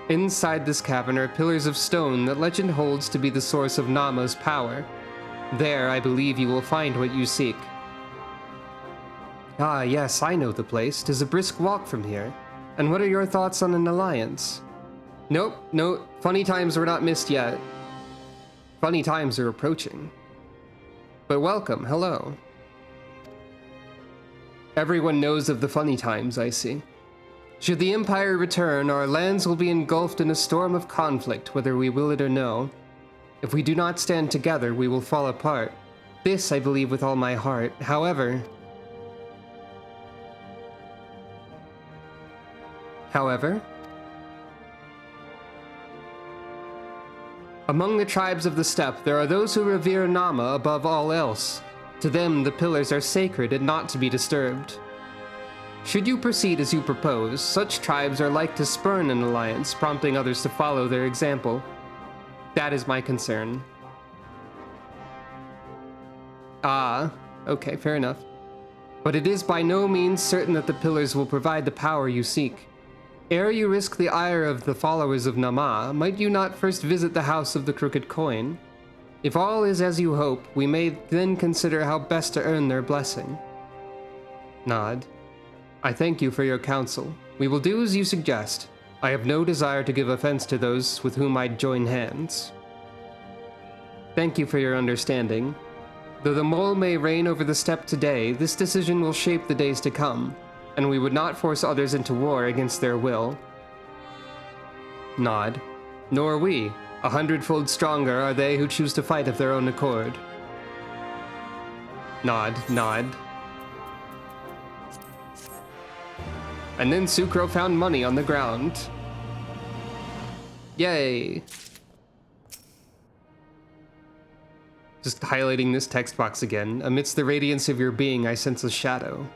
Speaker 1: Inside this cavern are pillars of stone that legend holds to be the source of Nama's power. There, I believe you will find what you seek. Ah, yes, I know the place. 'Tis a brisk walk from here. And what are your thoughts on an alliance? Nope, no, funny times were not missed yet. Funny times are approaching. But welcome, hello. Everyone knows of the funny times, I see. Should the Empire return, our lands will be engulfed in a storm of conflict, whether we will it or no. If we do not stand together, we will fall apart. This I believe with all my heart. However... Among the tribes of the steppe, there are those who revere Nama above all else. To them, the pillars are sacred and not to be disturbed. Should you proceed as you propose, such tribes are like to spurn an alliance, prompting others to follow their example. That is my concern. Ah, okay, fair enough. But it is by no means certain that the pillars will provide the power you seek. Ere you risk the ire of the followers of Nama, might you not first visit the House of the Crooked Coin? If all is as you hope, we may then consider how best to earn their blessing. Nod. I thank you for your counsel. We will do as you suggest. I have no desire to give offense to those with whom I'd join hands. Thank you for your understanding. Though the mole may reign over the steppe today, this decision will shape the days to come, and we would not force others into war against their will. Nod. Nor we. 100-fold stronger are they who choose to fight of their own accord. Nod, nod. And then Sucro found money on the ground. Yay! Just highlighting this text box again. Amidst the radiance of your being, I sense a shadow.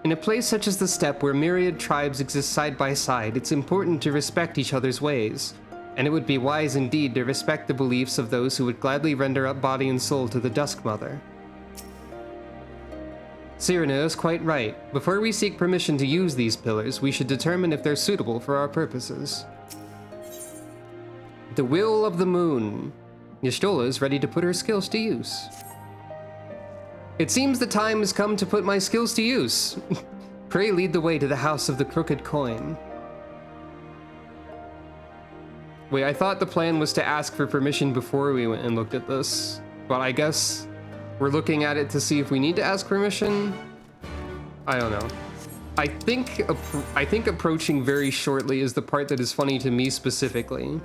Speaker 1: In a place such as the steppe where myriad tribes exist side by side, it's important to respect each other's ways, and it would be wise indeed to respect the beliefs of those who would gladly render up body and soul to the Dusk Mother. Cyrano is quite right. Before we seek permission to use these pillars, we should determine if they're suitable for our purposes. The Will of the Moon. Y'shtola is ready to put her skills to use. It seems the time has come to put my skills to use. Pray lead the way to the House of the Crooked Coin. Wait, I thought the plan was to ask for permission before we went and looked at this, but I guess we're looking at it to see if we need to ask permission? I don't know. I think approaching very shortly is the part that is funny to me specifically.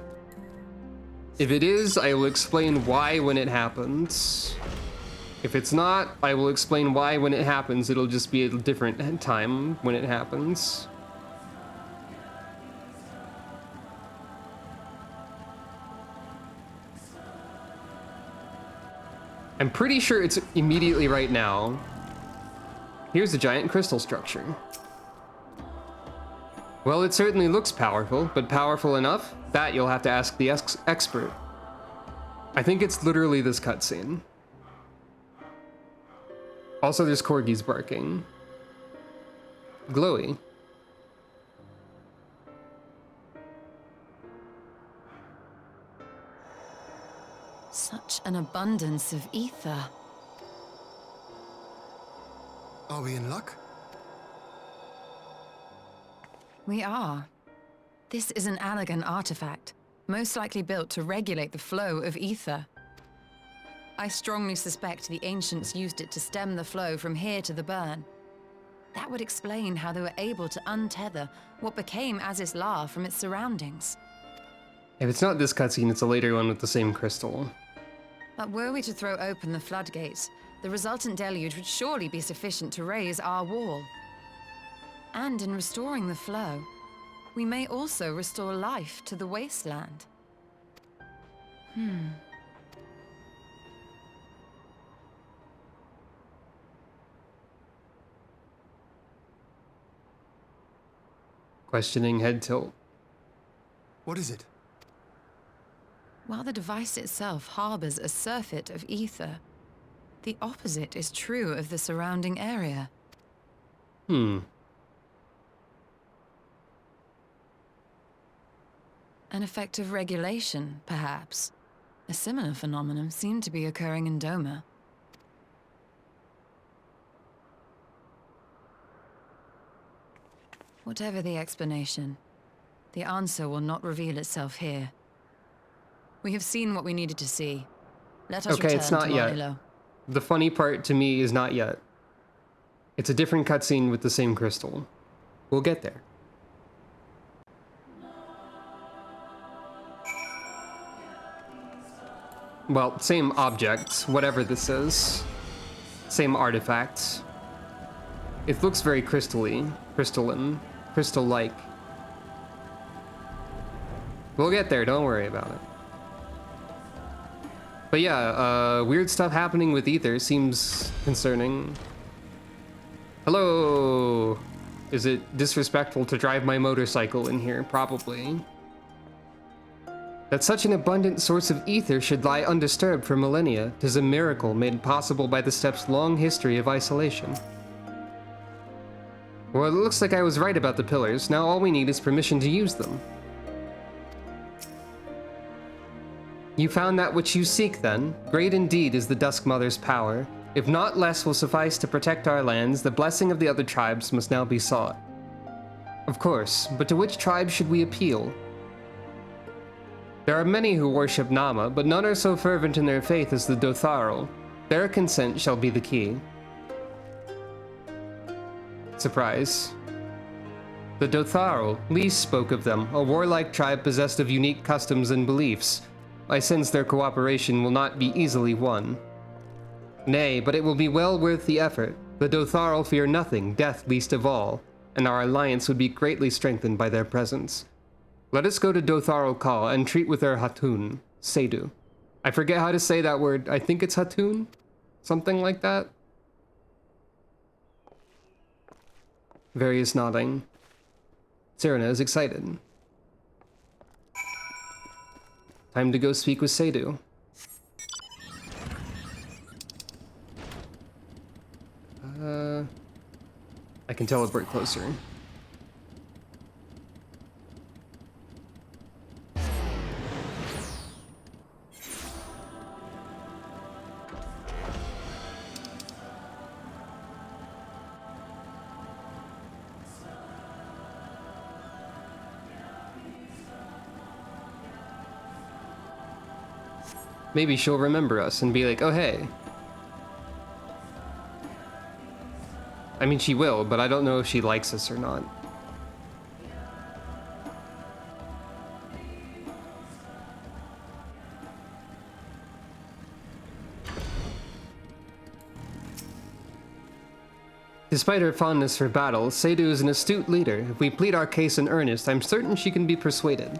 Speaker 1: If it is, I will explain why when it happens. If it's not, I will explain why when it happens. It'll just be a different time when it happens. I'm pretty sure it's immediately right now. Here's the giant crystal structure. Well, it certainly looks powerful, but powerful enough? That you'll have to ask the expert. I think it's literally this cutscene. Also, there's corgis barking. Glowy.
Speaker 7: Such an abundance of ether.
Speaker 6: Are we in luck?
Speaker 7: We are. This is an elegant artifact, most likely built to regulate the flow of ether. I strongly suspect the ancients used it to stem the flow from here to the burn. That would explain how they were able to untether what became Azys La from its surroundings.
Speaker 1: If it's not this cutscene, it's a later one with the same crystal.
Speaker 7: But were we to throw open the floodgates, the resultant deluge would surely be sufficient to raise our wall. And in restoring the flow, we may also restore life to the wasteland.
Speaker 1: Questioning head tilt.
Speaker 6: What is it?
Speaker 7: While the device itself harbors a surfeit of ether, the opposite is true of the surrounding area.
Speaker 1: An
Speaker 7: effect of regulation, perhaps. A similar phenomenon seemed to be occurring in Doma. Whatever the explanation, the answer will not reveal itself here. We have seen what we needed to see. Let us
Speaker 1: Okay,
Speaker 7: return
Speaker 1: it's not
Speaker 7: to
Speaker 1: yet.
Speaker 7: Marilo.
Speaker 1: The funny part to me is not yet. It's a different cutscene with the same crystal. We'll get there. Well, same object, whatever this is. Same artifact. It looks very crystalline, crystal-like. We'll get there, don't worry about it. But yeah, weird stuff happening with ether seems concerning. Hello! Is it disrespectful to drive my motorcycle in here? Probably. That such an abundant source of ether should lie undisturbed for millennia is a miracle made possible by the steppe's long history of isolation. Well, it looks like I was right about the pillars. Now all we need is permission to use them. You found that which you seek, then. Great indeed is the Dusk Mother's power. If not less will suffice to protect our lands, the blessing of the other tribes must now be sought. Of course, but to which tribe should we appeal? There are many who worship Nama, but none are so fervent in their faith as the Dotharal. Their consent shall be the key. Surprise. The Dotharal, Lee spoke of them, a warlike tribe possessed of unique customs and beliefs. I sense their cooperation will not be easily won. Nay, but it will be well worth the effort. The Dotharal fear nothing, death least of all, and our alliance would be greatly strengthened by their presence. Let us go to Dotharal Call and treat with their Hatun, Seydu. I forget how to say that word. I think it's Hatun? Something like that? Various nodding. Serena is excited. Time to go speak with Seydu. I can teleport closer. Maybe she'll remember us and be like, oh hey. I mean, she will, but I don't know if she likes us or not. Despite her fondness for battle, Seydu is an astute leader. If we plead our case in earnest, I'm certain she can be persuaded.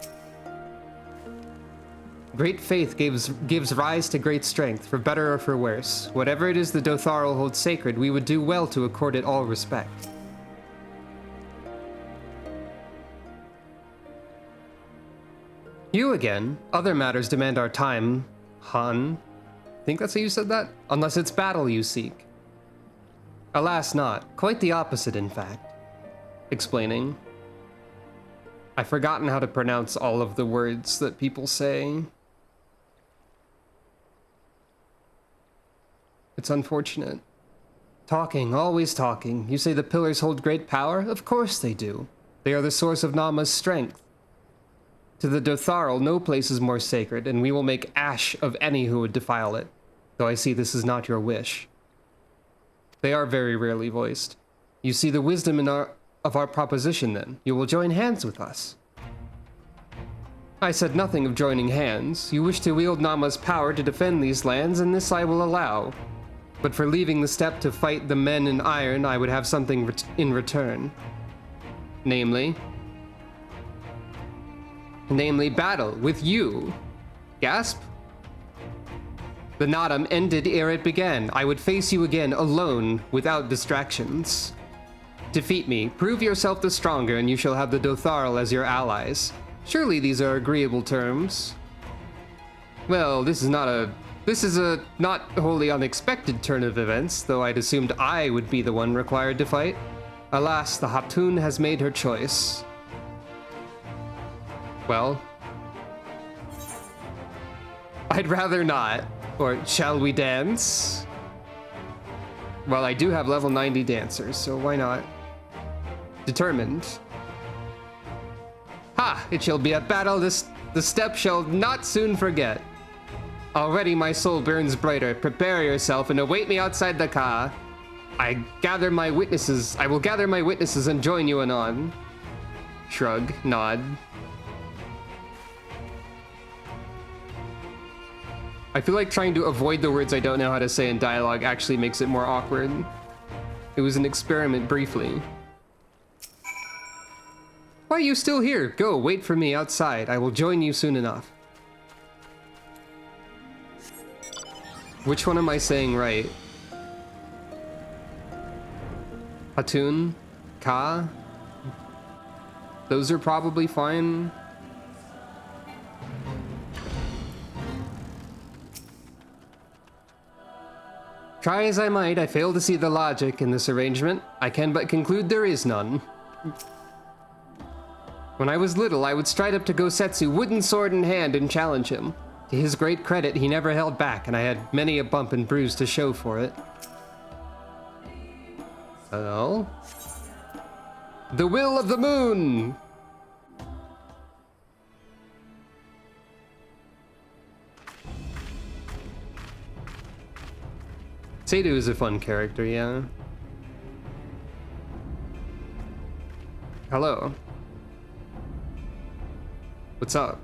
Speaker 1: Great faith gives rise to great strength, for better or for worse. Whatever it is the Dotharil holds sacred, we would do well to accord it all respect. You again. Other matters demand our time, Han. Think that's how you said that? Unless it's battle you seek. Alas not. Quite the opposite, in fact. Explaining. I've forgotten how to pronounce all of the words that people say. It's unfortunate. Talking, always talking. You say the pillars hold great power? Of course they do. They are the source of Nama's strength. To the Dotharil, no place is more sacred, and we will make ash of any who would defile it. Though I see this is not your wish. They are very rarely voiced. You see the wisdom of our proposition, then. You will join hands with us. I said nothing of joining hands. You wish to wield Nama's power to defend these lands, and this I will allow. But for leaving the steppe to fight the men in iron, I would have something in return. Namely battle with you. Gasp? The Nadam ended ere it began. I would face you again, alone, without distractions. Defeat me, prove yourself the stronger, and you shall have the Dotharil as your allies. Surely these are agreeable terms. Well, this is a not wholly unexpected turn of events, though I'd assumed I would be the one required to fight. Alas, the Hatun has made her choice. Well, I'd rather not. Or shall we dance? Well, I do have level 90 dancers, so why not? Determined. Ha! It shall be a battle the steppe shall not soon forget. Already my soul burns brighter. Prepare yourself and await me outside the car. I will gather my witnesses and join you anon. Shrug, nod. I feel like trying to avoid the words I don't know how to say in dialogue actually makes it more awkward. It was an experiment briefly. Why are you still here? Go, wait for me outside. I will join you soon enough. Which one am I saying right? Hatun? Ka? Those are probably fine. Try as I might, I fail to see the logic in this arrangement. I can but conclude there is none. When I was little, I would stride up to Gosetsu, wooden sword in hand, and challenge him. To his great credit, he never held back, and I had many a bump and bruise to show for it. So, the will of the moon! Seydu is a fun character, yeah. Hello. What's up?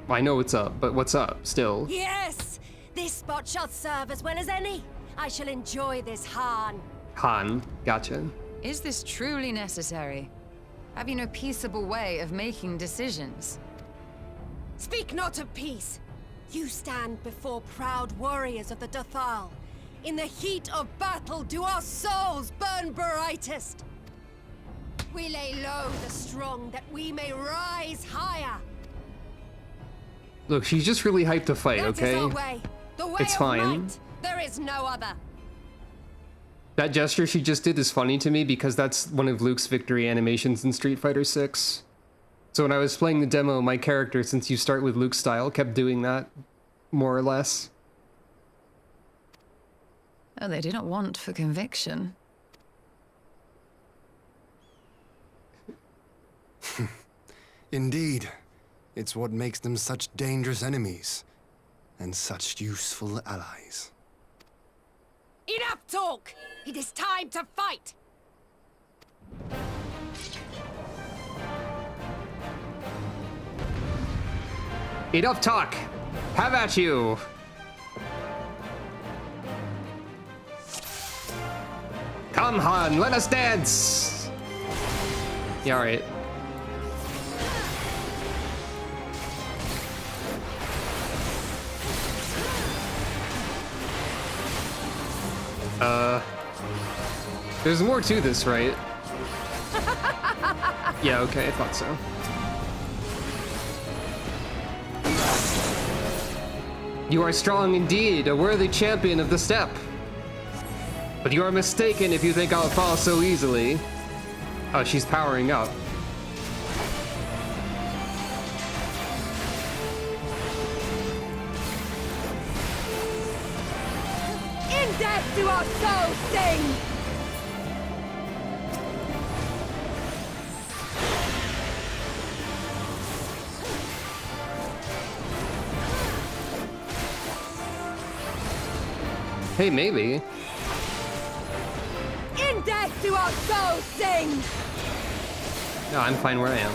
Speaker 1: I know what's up, but what's up, still?
Speaker 10: Yes! This spot shall serve as well as any. I shall enjoy this, Han.
Speaker 1: Han, gotcha.
Speaker 7: Is this truly necessary? Have you no peaceable way of making decisions?
Speaker 10: Speak not of peace. You stand before proud warriors of the Dotharil. In the heat of battle do our souls burn brightest. We lay low the strong that we may rise higher.
Speaker 1: Look, she's just really hyped to fight,
Speaker 10: That
Speaker 1: okay?
Speaker 10: is our way. The way
Speaker 1: It's
Speaker 10: of
Speaker 1: fine.
Speaker 10: might. There is no other.
Speaker 1: That gesture she just did is funny to me because that's one of Luke's victory animations in Street Fighter 6. So when I was playing the demo, my character, since you start with Luke's style, kept doing that, more or less.
Speaker 7: Oh, they didn't want for conviction.
Speaker 6: Indeed. It's what makes them such dangerous enemies, and such useful allies.
Speaker 10: Enough talk! It is time to fight!
Speaker 1: Enough talk! Have at you! Come, Han, let us dance! Yeah, alright. There's more to this, right? Yeah, okay, I thought so. You are strong indeed, a worthy champion of the steppe. But you are mistaken if you think I'll fall so easily. Oh, she's powering up.
Speaker 10: In death do our souls sing!
Speaker 1: Hey, maybe.
Speaker 10: In death do our souls sing!
Speaker 1: No, I'm fine where I am.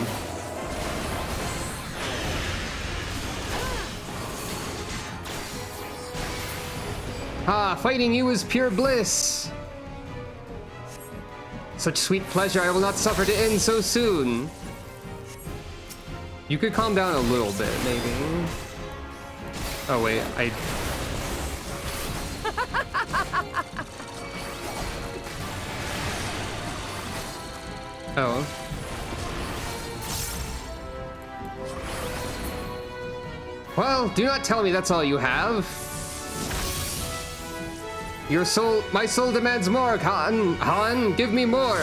Speaker 1: Ah, fighting you is pure bliss. Such sweet pleasure I will not suffer to end so soon. You could calm down a little bit, maybe. Oh wait, Oh. Well, do not tell me that's all you have. Your soul, my soul demands more, Han. Han, give me more.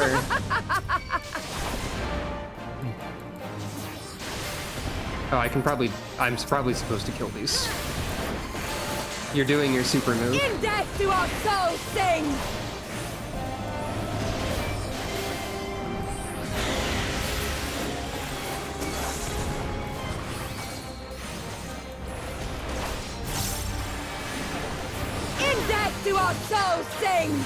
Speaker 1: Oh, I'm probably supposed to kill these. You're doing your super move.
Speaker 10: In death do our souls sing! In death do our souls sing!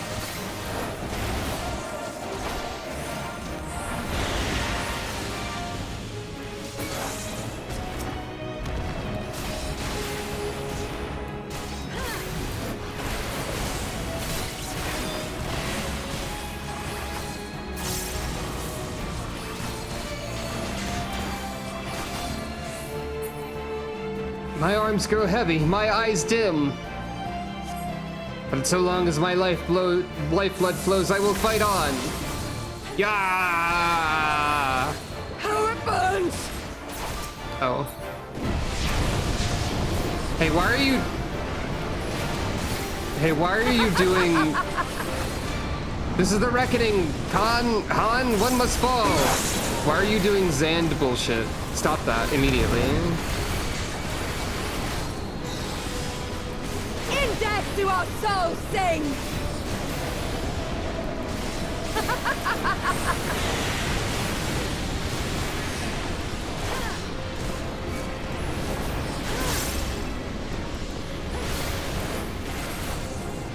Speaker 1: My arms grow heavy, my eyes dim. But so long as my lifeblood flows, I will fight on. Yeah!
Speaker 10: How it burns!
Speaker 1: Oh. Hey, why are you doing... This is the reckoning. Han, one must fall. Why are you doing Zand bullshit? Stop that immediately.
Speaker 10: In death do our souls sing!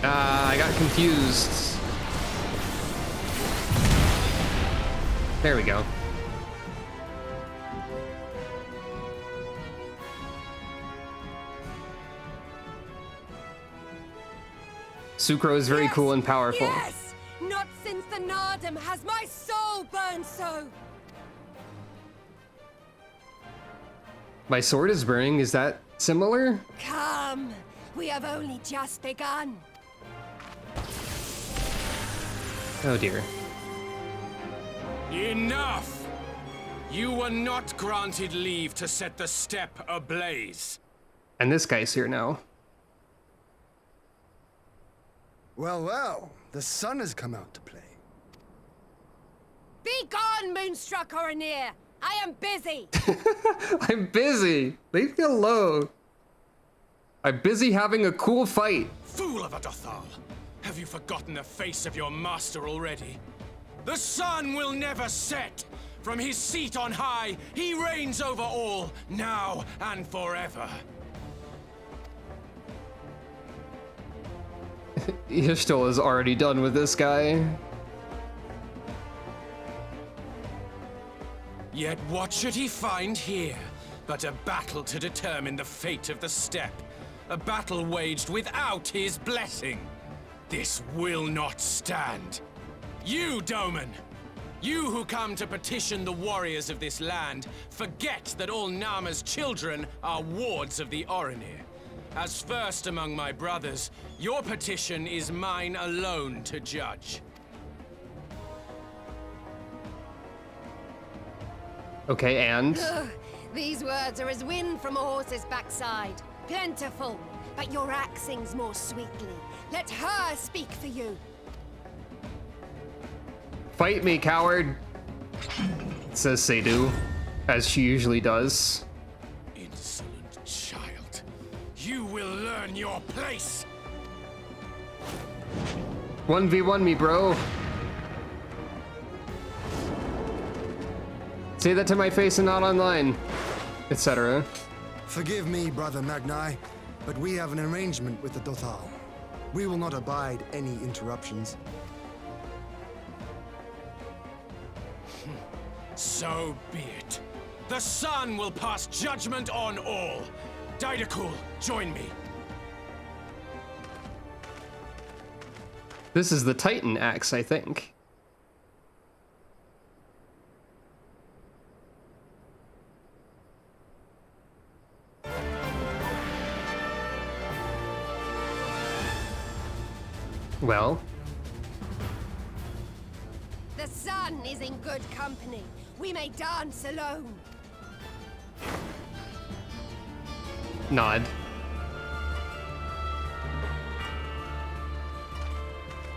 Speaker 1: I got confused. There we go. Sucro is very cool and powerful.
Speaker 10: Yes! Not since the Nardum has my soul burned so!
Speaker 1: My sword is burning, is that similar?
Speaker 10: Come! We have only just begun.
Speaker 1: Oh dear.
Speaker 11: Enough! You were not granted leave to set the steppe ablaze.
Speaker 1: And this guy's here now.
Speaker 6: Well, well, the sun has come out to play.
Speaker 10: Be gone, Moonstruck Oranir! I am busy!
Speaker 1: I'm busy! Leave me alone! I'm busy having a cool fight.
Speaker 11: Fool of a Dothal! Have you forgotten the face of your master already? The sun will never set! From his seat on high, he reigns over all, now and forever.
Speaker 1: Y'shtola is already done with this guy.
Speaker 11: Yet what should he find here but a battle to determine the fate of the steppe? A battle waged without his blessing. This will not stand. You, Doman! You who come to petition the warriors of this land, forget that all Nama's children are wards of the Oranir. As first among my brothers, your petition is mine alone to judge.
Speaker 1: Okay, and?
Speaker 10: Ugh, these words are as wind from a horse's backside. Plentiful, but your axe sings more sweetly. Let her speak for you.
Speaker 1: Fight me, coward! Says Seydu, as she usually does.
Speaker 11: Insolent child. You will learn your place!
Speaker 1: 1v1 me, bro. Say that to my face and not online, etc.
Speaker 6: Forgive me, Brother Magni, but we have an arrangement with the Dothal. We will not abide any interruptions.
Speaker 11: So be it. The sun will pass judgment on all. Daidakul, join me.
Speaker 1: This is the Titan axe, I think. Well,
Speaker 10: The sun is in good company. We may dance alone.
Speaker 1: nod.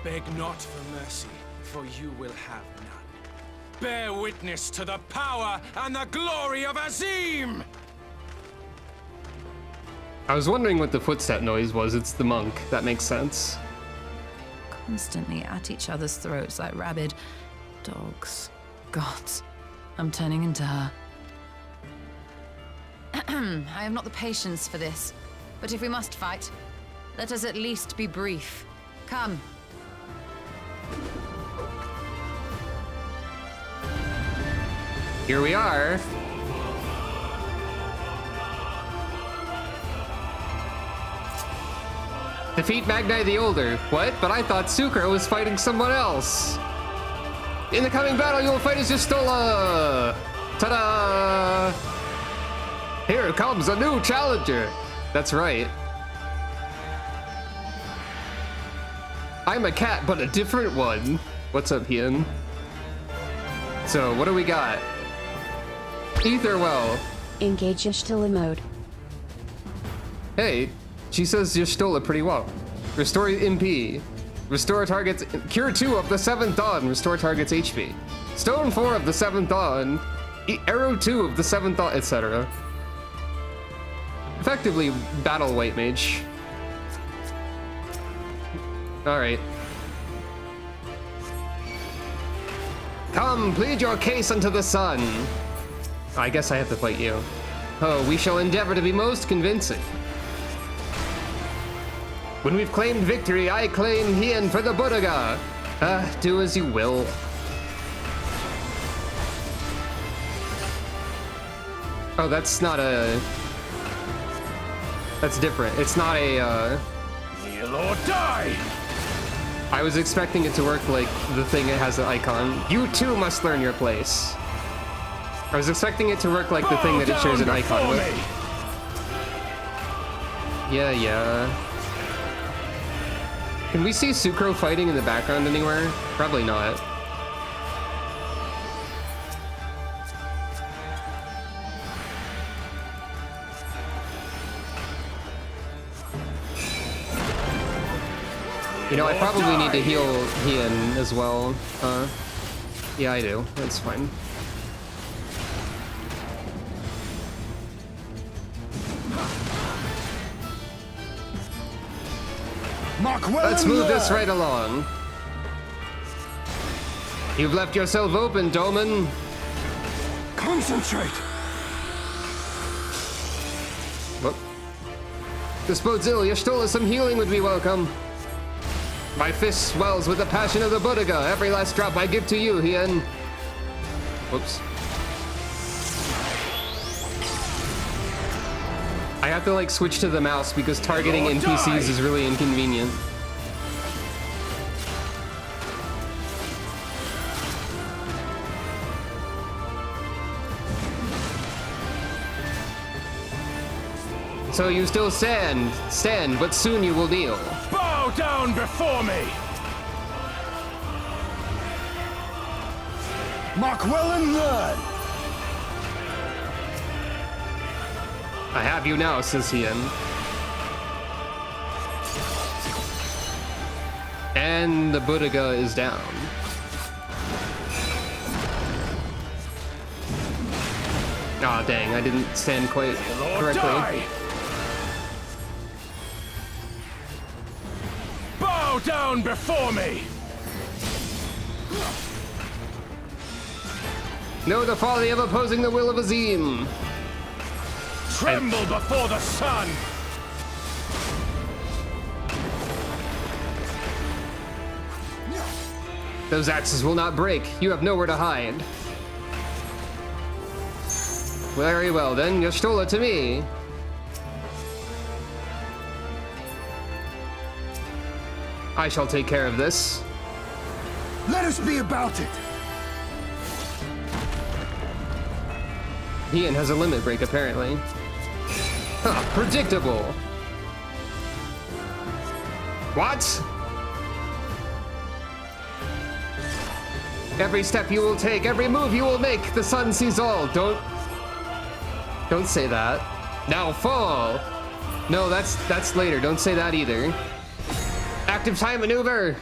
Speaker 11: Beg not for mercy, for you will have none. Bear witness to the power and the glory of Azim!
Speaker 1: I was wondering what the footstep noise was. It's the monk. That makes sense.
Speaker 7: Constantly at each other's throats like rabid dogs. Gods, I'm turning into her. I have not the patience for this, but if we must fight, let us at least be brief. Come.
Speaker 1: Here we are. Defeat Magni the Older. What? But I thought Sucro was fighting someone else. In the coming battle, you will fight as Y'shtola. Ta-da! Here comes a new challenger. That's right. I'm a cat, but a different one. What's up, Hien? So, what do we got? Etherwell.
Speaker 2: Engage Y'shtola mode.
Speaker 1: Hey, she says Y'shtola pretty well. Restore MP. Restore targets. Cure 2 of the 7th Dawn. Restore targets HP. Stone 4 of the 7th Dawn. Arrow 2 of the 7th Dawn, etc. Effectively, battle White Mage. Alright. Come, plead your case unto the sun. I guess I have to fight you. Oh, we shall endeavor to be most convincing. When we've claimed victory, I claim Hien for the Budaga. Do as you will. Oh, that's not a... That's different. It's not a,
Speaker 11: Kneel or die!
Speaker 1: I was expecting it to work like the thing that has an icon. You too must learn your place. I was expecting it to work like the thing that it shares an icon with. Yeah. Can we see Sucro fighting in the background anywhere? Probably not. You know, I probably need to heal Ian as well. Yeah, I do. That's fine. Let's move this right along. You've left yourself open, Doman.
Speaker 6: Concentrate!
Speaker 1: Whoop. This bodes ill. Y'shtola, some healing would be welcome. My fist swells with the passion of the Boudiga. Every last drop I give to you, Hien. Whoops. I have to like switch to the mouse because targeting NPCs is really inconvenient. So you still stand, but soon you will kneel.
Speaker 11: Bow down before me!
Speaker 6: Mark well and learn!
Speaker 1: I have you now, says Hien. And the Boudiga is down. Aw, dang, I didn't stand quite correctly.
Speaker 11: Bow down before me!
Speaker 1: Know the folly of opposing the will of Azim.
Speaker 11: Tremble before the sun!
Speaker 1: Those axes will not break. You have nowhere to hide. Very well then, Y'shtola to me. I shall take care of this.
Speaker 6: Let us be about it!
Speaker 1: Hien has a limit break, apparently. Huh, predictable. What? Every step you will take, every move you will make, the sun sees all. Don't say that. Now fall. No, that's later. Don't say that either. Active time maneuver.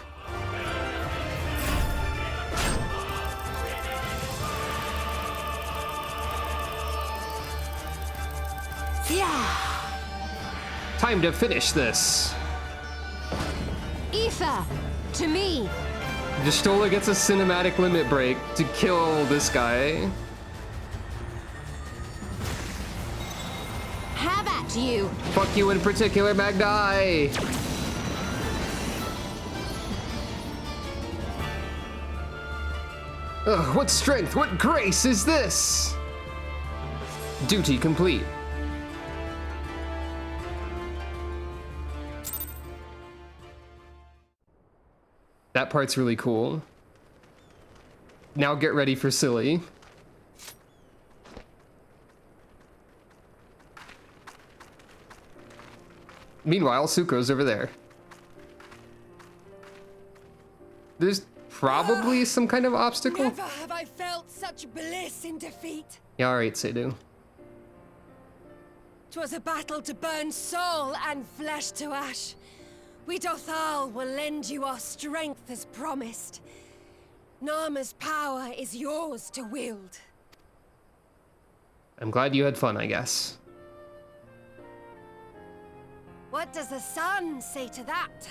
Speaker 1: Time to finish this.
Speaker 10: Ether, to me.
Speaker 1: Y'shtola gets a cinematic limit break to kill this guy.
Speaker 10: Have at you.
Speaker 1: Fuck you in particular, Magdai. Ugh, what strength, what grace is this? Duty complete. That part's really cool. Now get ready for silly. Meanwhile, Suko's over there. There's probably some kind of obstacle.
Speaker 10: Never have I felt such bliss in defeat.
Speaker 1: Yeah, alright, Seydu.
Speaker 10: 'Twas a battle to burn soul and flesh to ash. We Dothal will lend you our strength as promised. Narma's power is yours to wield.
Speaker 1: I'm glad you had fun, I guess.
Speaker 10: What does the sun say to that?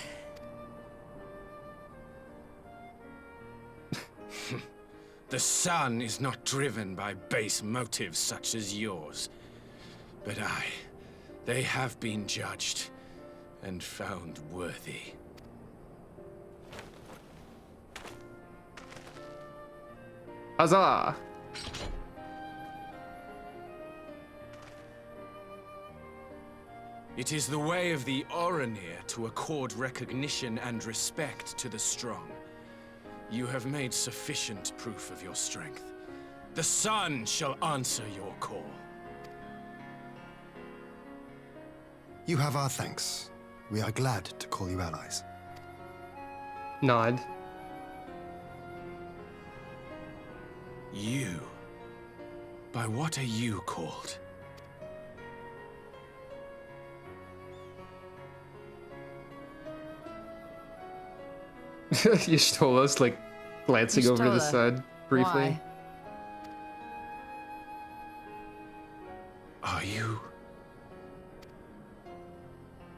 Speaker 11: The sun is not driven by base motives such as yours. But they have been judged and found worthy.
Speaker 1: Huzzah!
Speaker 11: It is the way of the Oranir to accord recognition and respect to the strong. You have made sufficient proof of your strength. The sun shall answer your call.
Speaker 6: You have our thanks. We are glad to call you allies.
Speaker 1: Nod.
Speaker 11: You? By what are you called?
Speaker 1: Y'shtola's like glancing over to the
Speaker 7: Y'shtola,
Speaker 1: side briefly.
Speaker 7: why?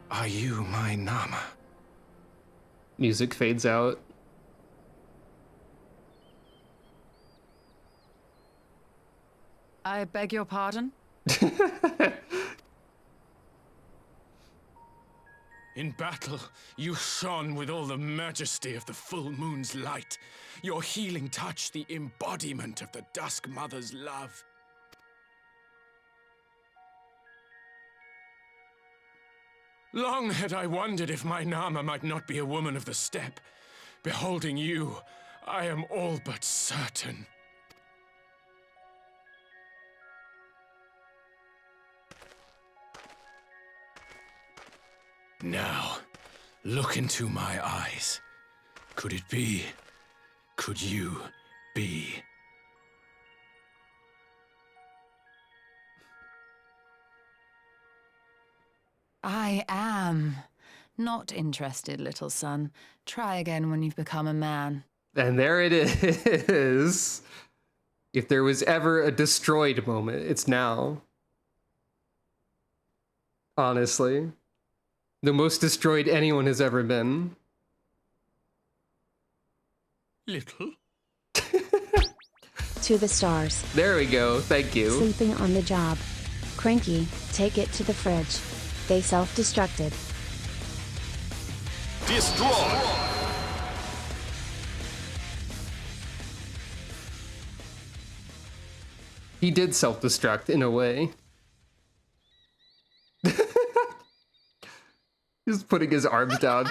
Speaker 11: Are you my Nama?
Speaker 1: Music fades out.
Speaker 7: I beg your pardon?
Speaker 11: In battle, you shone with all the majesty of the full moon's light. Your healing touch, the embodiment of the Dusk Mother's love. Long had I wondered if my Nama might not be a woman of the steppe. Beholding you, I am all but certain. Now, look into my eyes. Could it be? Could you be?
Speaker 7: I am. Not interested, little son. Try again when you've become a man.
Speaker 1: And there it is. If there was ever a destroyed moment, it's now. Honestly. The most destroyed anyone has ever been.
Speaker 11: Little?
Speaker 2: To the stars.
Speaker 1: There we go. Thank you.
Speaker 2: Sleeping on the job. Cranky, take it to the fridge. They self-destructed.
Speaker 9: Destroy!
Speaker 1: He did self-destruct in a way. He's putting his arms down.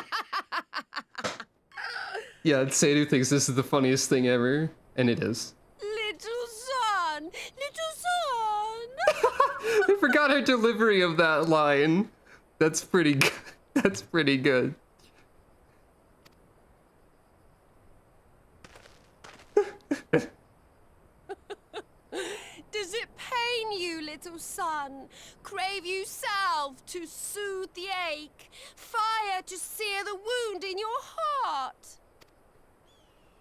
Speaker 1: Yeah, Seidu thinks this is the funniest thing ever, and it is.
Speaker 10: Little son! Little son!
Speaker 1: I forgot her delivery of that line. That's pretty good. That's pretty good.
Speaker 10: Does it pain you, little son? Crave you salve to soothe the ache? Fire to sear the wound in your heart?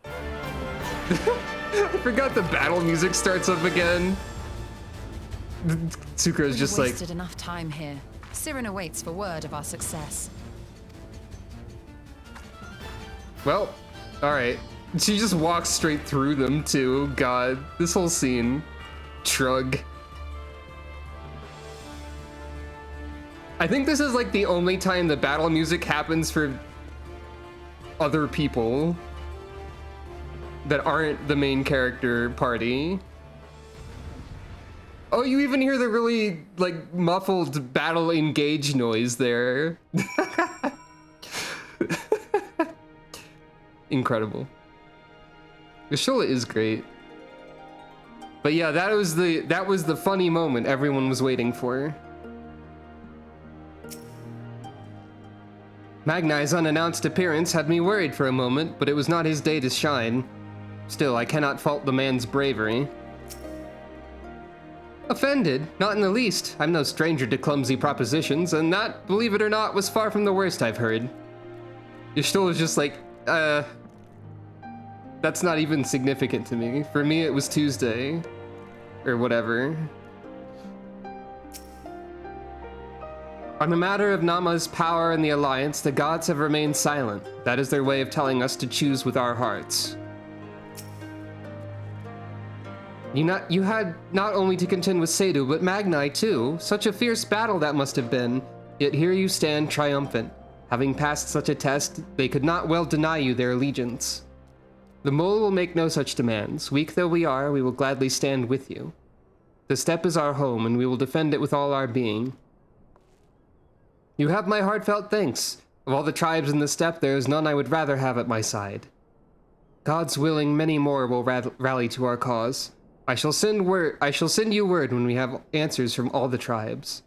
Speaker 1: I forgot the battle music starts up again. Tsukuro's just like...
Speaker 7: wasted enough time here. Siren awaits for word of our success.
Speaker 1: Well, alright. She just walks straight through them too. God, this whole scene. Shrug. I think this is like the only time the battle music happens for other people that aren't the main character party. Oh, you even hear the really like muffled battle engage noise there. Incredible. Y'shtola is great. But yeah, that was the funny moment everyone was waiting for. Magnai's unannounced appearance had me worried for a moment, but it was not his day to shine. Still, I cannot fault the man's bravery. Offended? Not in the least. I'm no stranger to clumsy propositions, and that, believe it or not, was far from the worst I've heard. Y'shtola's just like, that's not even significant to me. For me, it was Tuesday. Or whatever. On the matter of Nama's power and the Alliance, the gods have remained silent. That is their way of telling us to choose with our hearts. You had not only to contend with Seidu, but Magnai too. Such a fierce battle that must have been. Yet here you stand triumphant. Having passed such a test, they could not well deny you their allegiance. The mole will make no such demands. Weak though we are, we will gladly stand with you. The steppe is our home, and we will defend it with all our being. You have my heartfelt thanks. Of all the tribes in the steppe, there is none I would rather have at my side. God's willing, many more will rally to our cause. I shall send you word when we have answers from all the tribes.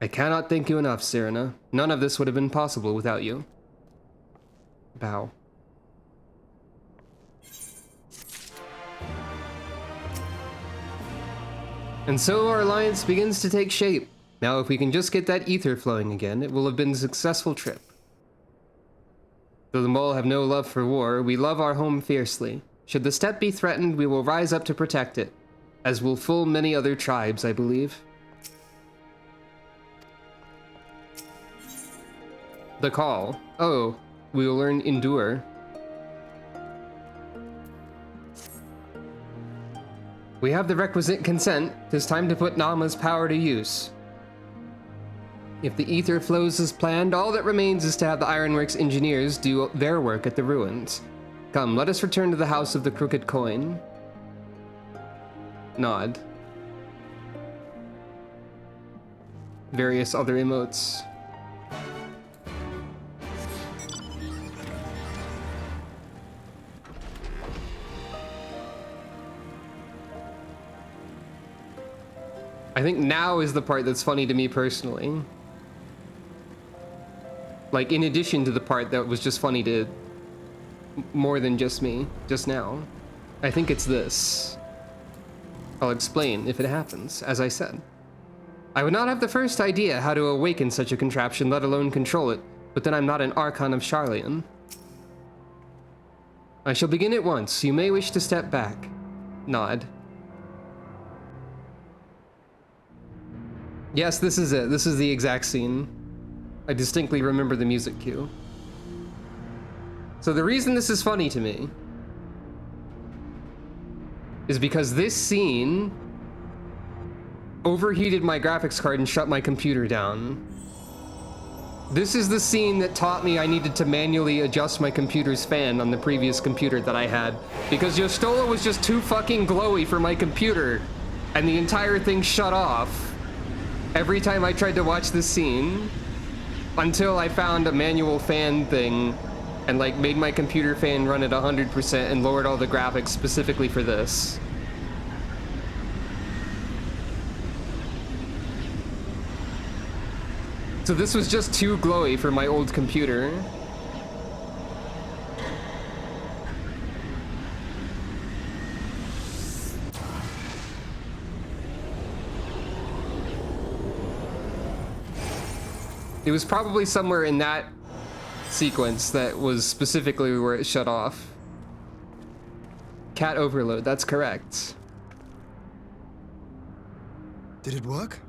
Speaker 1: I cannot thank you enough, Sirena. None of this would have been possible without you. Bow. And so our alliance begins to take shape. Now if we can just get that ether flowing again, it will have been a successful trip. Though the Mole have no love for war, we love our home fiercely. Should the steppe be threatened, we will rise up to protect it, as will full many other tribes, I believe. The call. Oh, we will learn endure. We have the requisite consent. 'Tis time to put Nama's power to use. If the ether flows as planned, all that remains is to have the Ironworks engineers do their work at the ruins. Come, let us return to the House of the Crooked Coin. Nod. Various other emotes. I think now is the part that's funny to me personally. Like, in addition to the part that was just funny to more than just me, just now. I think it's this. I'll explain if it happens, as I said. I would not have the first idea how to awaken such a contraption, let alone control it, but then I'm not an Archon of Charlian. I shall begin at once. You may wish to step back. Nod. Yes, this is it. This is the exact scene. I distinctly remember the music cue. So the reason this is funny to me is because this scene overheated my graphics card and shut my computer down. This is the scene that taught me I needed to manually adjust my computer's fan on the previous computer that I had, because Y'shtola was just too fucking glowy for my computer, and the entire thing shut off every time I tried to watch this scene, until I found a manual fan thing and like made my computer fan run at 100% and lowered all the graphics specifically for this. So this was just too glowy for my old computer. It was probably somewhere in that sequence that was specifically where it shut off. Cat overload, that's correct.
Speaker 6: Did it work?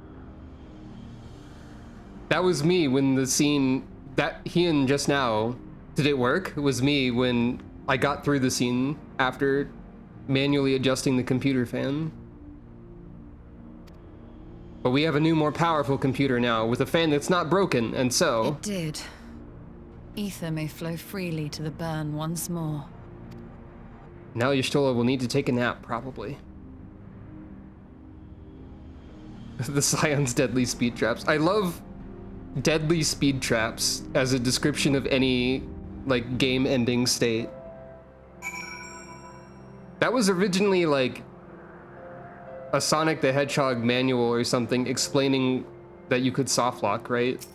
Speaker 1: That was me when the scene that Hien just now, did it work? It was me when I got through the scene after manually adjusting the computer fan. But we have a new, more powerful computer now with a fan that's not broken, and so...
Speaker 7: It did. Ether may flow freely to the burn once more.
Speaker 1: Now Y'shtola will need to take a nap, probably. The Scion's deadly speed traps. I love deadly speed traps as a description of any, like, game-ending state. That was originally, like, a Sonic the Hedgehog manual or something explaining that you could softlock, right?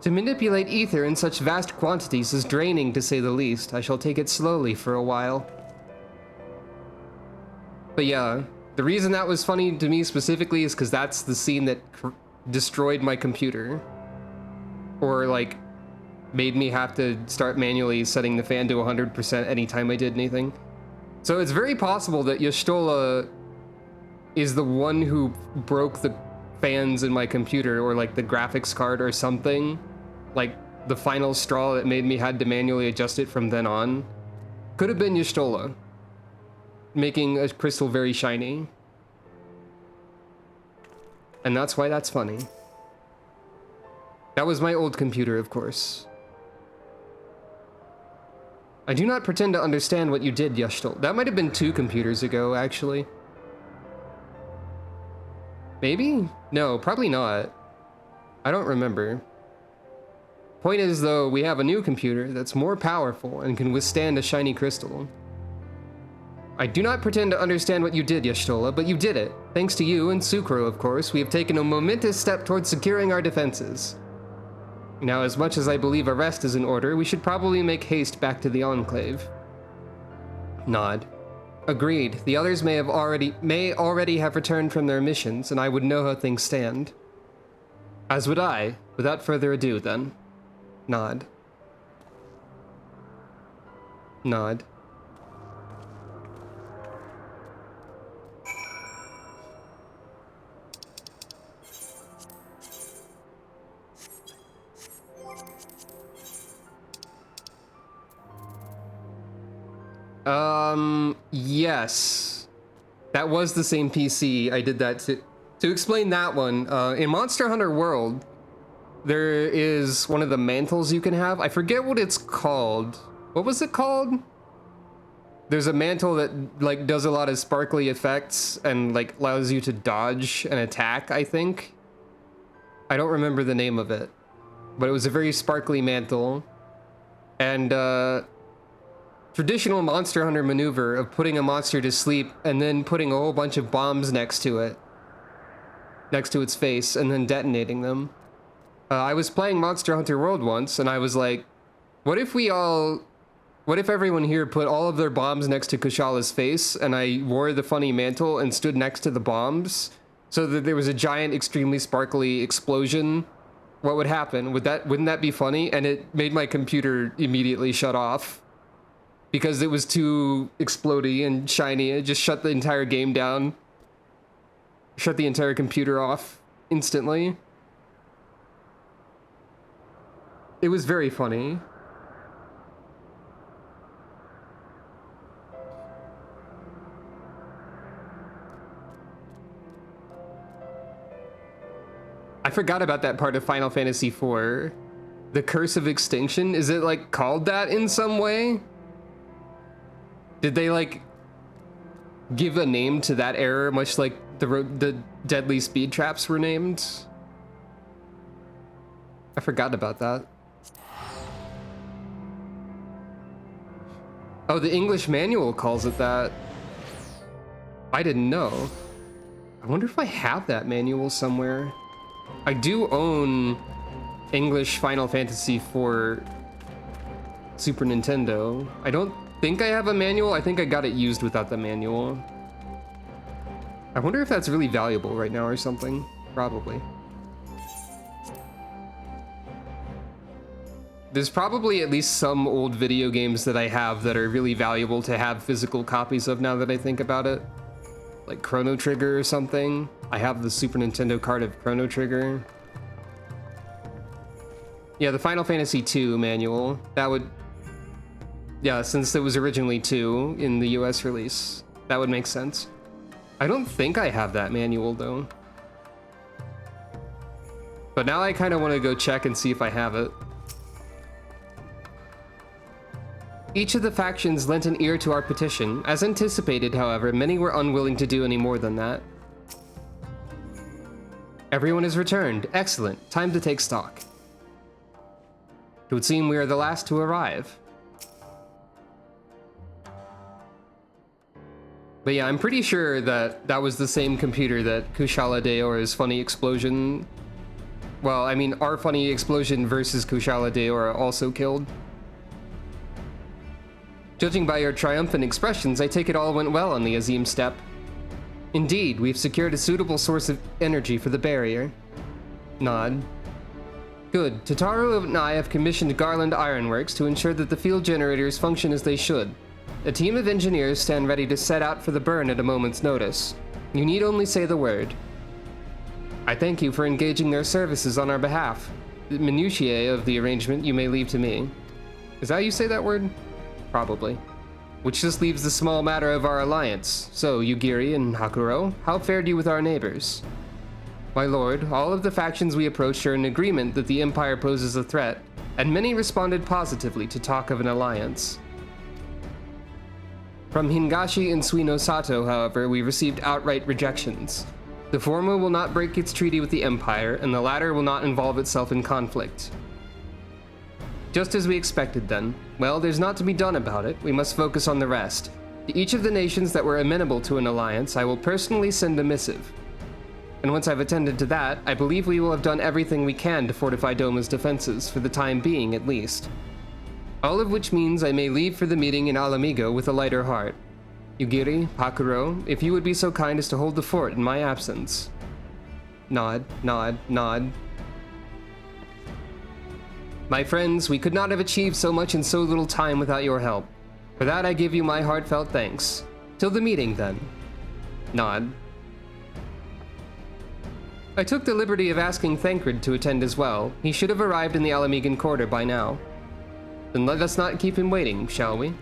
Speaker 1: To manipulate ether in such vast quantities is draining, to say the least. I shall take it slowly for a while. But yeah, the reason that was funny to me specifically is because that's the scene that destroyed my computer. Or, like, made me have to start manually setting the fan to 100% anytime I did anything. So it's very possible that Y'shtola is the one who broke the fans in my computer, or like the graphics card or something. Like the final straw that made me had to manually adjust it from then on. Could have been Y'shtola, making a crystal very shiny. And that's why that's funny. That was my old computer, of course. I do not pretend to understand what you did, Y'shtola. That might have been 2 computers ago, actually. Maybe? No, probably not. I don't remember. Point is, though, we have a new computer that's more powerful and can withstand a shiny crystal. I do not pretend to understand what you did, Y'shtola, but you did it. Thanks to you and Sucro, of course, we have taken a momentous step towards securing our defenses. Now, as much as I believe a rest is in order, we should probably make haste back to the Enclave. Nod. Agreed. The others may already have returned from their missions, and I would know how things stand. As would I. Without further ado, then. Nod. Nod. Yes. That was the same PC. I did that to explain that one. In Monster Hunter World, there is one of the mantles you can have. I forget what it's called. What was it called? There's a mantle that like does a lot of sparkly effects and like allows you to dodge an attack, I think. I don't remember the name of it, but it was a very sparkly mantle. And traditional Monster Hunter maneuver of putting a monster to sleep and then putting a whole bunch of bombs next to it, next to its face, and then detonating them. I was playing Monster Hunter World once, and I was like, what if everyone here put all of their bombs next to Kushala face, and I wore the funny mantle and stood next to the bombs, so that there was a giant, extremely sparkly explosion? What would happen? Wouldn't that be funny? And it made my computer immediately shut off. Because it was too explodey and shiny. It just shut the entire game down. Shut the entire computer off instantly. It was very funny. I forgot about that part of Final Fantasy IV. The Curse of Extinction? Is it like called that in some way? Did they like give a name to that error, much like the deadly speed traps were named? I forgot about that. Oh, the English manual calls it that. I didn't know. I wonder if I have that manual somewhere. I do own English Final Fantasy IV Super Nintendo. I don't think I have a manual. I think I got it used without the manual. I wonder if that's really valuable right now or something. Probably. There's probably at least some old video games that I have that are really valuable to have physical copies of now that I think about it. Like Chrono Trigger or something. I have the Super Nintendo card of Chrono Trigger. Yeah, the Final Fantasy II manual. That would... Yeah, since it was originally 2 in the US release, that would make sense. I don't think I have that manual, though. But now I kind of want to go check and see if I have it. Each of the factions lent an ear to our petition. As anticipated, however, many were unwilling to do any more than that. Everyone has returned. Excellent. Time to take stock. It would seem we are the last to arrive. But yeah, I'm pretty sure that that was the same computer that Kushala Daora's funny explosion... Well, I mean, our funny explosion versus Kushala Daora also killed. Judging by your triumphant expressions, I take it all went well on the Azim Steppe. Indeed, we've secured a suitable source of energy for the barrier. Nod. Good. Tataru and I have commissioned Garland Ironworks to ensure that the field generators function as they should. A team of engineers stand ready to set out for the burn at a moment's notice. You need only say the word. I thank you for engaging their services on our behalf. The minutiae of the arrangement you may leave to me. Is that how you say that word? Probably. Which just leaves the small matter of our alliance. So, Yugiri and Hakuro, how fared you with our neighbors? My lord, all of the factions we approached are in agreement that the Empire poses a threat, and many responded positively to talk of an alliance. From Hingashi and Suino Sato, however, we received outright rejections. The former will not break its treaty with the Empire, and the latter will not involve itself in conflict. Just as we expected then. Well, there's not to be done about it. We must focus on the rest. To each of the nations that were amenable to an alliance, I will personally send a missive. And once I've attended to that, I believe we will have done everything we can to fortify Doma's defenses, for the time being at least. All of which means I may leave for the meeting in Alamigo with a lighter heart. Yugiri, Hakuro, if you would be so kind as to hold the fort in my absence. Nod, nod, nod. My friends, we could not have achieved so much in so little time without your help. For that I give you my heartfelt thanks. Till the meeting, then. Nod. I took the liberty of asking Thancred to attend as well. He should have arrived in the Alamegan Quarter by now. Then let us not keep him waiting, shall we?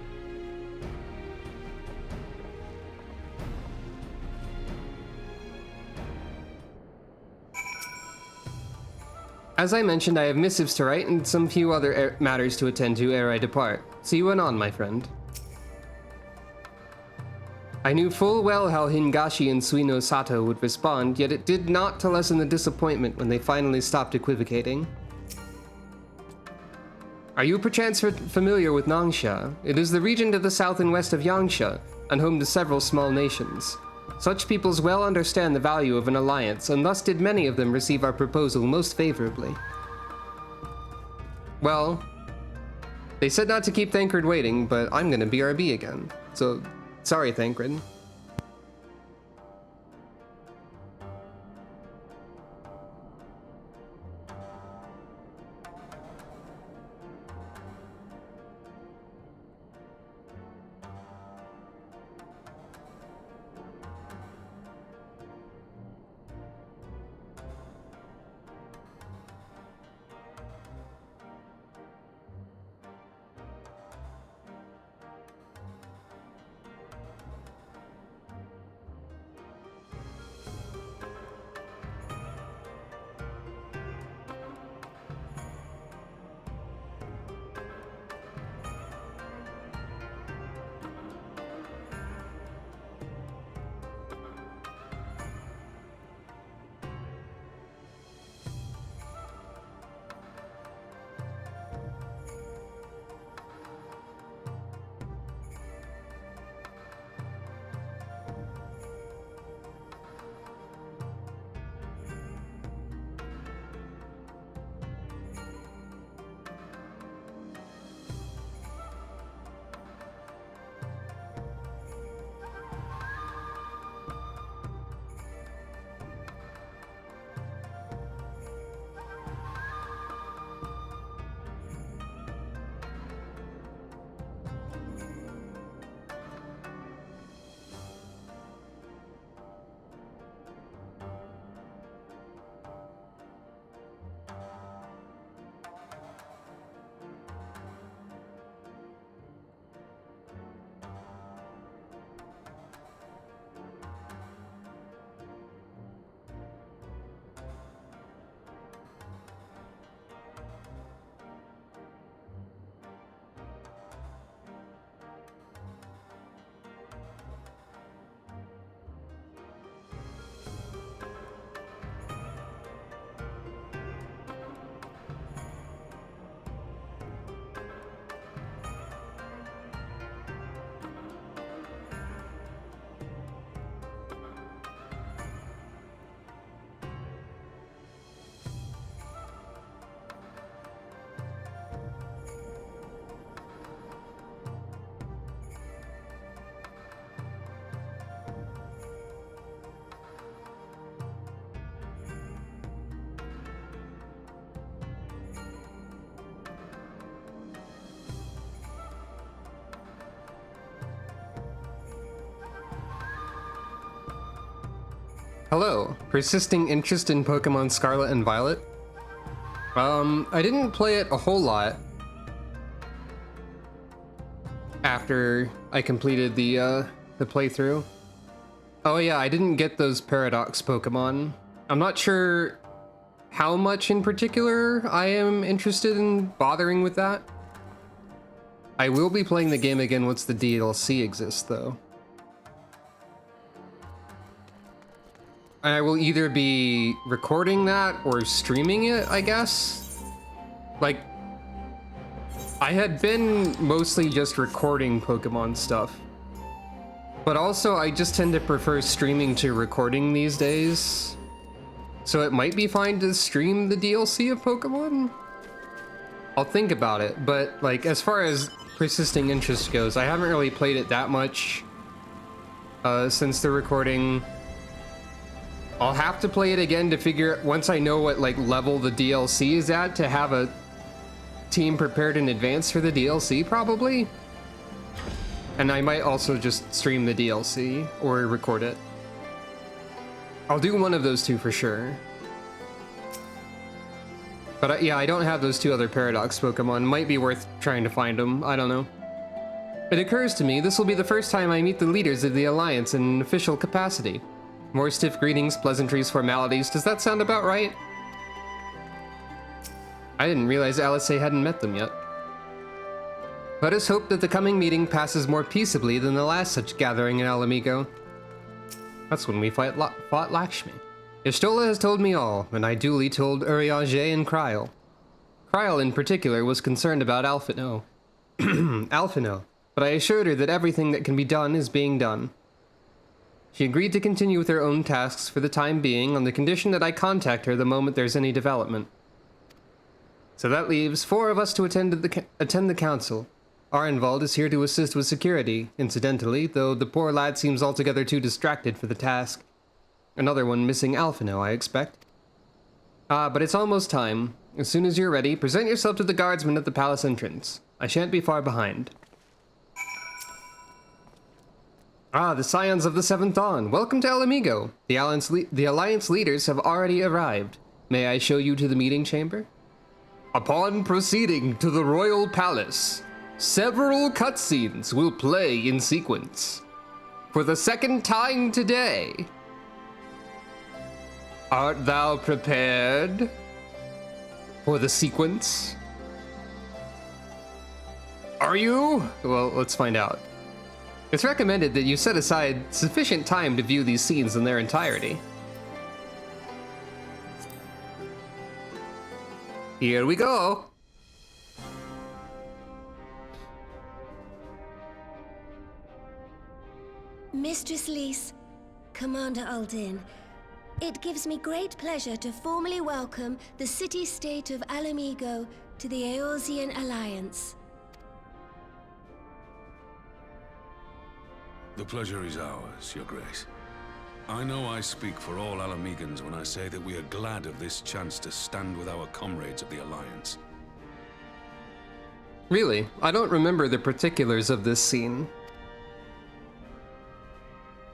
Speaker 1: As I mentioned, I have missives to write and some few other matters to attend to ere I depart. See you anon, my friend. I knew full well how Hingashi and Suino Sato would respond, yet it did not to lessen the disappointment when they finally stopped equivocating. Are you perchance familiar with Nangsha? It is the region to the south and west of Yangsha, and home to several small nations. Such peoples well understand the value of an alliance, and thus did many of them receive our proposal most favorably. Well, they said not to keep Thancred waiting, but I'm gonna BRB again, so sorry, Thancred. Hello. Persisting interest in Pokemon Scarlet and Violet? I didn't play it a whole lot after I completed the playthrough. Oh yeah, I didn't get those Paradox Pokemon. I'm not sure how much in particular I am interested in bothering with that. I will be playing the game again once the DLC exists, though. I will either be recording that or streaming it, I guess. Like, I had been mostly just recording Pokemon stuff. But also, I just tend to prefer streaming to recording these days. So it might be fine to stream the DLC of Pokemon? I'll think about it, but like, as far as persisting interest goes, I haven't really played it that much since the recording. I'll have to play it again to figure, once I know what like level the DLC is at, to have a team prepared in advance for the DLC, probably. And I might also just stream the DLC or record it. I'll do one of those two for sure. But yeah, I don't have those two other Paradox Pokemon. Might be worth trying to find them. I don't know. It occurs to me this will be the first time I meet the leaders of the Alliance in an official capacity. More stiff greetings, pleasantries, formalities. Does that sound about right? I didn't realize Alice hadn't met them yet. Let us hope that the coming meeting passes more peaceably than the last such gathering in Alamigo. That's when we fought Lakshmi. Y'shtola has told me all, and I duly told Urianger and Kryl. Kryl in particular was concerned about Alphino. Alphino, but I assured her that everything that can be done is being done. She agreed to continue with her own tasks for the time being on the condition that I contact her the moment there's any development. So that leaves 4 of us to attend the council. Arenvald is here to assist with security, incidentally, though the poor lad seems altogether too distracted for the task. Another one missing Alphino, I expect. But it's almost time. As soon as you're ready, present yourself to the guardsmen at the palace entrance. I shan't be far behind. The Scions of the Seventh Dawn. Welcome to Alamigo. The Alliance leaders have already arrived. May I show you to the meeting chamber? Upon proceeding to the royal palace, several cutscenes will play in sequence. For the second time today, art thou prepared for the sequence? Are you? Well, let's find out. It's recommended that you set aside sufficient time to view these scenes in their entirety. Here we go.
Speaker 10: Mistress Lys, Commander Aldin, it gives me great pleasure to formally welcome the city-state of Alamigo to the Eorzean Alliance.
Speaker 12: The pleasure is ours, Your Grace. I know I speak for all Alamegans when I say that we are glad of this chance to stand with our comrades of the Alliance.
Speaker 1: Really? I don't remember the particulars of this scene.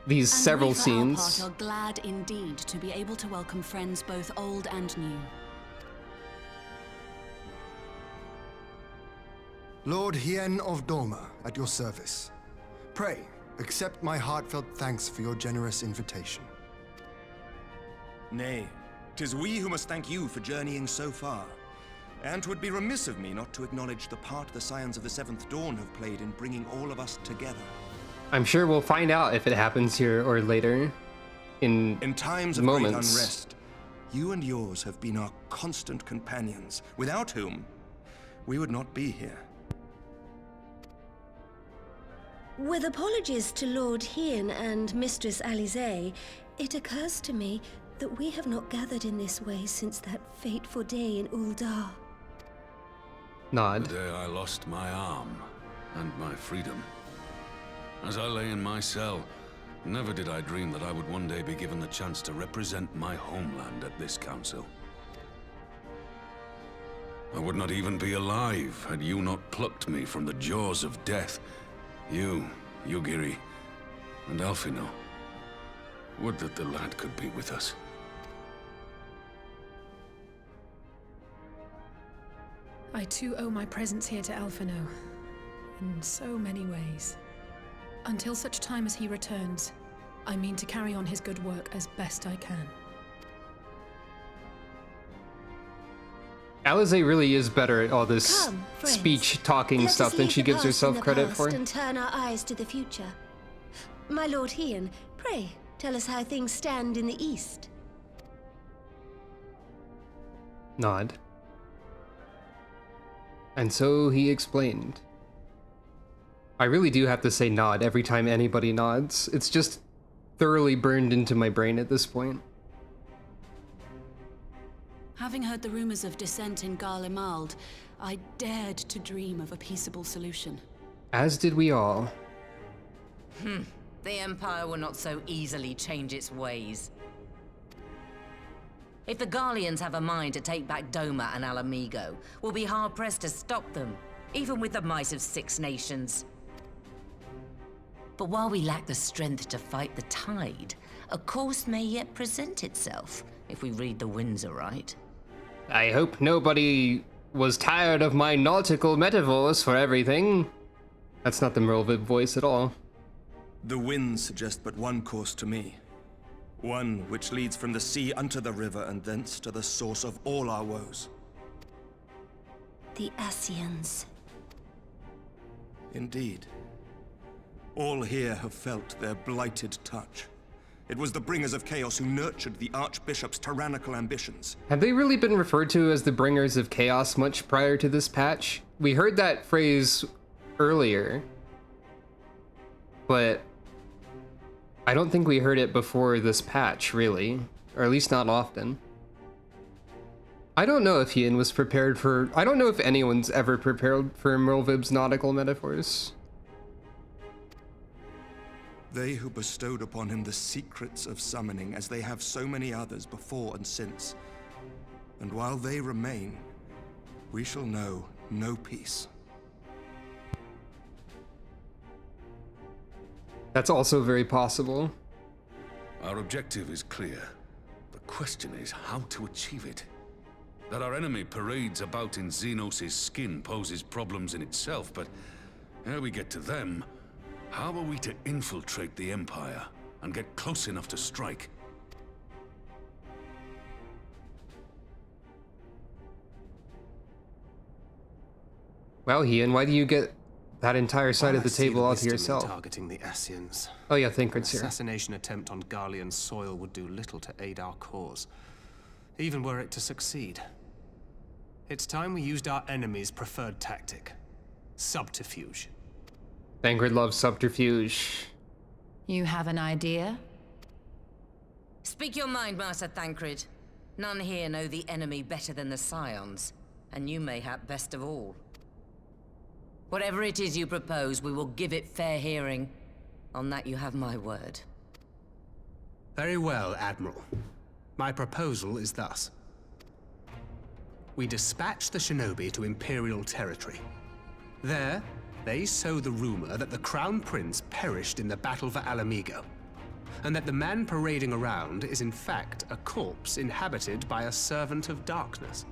Speaker 1: These several scenes.
Speaker 13: We, for our part, are glad indeed to be able to welcome friends both old and new.
Speaker 6: Lord Hien of Doma, at your service. Pray, accept my heartfelt thanks for your generous invitation.
Speaker 14: Nay, 'tis we who must thank you for journeying so far. And 'twould be remiss of me not to acknowledge the part the Scions of the Seventh Dawn have played in bringing all of us together.
Speaker 1: I'm sure we'll find out if it happens here or later in
Speaker 14: times of
Speaker 1: moments.
Speaker 14: Great unrest, you and yours have been our constant companions, without whom we would not be here.
Speaker 10: With apologies to Lord Hien and Mistress Alize, it occurs to me that we have not gathered in this way since that fateful day in Uldar.
Speaker 1: Nod.
Speaker 12: The day I lost my arm and my freedom. As I lay in my cell, never did I dream that I would one day be given the chance to represent my homeland at this council. I would not even be alive had you not plucked me from the jaws of death. You, Yugiri, and Alphino. Would that the lad could be with us.
Speaker 4: I too owe my presence here to Alphino, in so many ways. Until such time as he returns, I mean to carry on his good work as best I can.
Speaker 1: Alize really is better at all this speech talking stuff than she gives herself credit for.
Speaker 10: And turn our eyes to the future. My Lord Hien, pray tell us how things stand in the east.
Speaker 1: Nod. And so he explained. I really do have to say nod every time anybody nods. It's just thoroughly burned into my brain at this point.
Speaker 13: Having heard the rumors of dissent in Garlemald, I dared to dream of a peaceable solution.
Speaker 1: As did we all.
Speaker 15: The Empire will not so easily change its ways. If the Garleans have a mind to take back Doma and Alamigo, we'll be hard-pressed to stop them, even with the might of 6 nations. But while we lack the strength to fight the tide, a course may yet present itself, if we read the winds aright.
Speaker 1: I hope nobody was tired of my nautical metaphors for everything. That's not the Merlvib voice at all.
Speaker 14: The winds suggest but one course to me. One which leads from the sea unto the river and thence to the source of all our woes.
Speaker 10: The Ascians.
Speaker 14: Indeed. All here have felt their blighted touch. It was the Bringers of Chaos who nurtured the Archbishop's tyrannical ambitions.
Speaker 1: Have they really been referred to as the Bringers of Chaos much prior to this patch? We heard that phrase earlier, but I don't think we heard it before this patch, really. Or at least not often. I don't know if Ian was prepared for... I don't know if anyone's ever prepared for Merlvib's nautical metaphors.
Speaker 14: They who bestowed upon him the secrets of summoning, as they have so many others before and since. And while they remain, we shall know no peace.
Speaker 1: That's also very possible.
Speaker 12: Our objective is clear. The question is how to achieve it. That our enemy parades about in Xenos' skin poses problems in itself, but ere we get to them, how are we to infiltrate the Empire and get close enough to strike?
Speaker 1: Well, Ian, why do you get that entire side of the table all to yourself?
Speaker 3: Targeting the Ascians.
Speaker 1: Oh yeah, Thinkred's
Speaker 3: An
Speaker 1: here.
Speaker 3: assassination attempt on Garlean soil would do little to aid our cause, even were it to succeed. It's time we used our enemy's preferred tactic: subterfuge.
Speaker 1: Thinkred loves subterfuge.
Speaker 7: You have an idea?
Speaker 15: Speak your mind, Master Thancred. None here know the enemy better than the Scions, and you mayhap best of all. Whatever it is you propose, we will give it fair hearing. On that you have my word.
Speaker 3: Very well, Admiral. My proposal is thus. We dispatch the shinobi to Imperial territory. There, they sow the rumor that the Crown Prince perished in the battle for Alamigo, and that the man parading around is in fact a corpse inhabited by a servant of darkness.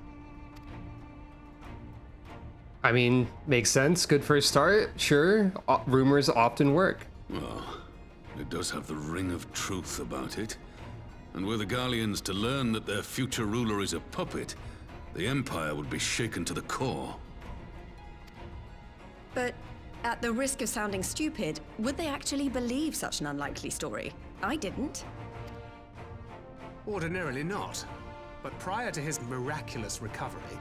Speaker 1: I mean, makes sense. Good first start. Sure, rumors often work.
Speaker 12: Well, it does have the ring of truth about it. And were the Garleans to learn that their future ruler is a puppet, the Empire would be shaken to the core.
Speaker 8: But at the risk of sounding stupid, would they actually believe such an unlikely story? I didn't.
Speaker 3: Ordinarily not. But prior to his miraculous recovery,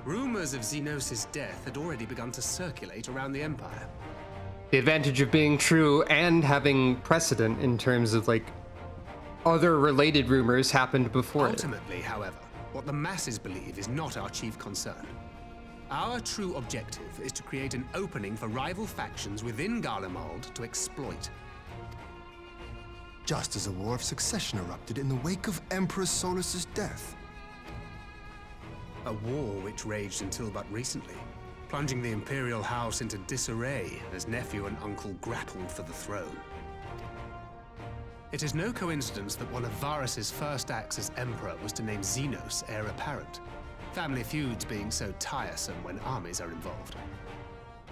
Speaker 3: rumors of Xenos' death had already begun to circulate around the Empire.
Speaker 1: The advantage of being true and having precedent in terms of, like, other related rumors happened before it.
Speaker 3: Ultimately, however, what the masses believe is not our chief concern. Our true objective is to create an opening for rival factions within Garlemald to exploit.
Speaker 6: Just as a war of succession erupted in the wake of Emperor Solus's death.
Speaker 3: A war which raged until but recently, plunging the Imperial House into disarray as nephew and uncle grappled for the throne. It is no coincidence that one of Varus's first acts as Emperor was to name Xenos heir apparent, family feuds being so tiresome when armies are involved.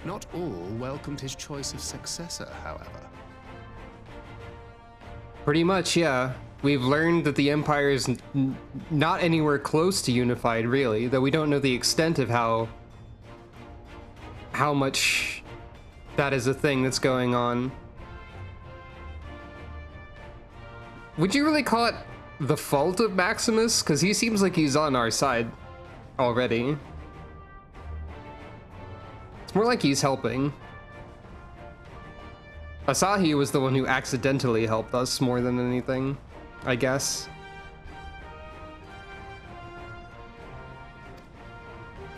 Speaker 3: Not all welcomed his choice of successor, however.
Speaker 1: Pretty much, yeah. We've learned that the Empire is not anywhere close to unified, really, though we don't know the extent of how much that is a thing that's going on. Would you really call it the fault of Maximus? Because he seems like he's on our side already. It's more like he's helping. Asahi was the one who accidentally helped us more than anything, I guess.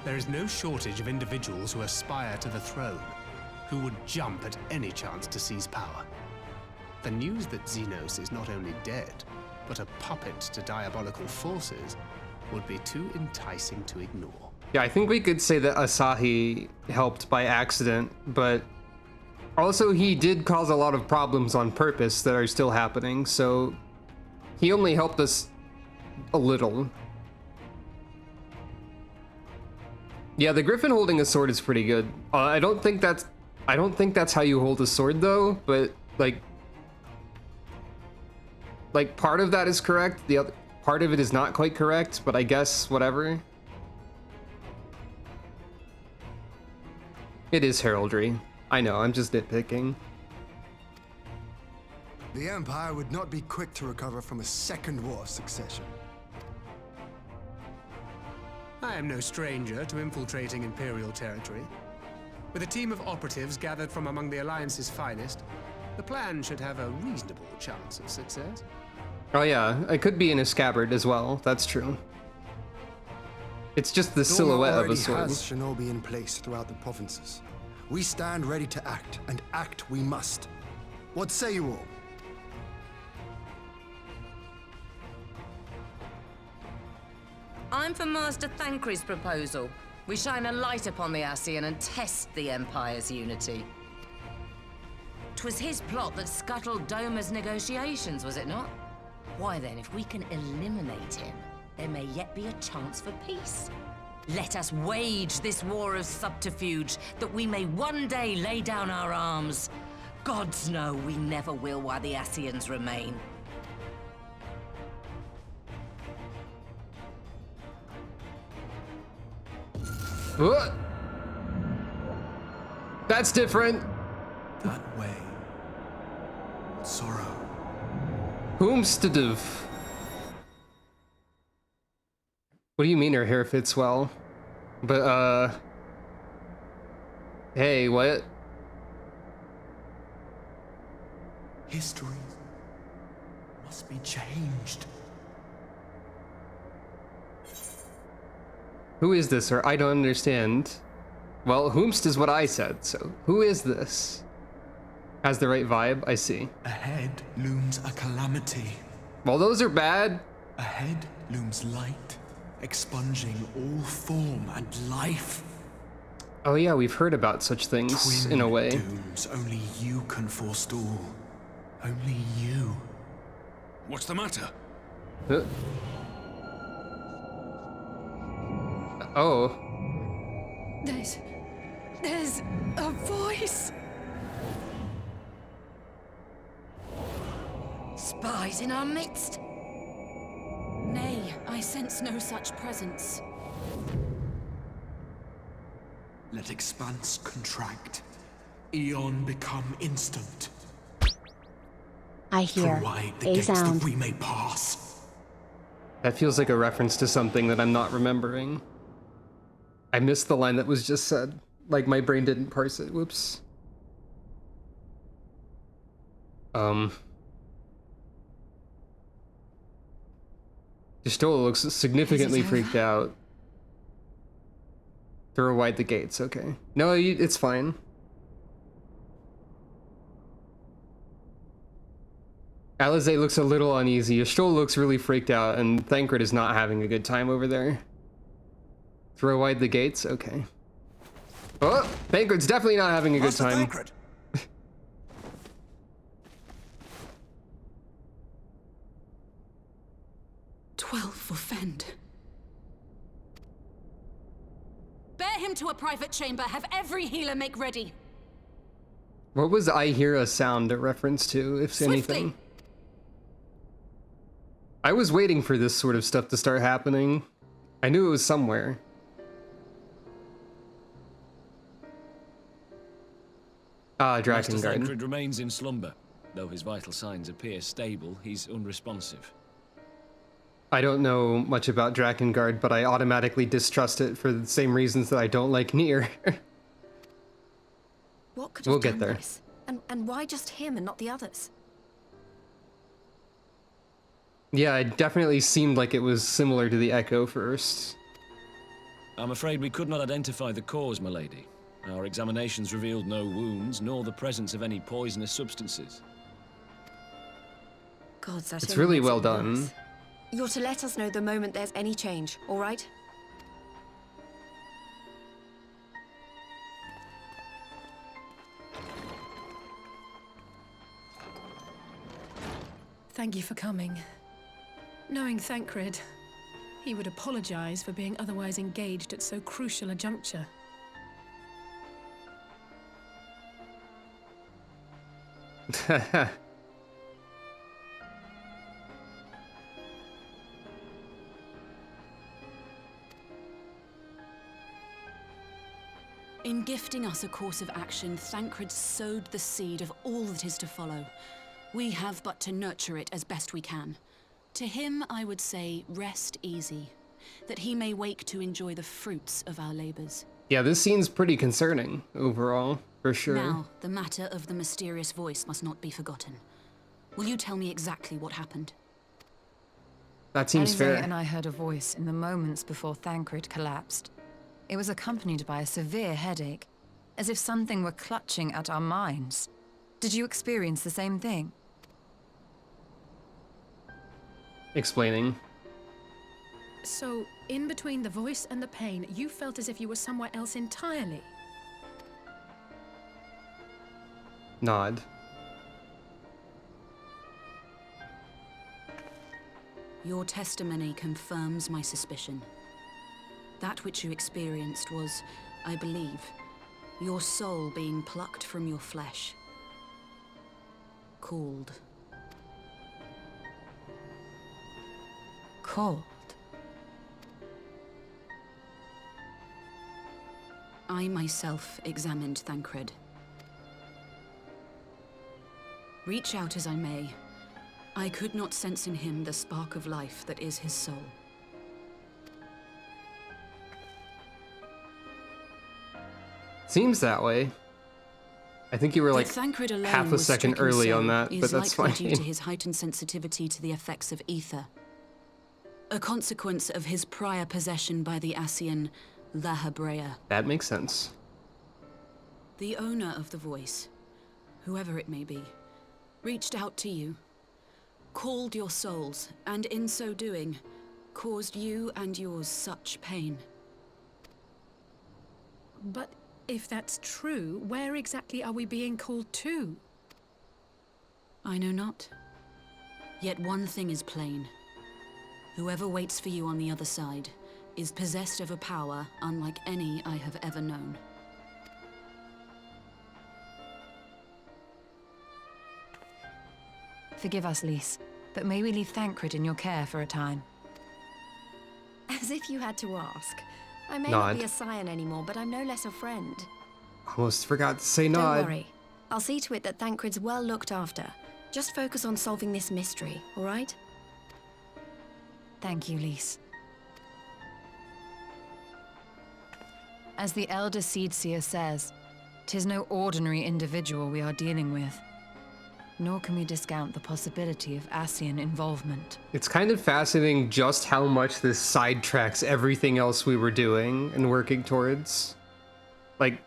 Speaker 3: There is no shortage of individuals who aspire to the throne, who would jump at any chance to seize power. The news that Xenos is not only dead, but a puppet to diabolical forces would be too enticing to ignore.
Speaker 1: Yeah, I think we could say that Asahi helped by accident, but Also, he did cause a lot of problems on purpose that are still happening, so he only helped us a little. Yeah, the Griffin holding a sword is pretty good. I don't think that's how you hold a sword though, but like part of that is correct. The other part of it is not quite correct, but I guess whatever. It is heraldry. I know, I'm just nitpicking.
Speaker 6: The Empire would not be quick to recover from a second war of succession.
Speaker 3: I am no stranger to infiltrating Imperial territory. With a team of operatives gathered from among the Alliance's finest, the plan should have a reasonable chance of success.
Speaker 1: Oh yeah, it could be in a scabbard as well, that's true. It's just the silhouette of a sword.
Speaker 6: Has shinobi in place throughout the provinces. We stand ready to act, and act we must. What say you all?
Speaker 15: I'm for Master Thancred's proposal. We shine a light upon the Ascian and test the Empire's unity. 'Twas his plot that scuttled Doma's negotiations, was it not? Why then, if we can eliminate him, there may yet be a chance for peace. Let us wage this war of subterfuge, that we may one day lay down our arms. Gods know we never will while the Ascians remain.
Speaker 1: What? That's different.
Speaker 14: That way. Sorrow.
Speaker 1: Whomstediv. What do you mean her hair fits well? But, hey, what?
Speaker 14: History must be changed.
Speaker 1: Who is this, or I don't understand. Well, whomst is what I said, so who is this? Has the right vibe, I see.
Speaker 14: Ahead looms a calamity.
Speaker 1: Well, those are bad.
Speaker 14: Ahead looms light, expunging all form and life.
Speaker 1: Oh yeah, we've heard about such things, in a way.
Speaker 14: Dooms only you can forestall. Only you.
Speaker 12: What's the matter?
Speaker 1: Oh.
Speaker 4: There's a voice.
Speaker 15: Spies in our midst?
Speaker 13: Nay, I sense no such presence.
Speaker 14: Let expanse contract. Eon become instant.
Speaker 2: I hear
Speaker 14: Provide the
Speaker 2: a
Speaker 14: gates
Speaker 2: sound.
Speaker 14: that we may pass.
Speaker 1: That feels like a reference to something that I'm not remembering. I missed the line that was just said. Like, my brain didn't parse it. Whoops. Jistola looks significantly freaked out. Throw wide the gates, okay. No, it's fine. Alize looks a little uneasy. Jistola looks really freaked out, and Thancred is not having a good time over there. Throw wide the gates? Okay. Oh, Thancred's definitely not having a good time.
Speaker 14: Thancred.
Speaker 13: 12 for Fend. Bear him to a private chamber. Have every healer make ready.
Speaker 1: What was I hear a sound a reference to, if
Speaker 13: Swiftly.
Speaker 1: anything? I was waiting for this sort of stuff to start happening. I knew it was somewhere. Ah,
Speaker 16: Master
Speaker 1: Drakengard.
Speaker 16: Thancred remains in slumber. Though his vital signs appear stable, he's unresponsive.
Speaker 1: I don't know much about Drakengard, but I automatically distrust it for the same reasons that I don't like Nier.
Speaker 8: What could
Speaker 1: We'll
Speaker 8: have
Speaker 1: get
Speaker 8: done
Speaker 1: there.
Speaker 8: this? And why just him and not the others?
Speaker 1: Yeah, it definitely seemed like it was similar to the Echo first.
Speaker 16: I'm afraid we could not identify the cause, my lady. Our examinations revealed no wounds, nor the presence of any poisonous substances.
Speaker 8: Gods, that
Speaker 1: It's
Speaker 8: only
Speaker 1: really
Speaker 8: makes
Speaker 1: well
Speaker 8: it
Speaker 1: done.
Speaker 8: worse. You're to let us know the moment there's any change, all right?
Speaker 4: Thank you for coming. Knowing Thancred, he would apologize for being otherwise engaged at so crucial a juncture.
Speaker 13: In gifting us a course of action, Thancred sowed the seed of all that is to follow. We have but to nurture it as best we can. To him, I would say, rest easy, that he may wake to enjoy the fruits of our labors.
Speaker 1: Yeah, this scene's pretty concerning, overall, for sure.
Speaker 13: Now, the matter of the mysterious voice must not be forgotten. Will you tell me exactly what happened?
Speaker 1: That seems
Speaker 7: Alizé
Speaker 1: fair.
Speaker 7: and I heard a voice in the moments before Thancred collapsed. It was accompanied by a severe headache, as if something were clutching at our minds. Did you experience the same thing?
Speaker 1: Explaining.
Speaker 4: So, in between the voice and the pain, you felt as if you were somewhere else entirely.
Speaker 1: Nod.
Speaker 13: Your testimony confirms my suspicion. That which you experienced was, I believe, your soul being plucked from your flesh. Called.
Speaker 7: Called?
Speaker 13: I myself examined Thancred. Reach out as I may, I could not sense in him the spark of life that is his soul.
Speaker 1: Seems that way. I think you were like
Speaker 13: Thancred alone
Speaker 1: half a
Speaker 13: was
Speaker 1: second
Speaker 13: stricken
Speaker 1: early
Speaker 13: so
Speaker 1: on that, but
Speaker 13: is
Speaker 1: that's
Speaker 13: likely
Speaker 1: fine.
Speaker 13: due to his heightened sensitivity to the effects of ether. A consequence of his prior possession by the Ascian La Hebrea.
Speaker 1: That makes sense.
Speaker 13: The owner of the voice, whoever it may be, reached out to you, called your souls, and in so doing, caused you and yours such pain.
Speaker 4: But if that's true, where exactly are we being called to?
Speaker 13: I know not. Yet one thing is plain. Whoever waits for you on the other side is possessed of a power unlike any I have ever known.
Speaker 7: Forgive us, Lys, but may we leave Thancred in your care for a time?
Speaker 8: As if you had to ask. I may
Speaker 1: Nod.
Speaker 8: not be a scion anymore, but I'm no less a friend.
Speaker 1: Almost forgot to say nod.
Speaker 8: Don't worry. I'll see to it that Thancred's well looked after. Just focus on solving this mystery, all right?
Speaker 7: Thank you, Lys. As the Elder Seedseer says, 'tis no ordinary individual we are dealing with. Nor can we discount the possibility of Ascian involvement.
Speaker 1: It's kind of fascinating just how much this sidetracks everything else we were doing and working towards. Like,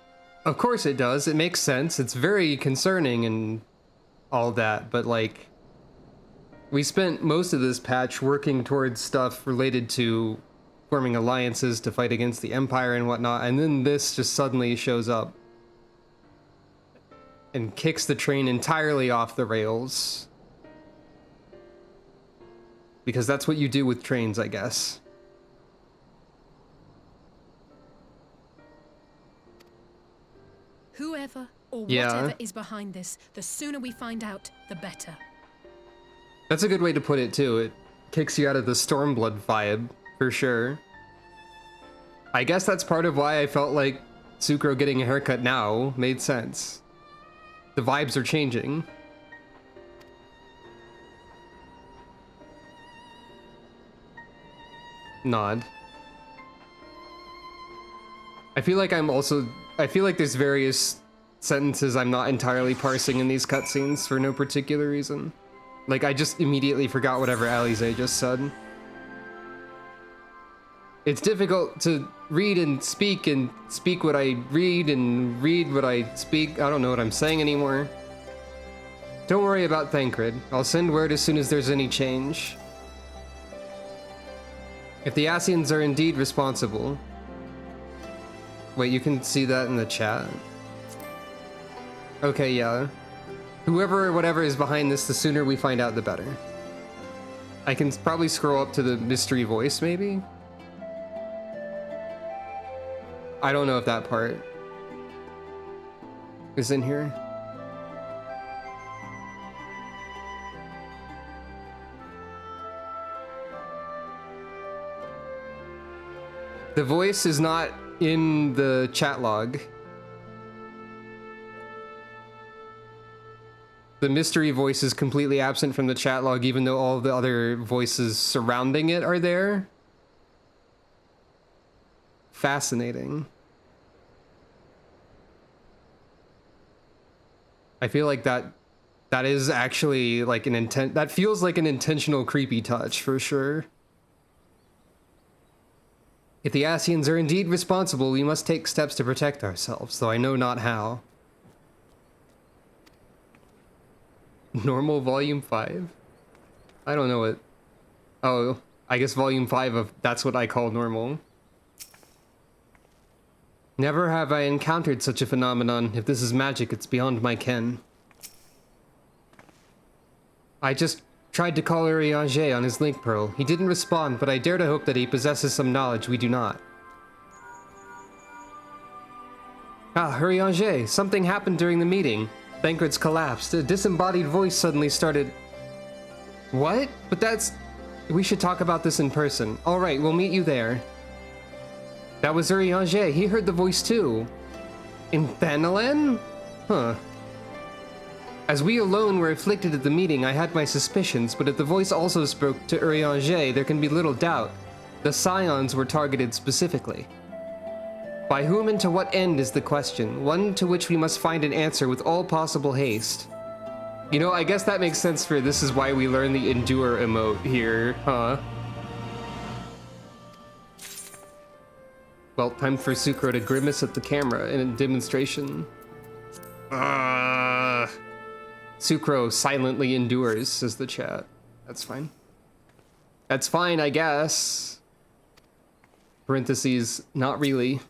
Speaker 1: of course it does. It makes sense. It's very concerning and all that, but like, we spent most of this patch working towards stuff related to forming alliances to fight against the Empire and whatnot, and then this just suddenly shows up and kicks the train entirely off the rails. Because that's what you do with trains, I guess.
Speaker 4: Whoever or
Speaker 1: Yeah.
Speaker 4: whatever is behind this, the sooner we find out, the better.
Speaker 1: That's a good way to put it, too. It kicks you out of the Stormblood vibe, for sure. I guess that's part of why I felt like Sucro getting a haircut now made sense. The vibes are changing. Nod. I feel like there's various sentences I'm not entirely parsing in these cutscenes for no particular reason. Like, I just immediately forgot whatever Alizé just said. It's difficult to read and speak what I read and read what I speak. I don't know what I'm saying anymore. Don't worry about Thancred. I'll send word as soon as there's any change. If the Ascians are indeed responsible... Wait, you can see that in the chat? Okay, yeah. Whoever or whatever is behind this, the sooner we find out, the better. I can probably scroll up to the mystery voice, maybe? I don't know if that part is in here. The voice is not in the chat log. The mystery voice is completely absent from the chat log, even though all the other voices surrounding it are there. Fascinating. I feel like that is actually like that feels like an intentional creepy touch for sure. If the Asians are indeed responsible, we must take steps to protect ourselves, though I know not how. Normal Volume 5? I don't know what... Oh, I guess Volume 5 of that's what I call normal. Never have I encountered such a phenomenon. If this is magic, it's beyond my ken. I just tried to call Urianger on his link pearl. He didn't respond, but I dare to hope that he possesses some knowledge we do not. Ah, Urianger, something happened during the meeting. Thancred's collapsed. A disembodied voice suddenly started... What? But that's... We should talk about this in person. Alright, we'll meet you there. That was Urianger. He heard the voice too. In Thanalan? Huh. As we alone were afflicted at the meeting, I had my suspicions, but if the voice also spoke to Urianger, there can be little doubt. The Scions were targeted specifically. By whom and to what end is the question, one to which we must find an answer with all possible haste. You know, I guess that makes sense for this is why we learn the endure emote here, huh? Well, time for Sucro to grimace at the camera in a demonstration. Sucro silently endures, says the chat. That's fine. That's fine, I guess. Parentheses, not really.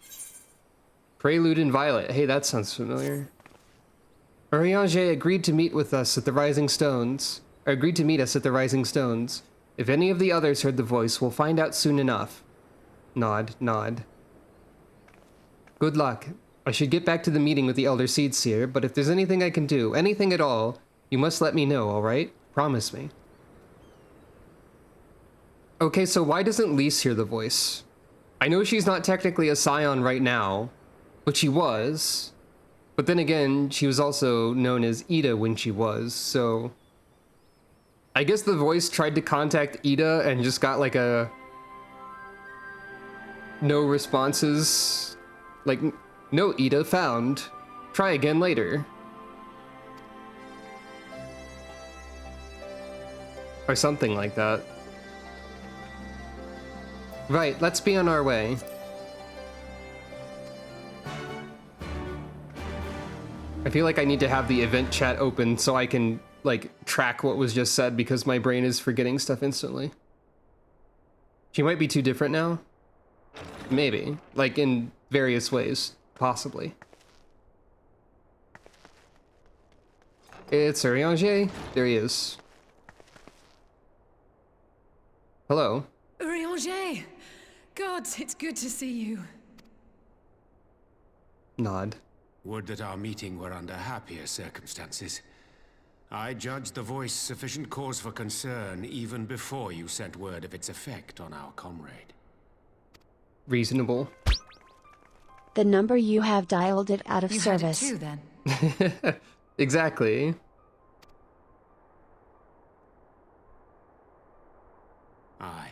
Speaker 1: Prelude and Violet. Hey, that sounds familiar. Urianger agreed to meet us at the Rising Stones. If any of the others heard the voice, we'll find out soon enough. Nod, nod. Good luck. I should get back to the meeting with the Elder Seedseer, but if there's anything I can do, anything at all, you must let me know, alright? Promise me. Okay, so why doesn't Lise hear the voice? I know she's not technically a Scion right now, but she was. But then again, she was also known as Ida when she was, so... I guess the voice tried to contact Ida and just got like a... No responses. Like, no Ida found. Try again later. Or something like that. Right, let's be on our way. I feel like I need to have the event chat open so I can, like, track what was just said because my brain is forgetting stuff instantly. She might be too different now. Maybe. Like, in various ways. Possibly. It's Urianger. There he is. Hello.
Speaker 4: Urianger! Gods, it's good to see you.
Speaker 1: Nod.
Speaker 11: Would that our meeting were under happier circumstances. I judged the voice sufficient cause for concern even before you sent word of its effect on our comrade.
Speaker 1: Reasonable.
Speaker 2: The number you have dialed it out of
Speaker 5: you
Speaker 2: service.
Speaker 5: Had it too, then.
Speaker 1: Exactly.
Speaker 11: Aye.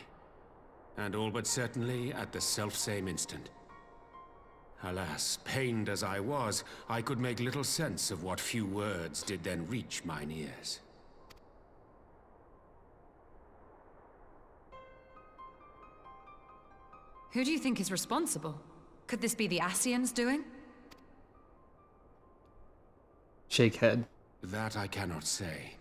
Speaker 11: And all but certainly at the selfsame instant. Alas, pained as I was, I could make little sense of what few words did then reach mine ears.
Speaker 7: Who do you think is responsible? Could this be the Asians doing?
Speaker 1: Shake head.
Speaker 11: That I cannot say.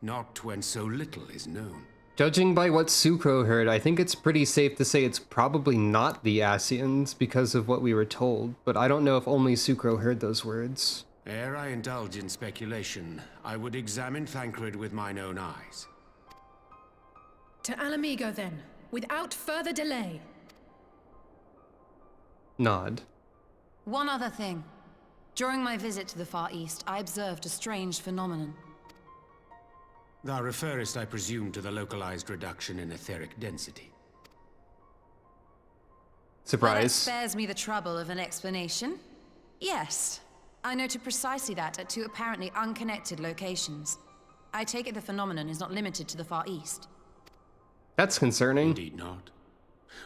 Speaker 11: Not when so little is known.
Speaker 1: Judging by what Sucro heard, I think it's pretty safe to say it's probably not the Asians because of what we were told, but I don't know if only Sucro heard those words.
Speaker 11: Ere I indulge in speculation, I would examine Thancred with mine own eyes.
Speaker 4: To Alamigo, then, without further delay.
Speaker 1: Nod.
Speaker 7: One other thing. During my visit to the Far East, I observed a strange phenomenon.
Speaker 11: Thou referrest, I presume, to the localized reduction in etheric density.
Speaker 1: Surprise.
Speaker 7: Well, that spares me the trouble of an explanation. Yes, I noted precisely that at two apparently unconnected locations. I take it the phenomenon is not limited to the Far East.
Speaker 1: That's concerning.
Speaker 11: Indeed not.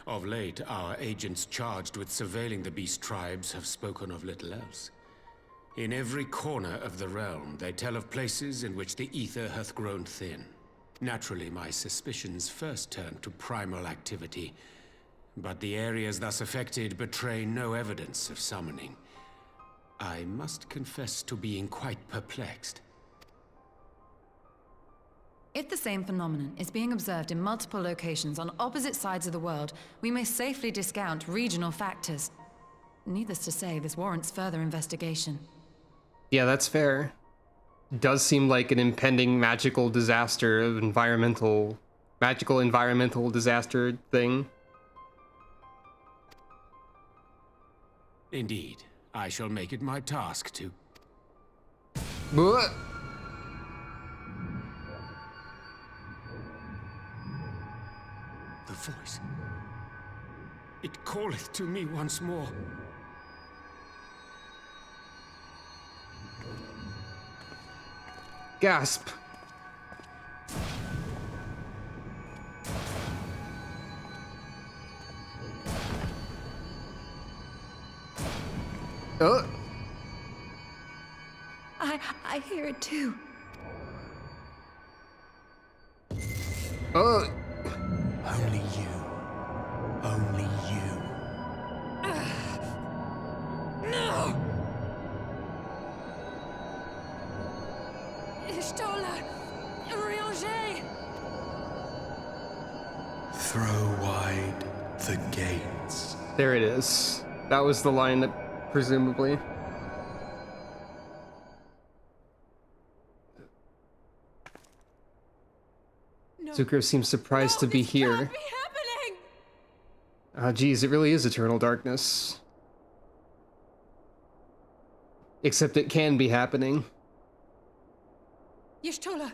Speaker 11: Of late, our agents charged with surveilling the beast tribes have spoken of little else. In every corner of the realm, they tell of places in which the ether hath grown thin. Naturally, my suspicions first turned to primal activity, but the areas thus affected betray no evidence of summoning. I must confess to being quite perplexed.
Speaker 7: If the same phenomenon is being observed in multiple locations on opposite sides of the world, we may safely discount regional factors. Needless to say, this warrants further investigation.
Speaker 1: Yeah, that's fair. Does seem like an impending magical disaster of magical environmental disaster thing.
Speaker 11: Indeed. I shall make it my task to...
Speaker 1: What?
Speaker 11: The voice. It calleth to me once more.
Speaker 1: Gasp.
Speaker 7: I hear it too.
Speaker 1: Oh.
Speaker 11: Only you. Only you.
Speaker 10: No! Ishtola! Urianger!
Speaker 14: Throw wide the gates.
Speaker 1: There it is. That was the line that presumably. Zuko seems surprised to be here.
Speaker 10: Can't be happening!
Speaker 1: Ah, geez, it really is eternal darkness. Except it can be happening.
Speaker 10: Y'shtola!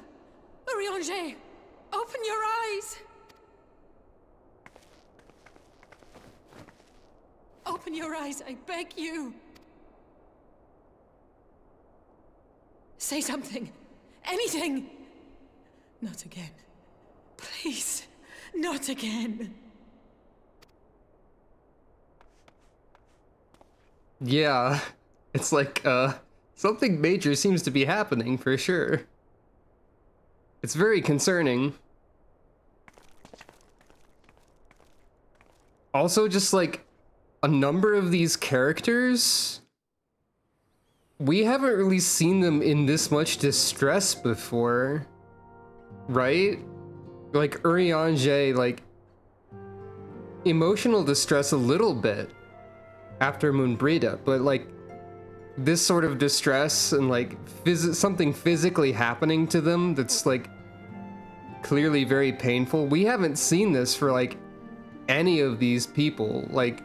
Speaker 10: Urianger! Open your eyes! Open your eyes, I beg you! Say something! Anything! Not again. Please, not again.
Speaker 1: Yeah, it's like, something major seems to be happening for sure. It's very concerning. Also, just like, a number of these characters, we haven't really seen them in this much distress before, right? Like, Urianger, like, emotional distress a little bit after Moonbrita, but like, this sort of distress and like, something physically happening to them that's like, clearly very painful. We haven't seen this for like, any of these people. Like,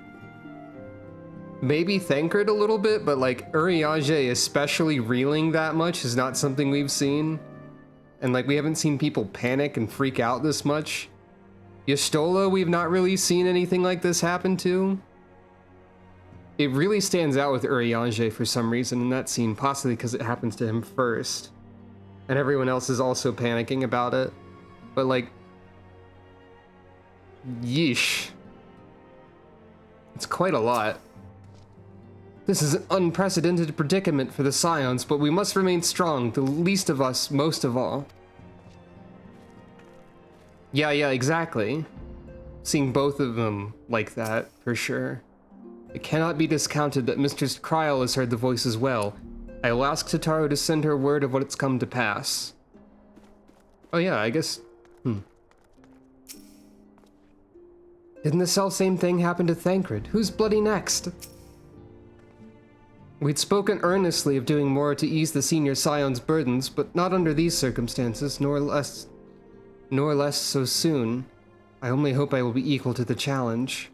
Speaker 1: maybe Thancred a little bit, but like, Urianger especially reeling that much is not something we've seen. And like, we haven't seen people panic and freak out this much. Y'shtola, we've not really seen anything like this happen to. It really stands out with Urianger for some reason in that scene, possibly because it happens to him first. And everyone else is also panicking about it. But like, yeesh. It's quite a lot. This is an unprecedented predicament for the Scions, but we must remain strong, the least of us most of all. Yeah, exactly. Seeing both of them like that, for sure. It cannot be discounted that Mistress Kryl has heard the voice as well. I will ask Tataru to send her word of what's come to pass. Oh yeah, I guess... Didn't the selfsame thing happen to Thancred? Who's bloody next? We'd spoken earnestly of doing more to ease the senior Scion's burdens, but not under these circumstances, nor less... nor less so soon. I only hope I will be equal to the challenge.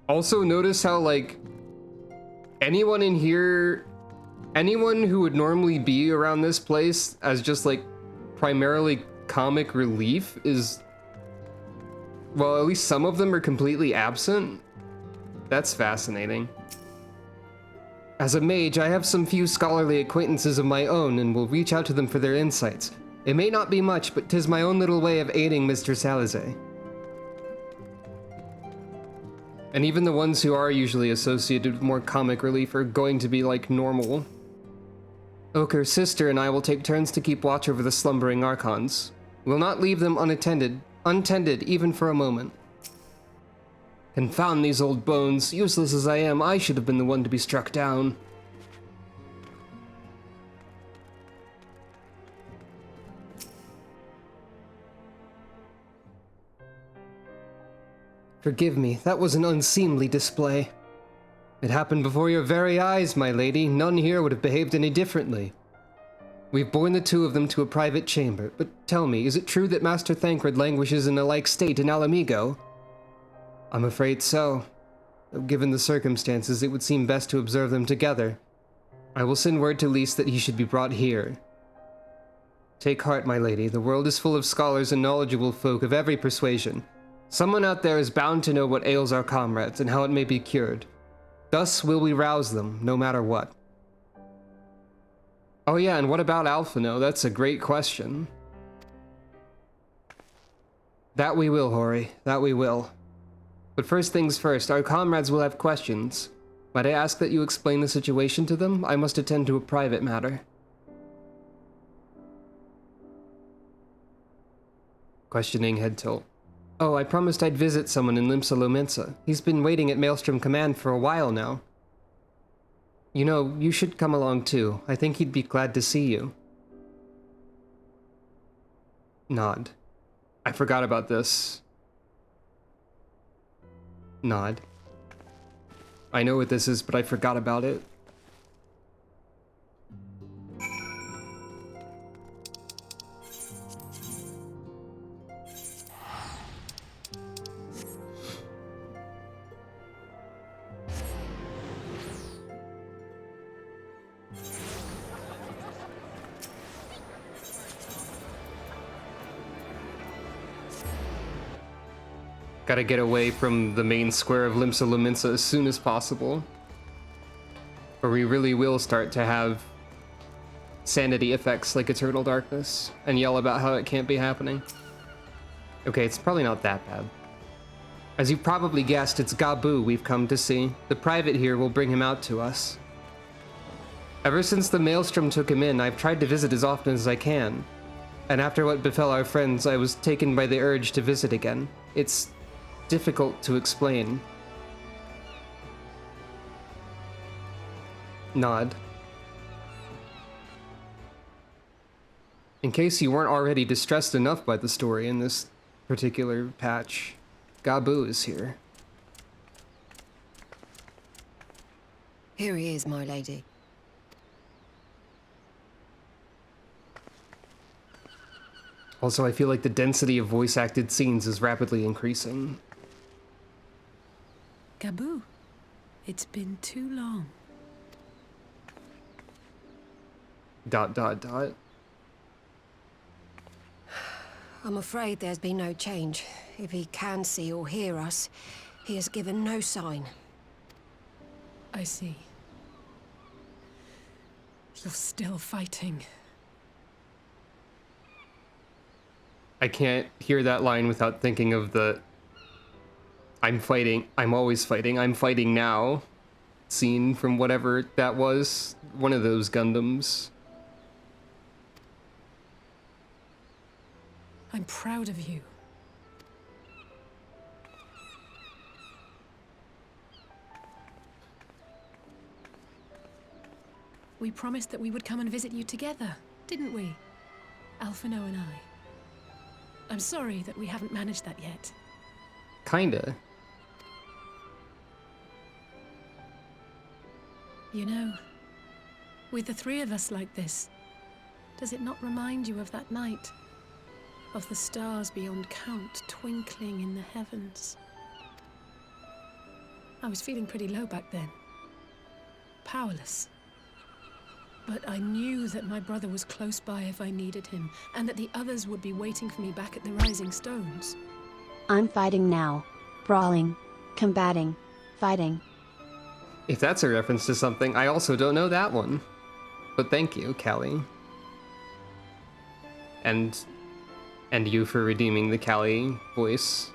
Speaker 1: Also, notice how, like, anyone in here, anyone who would normally be around this place as just, like, primarily comic relief is, well, at least some of them are completely absent. That's fascinating. As a mage, I have some few scholarly acquaintances of my own and will reach out to them for their insights. It may not be much, but 'tis my own little way of aiding Mr. Salizay. And even the ones who are usually associated with more comic relief are going to be like normal. Ochre's sister and I will take turns to keep watch over the slumbering Archons. We'll not leave them untended even for a moment. Confound these old bones. Useless as I am, I should have been the one to be struck down. Forgive me, that was an unseemly display. It happened before your very eyes, my lady. None here would have behaved any differently. We've borne the two of them to a private chamber, but tell me, is it true that Master Thancred languishes in a like state in Alamigo? I'm afraid so. Given the circumstances, it would seem best to observe them together. I will send word to Lys that he should be brought here. Take heart, my lady. The world is full of scholars and knowledgeable folk of every persuasion. Someone out there is bound to know what ails our comrades and how it may be cured. Thus will we rouse them, no matter what. Oh yeah, and what about Alphino? That's a great question. That we will, Hori. That we will. But first things first, our comrades will have questions. Might I ask that you explain the situation to them? I must attend to a private matter. Questioning head tilt. Oh, I promised I'd visit someone in Limsa Lominsa. He's been waiting at Maelstrom Command for a while now. You know, you should come along too. I think he'd be glad to see you. Nod. I forgot about this. Nod. I know what this is, but I forgot about it. Gotta get away from the main square of Limsa Lominsa as soon as possible. Or we really will start to have sanity effects like Eternal Darkness and yell about how it can't be happening. Okay, it's probably not that bad. As you probably guessed, it's Gabu we've come to see. The private here will bring him out to us. Ever since the Maelstrom took him in, I've tried to visit as often as I can. And after what befell our friends, I was taken by the urge to visit again. It's difficult to explain. Nod. In case you weren't already distressed enough by the story in this particular patch, Gabu is here.
Speaker 10: Here he is, my lady.
Speaker 1: Also, I feel like the density of voice-acted scenes is rapidly increasing.
Speaker 4: Gabu, it's been too long. ...
Speaker 10: I'm afraid there's been no change. If he can see or hear us, he has given no sign.
Speaker 4: I see. You're still fighting.
Speaker 1: I can't hear that line without thinking of the I'm fighting, I'm always fighting, I'm fighting now scene from whatever that was. One of those Gundams.
Speaker 4: I'm proud of you. We promised that we would come and visit you together, didn't we? Alphino and I. I'm sorry that we haven't managed that yet.
Speaker 1: Kinda.
Speaker 4: You know, with the three of us like this, Does it not remind you of that night? Of the stars beyond count twinkling in the heavens? I was feeling pretty low back then. Powerless. But I knew that my brother was close by if I needed him, and that the others would be waiting for me back at the Rising Stones.
Speaker 2: I'm fighting now. Brawling. Combating. Fighting.
Speaker 1: If that's a reference to something, I also don't know that one. But thank you, Callie. And you for redeeming the Callie voice.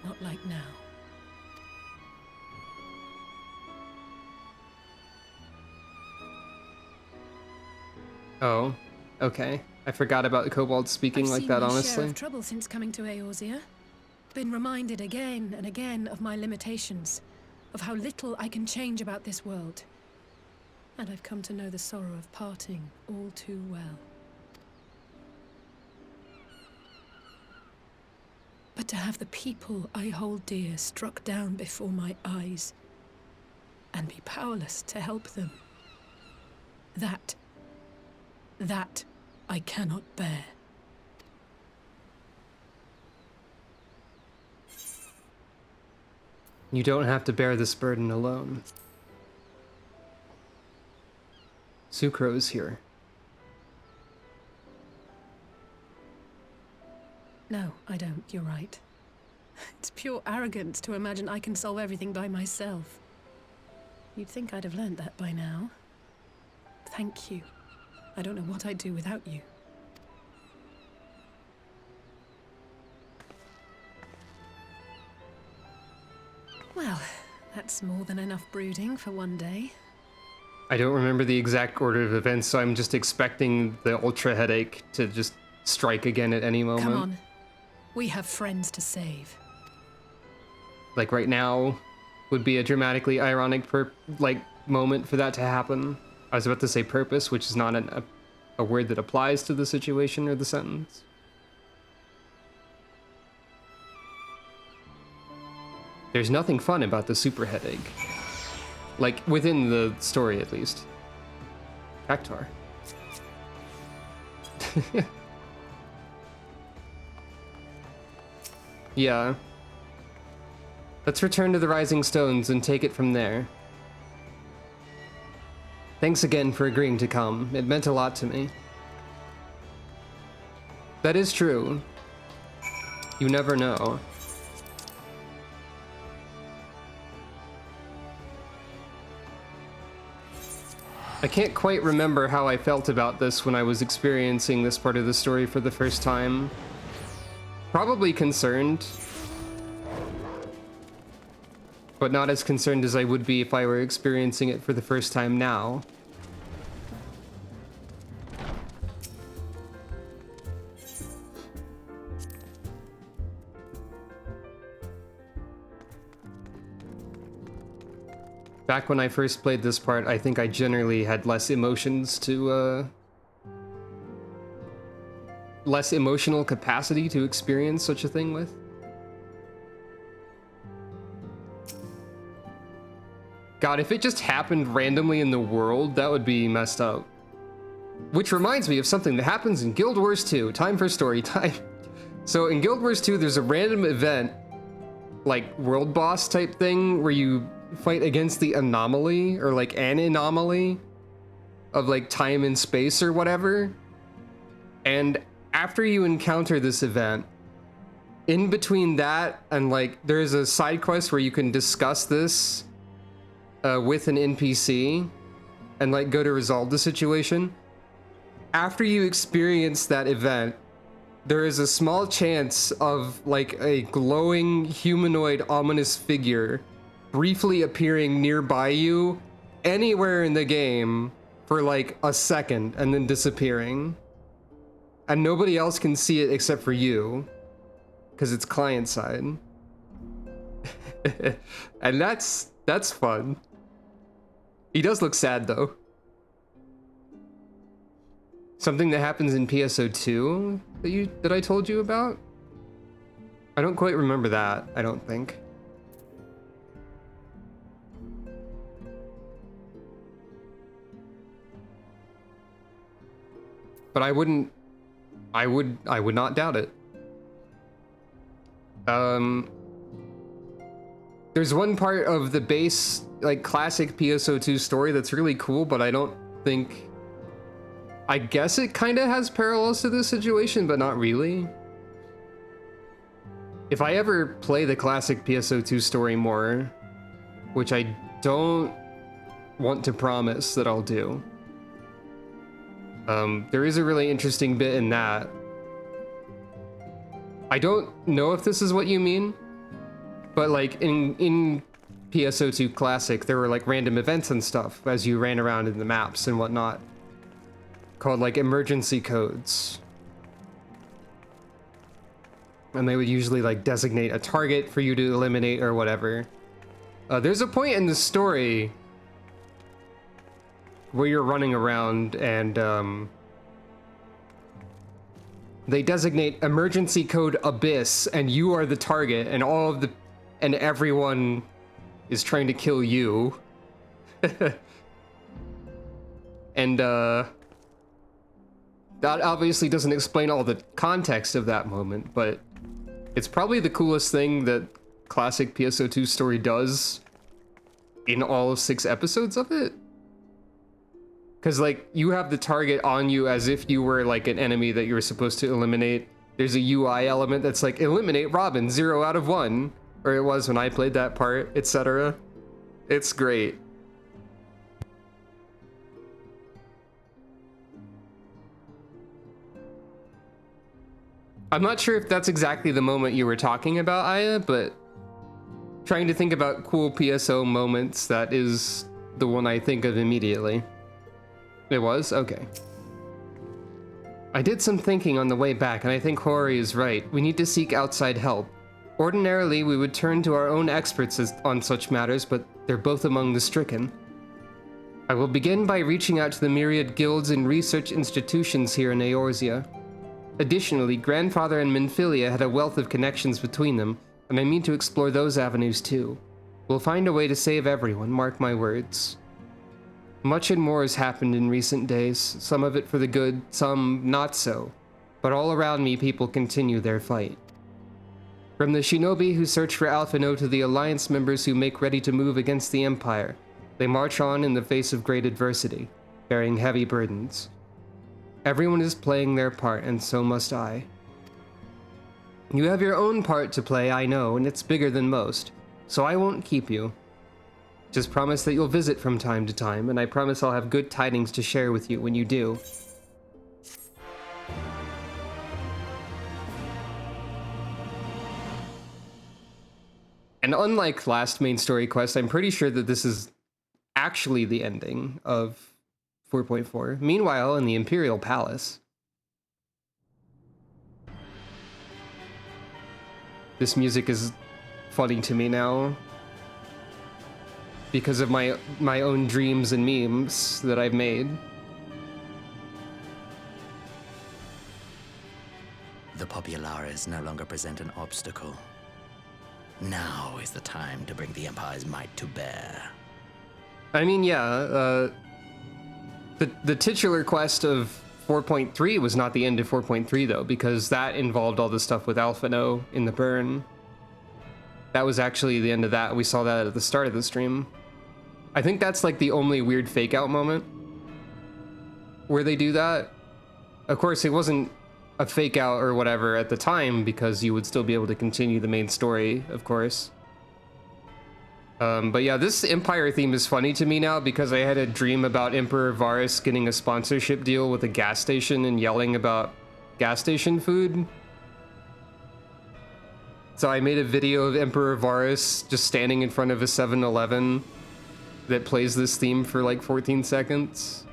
Speaker 4: Not like now.
Speaker 1: Oh, okay. I forgot about Kobold speaking like that, honestly.
Speaker 4: I've seen my share of trouble since coming to Eorzea. Been reminded again and again of my limitations, of how little I can change about this world. And I've come to know the sorrow of parting all too well. But to have the people I hold dear struck down before my eyes, and be powerless to help them, that I cannot bear.
Speaker 1: You don't have to bear this burden alone. Sucro's here.
Speaker 4: No, I don't. You're right. It's pure arrogance to imagine I can solve everything by myself. You'd think I'd have learned that by now. Thank you. I don't know what I'd do without you. Well, that's more than enough brooding for one day.
Speaker 1: I don't remember the exact order of events, so I'm just expecting the ultra headache to just strike again at any moment.
Speaker 4: Come on. We have friends to save.
Speaker 1: Like right now would be a dramatically ironic moment for that to happen. I was about to say purpose, which is not a word that applies to the situation or the sentence. There's nothing fun about the super headache. Like, within the story, at least. Cactuar. Yeah. Let's return to the Rising Stones and take it from there. Thanks again for agreeing to come. It meant a lot to me. That is true. You never know. I can't quite remember how I felt about this when I was experiencing this part of the story for the first time. Probably concerned. But not as concerned as I would be if I were experiencing it for the first time now. Back when I first played this part, I think I generally had less emotions to, less emotional capacity to experience such a thing with. God, if it just happened randomly in the world, that would be messed up. Which reminds me of something that happens in Guild Wars 2. Time for story time. So in Guild Wars 2, there's a random event, like world boss type thing, where you fight against the anomaly, or like an anomaly of like time and space or whatever. And after you encounter this event, in between that and like there's a side quest where you can discuss this with an NPC and like go to resolve the situation. After you experience that event, there is a small chance of like a glowing humanoid ominous figure briefly appearing nearby you anywhere in the game for like a second and then disappearing. And nobody else can see it except for you, because it's client side. And that's fun. He does look sad though. Something that happens in PSO2 that I told you about? I don't quite remember that, I don't think. But I would not doubt it. There's one part of the base, like, classic PSO2 story that's really cool, but I don't think... I guess it kind of has parallels to this situation, but not really. If I ever play the classic PSO2 story more, which I don't want to promise that I'll do, there is a really interesting bit in that. I don't know if this is what you mean, but like in PSO2 Classic, there were like random events and stuff as you ran around in the maps and whatnot, called like emergency codes. And they would usually like designate a target for you to eliminate or whatever. There's a point in the story where you're running around and they designate emergency code Abyss and you are the target and and everyone is trying to kill you. And that obviously doesn't explain all the context of that moment, but it's probably the coolest thing that classic PSO2 story does in all of 6 episodes of it. Because, like, you have the target on you as if you were, like, an enemy that you were supposed to eliminate. There's a UI element that's like, eliminate Robin, 0 out of 1. Or it was when I played that part, etc. It's great. I'm not sure if that's exactly the moment you were talking about, Aya, but trying to think about cool PSO moments, that is the one I think of immediately. It was? Okay. I did some thinking on the way back, and I think Hori is right. We need to seek outside help. Ordinarily, we would turn to our own experts on such matters, but they're both among the stricken. I will begin by reaching out to the myriad guilds and research institutions here in Eorzea. Additionally, Grandfather and Minfilia had a wealth of connections between them, and I mean to explore those avenues too. We'll find a way to save everyone, mark my words. Much and more has happened in recent days, some of it for the good, some not so. But all around me, people continue their fight. From the shinobi who search for Alphino to the Alliance members who make ready to move against the Empire, they march on in the face of great adversity, bearing heavy burdens. Everyone is playing their part, and so must I. You have your own part to play, I know, and it's bigger than most, so I won't keep you. Just promise that you'll visit from time to time, and I promise I'll have good tidings to share with you when you do. And unlike last main story quest, I'm pretty sure that this is actually the ending of 4.4. Meanwhile, in the Imperial Palace, this music is funny to me now because of my own dreams and memes that I've made.
Speaker 17: The Populares no longer present an obstacle. Now is the time to bring the Empire's might to bear.
Speaker 1: I mean, yeah, the titular quest of 4.3 was not the end of 4.3 though, because that involved all the stuff with Alphino in the burn. That was actually the end of that. We saw that at the start of the stream. I think that's like the only weird fake out moment where they do that. Of course, it wasn't a fake out or whatever at the time because you would still be able to continue the main story, of course. But yeah, this Empire theme is funny to me now because I had a dream about Emperor Varus getting a sponsorship deal with a gas station and yelling about gas station food. So I made a video of Emperor Varus just standing in front of a 7-Eleven that plays this theme for like 14 seconds.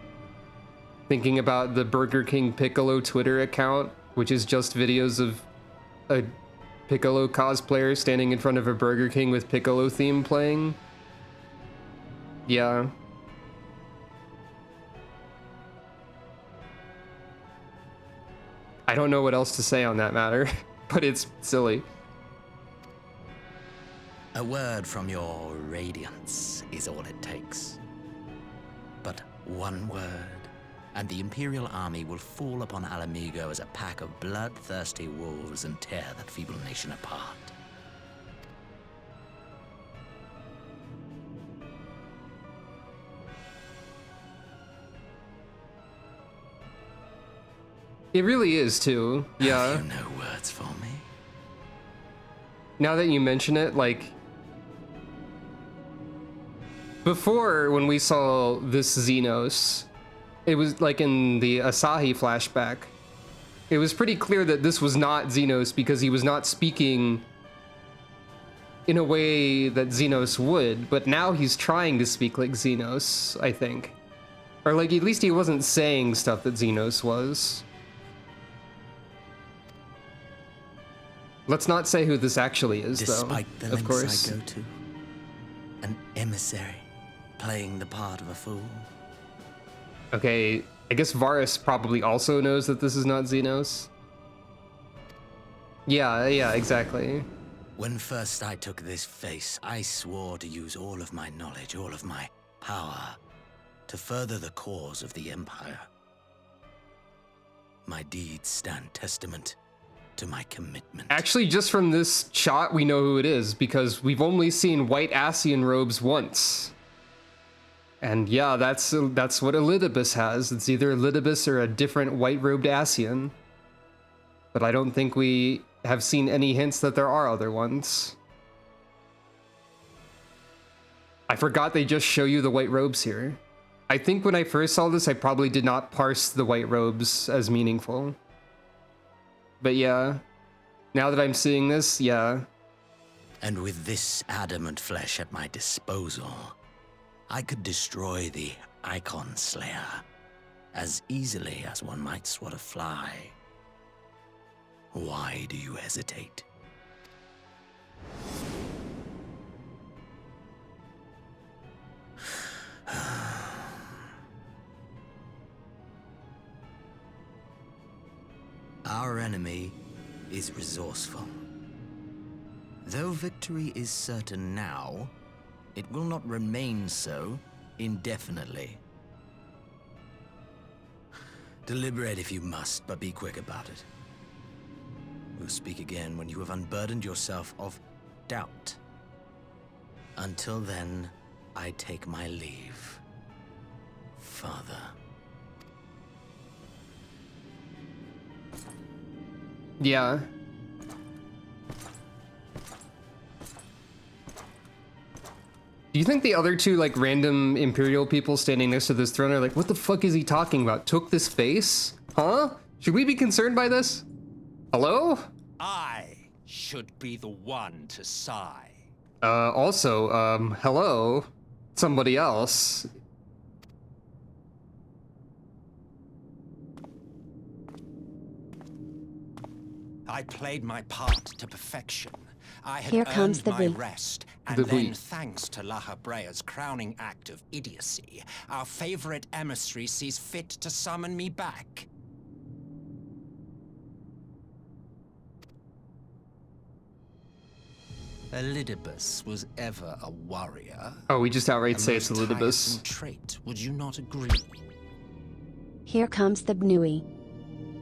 Speaker 1: Thinking about the Burger King Piccolo Twitter account, which is just videos of a Piccolo cosplayer standing in front of a Burger King with Piccolo theme playing. Yeah. I don't know what else to say on that matter, but it's silly.
Speaker 17: A word from your radiance is all it takes. But one word, and the Imperial army will fall upon Alamigo as a pack of bloodthirsty wolves and tear that feeble nation apart.
Speaker 1: It really is, too. Yeah.
Speaker 17: Have you no words for me?
Speaker 1: Now that you mention it, like... Before, when we saw this Xenos, it was like in the Asahi flashback, it was pretty clear that this was not Xenos because he was not speaking in a way that Xenos would, but now he's trying to speak like Xenos, I think. Or like, at least he wasn't saying stuff that Xenos was. Let's not say who this actually is,
Speaker 17: Despite
Speaker 1: though.
Speaker 17: the
Speaker 1: Of course.
Speaker 17: lengths I go to. An emissary, playing the part of a fool.
Speaker 1: Okay, I guess Varus probably also knows that this is not Xenos. Yeah, exactly.
Speaker 17: When first I took this face, I swore to use all of my knowledge, all of my power, to further the cause of the Empire. My deeds stand testament to my commitment.
Speaker 1: Actually, just from this shot, we know who it is, because we've only seen white Ascian robes once. And yeah, that's what Elidibus has. It's either Elidibus or a different white-robed Ascian. But I don't think we have seen any hints that there are other ones. I forgot they just show you the white robes here. I think when I first saw this, I probably did not parse the white robes as meaningful. But yeah, now that I'm seeing this, yeah.
Speaker 17: And with this adamant flesh at my disposal, I could destroy the Icon Slayer as easily as one might swat a fly. Why do you hesitate? Our enemy is resourceful. Though victory is certain now, it will not remain so indefinitely. Deliberate if you must, but be quick about it. We'll speak again when you have unburdened yourself of doubt. Until then, I take my leave, Father.
Speaker 1: Yeah. Do you think the other two, like, random Imperial people standing next to this throne are like, what the fuck is he talking about? Took this face? Huh? Should we be concerned by this? Hello?
Speaker 18: I should be the one to sigh.
Speaker 1: Also, hello? Somebody else.
Speaker 18: I played my part to perfection. I had
Speaker 2: Here comes
Speaker 18: earned
Speaker 2: the
Speaker 18: my
Speaker 2: beat.
Speaker 18: rest, and
Speaker 1: The
Speaker 18: then,
Speaker 1: beat.
Speaker 18: thanks to Laha Brea's crowning act of idiocy, our favorite emissary sees fit to summon me back. Elidibus was ever a warrior.
Speaker 1: Oh, we just outright
Speaker 18: A
Speaker 1: say it's
Speaker 18: most
Speaker 1: Elidibus.
Speaker 18: tiresome trait, would you not agree?
Speaker 2: Here comes the Bnui.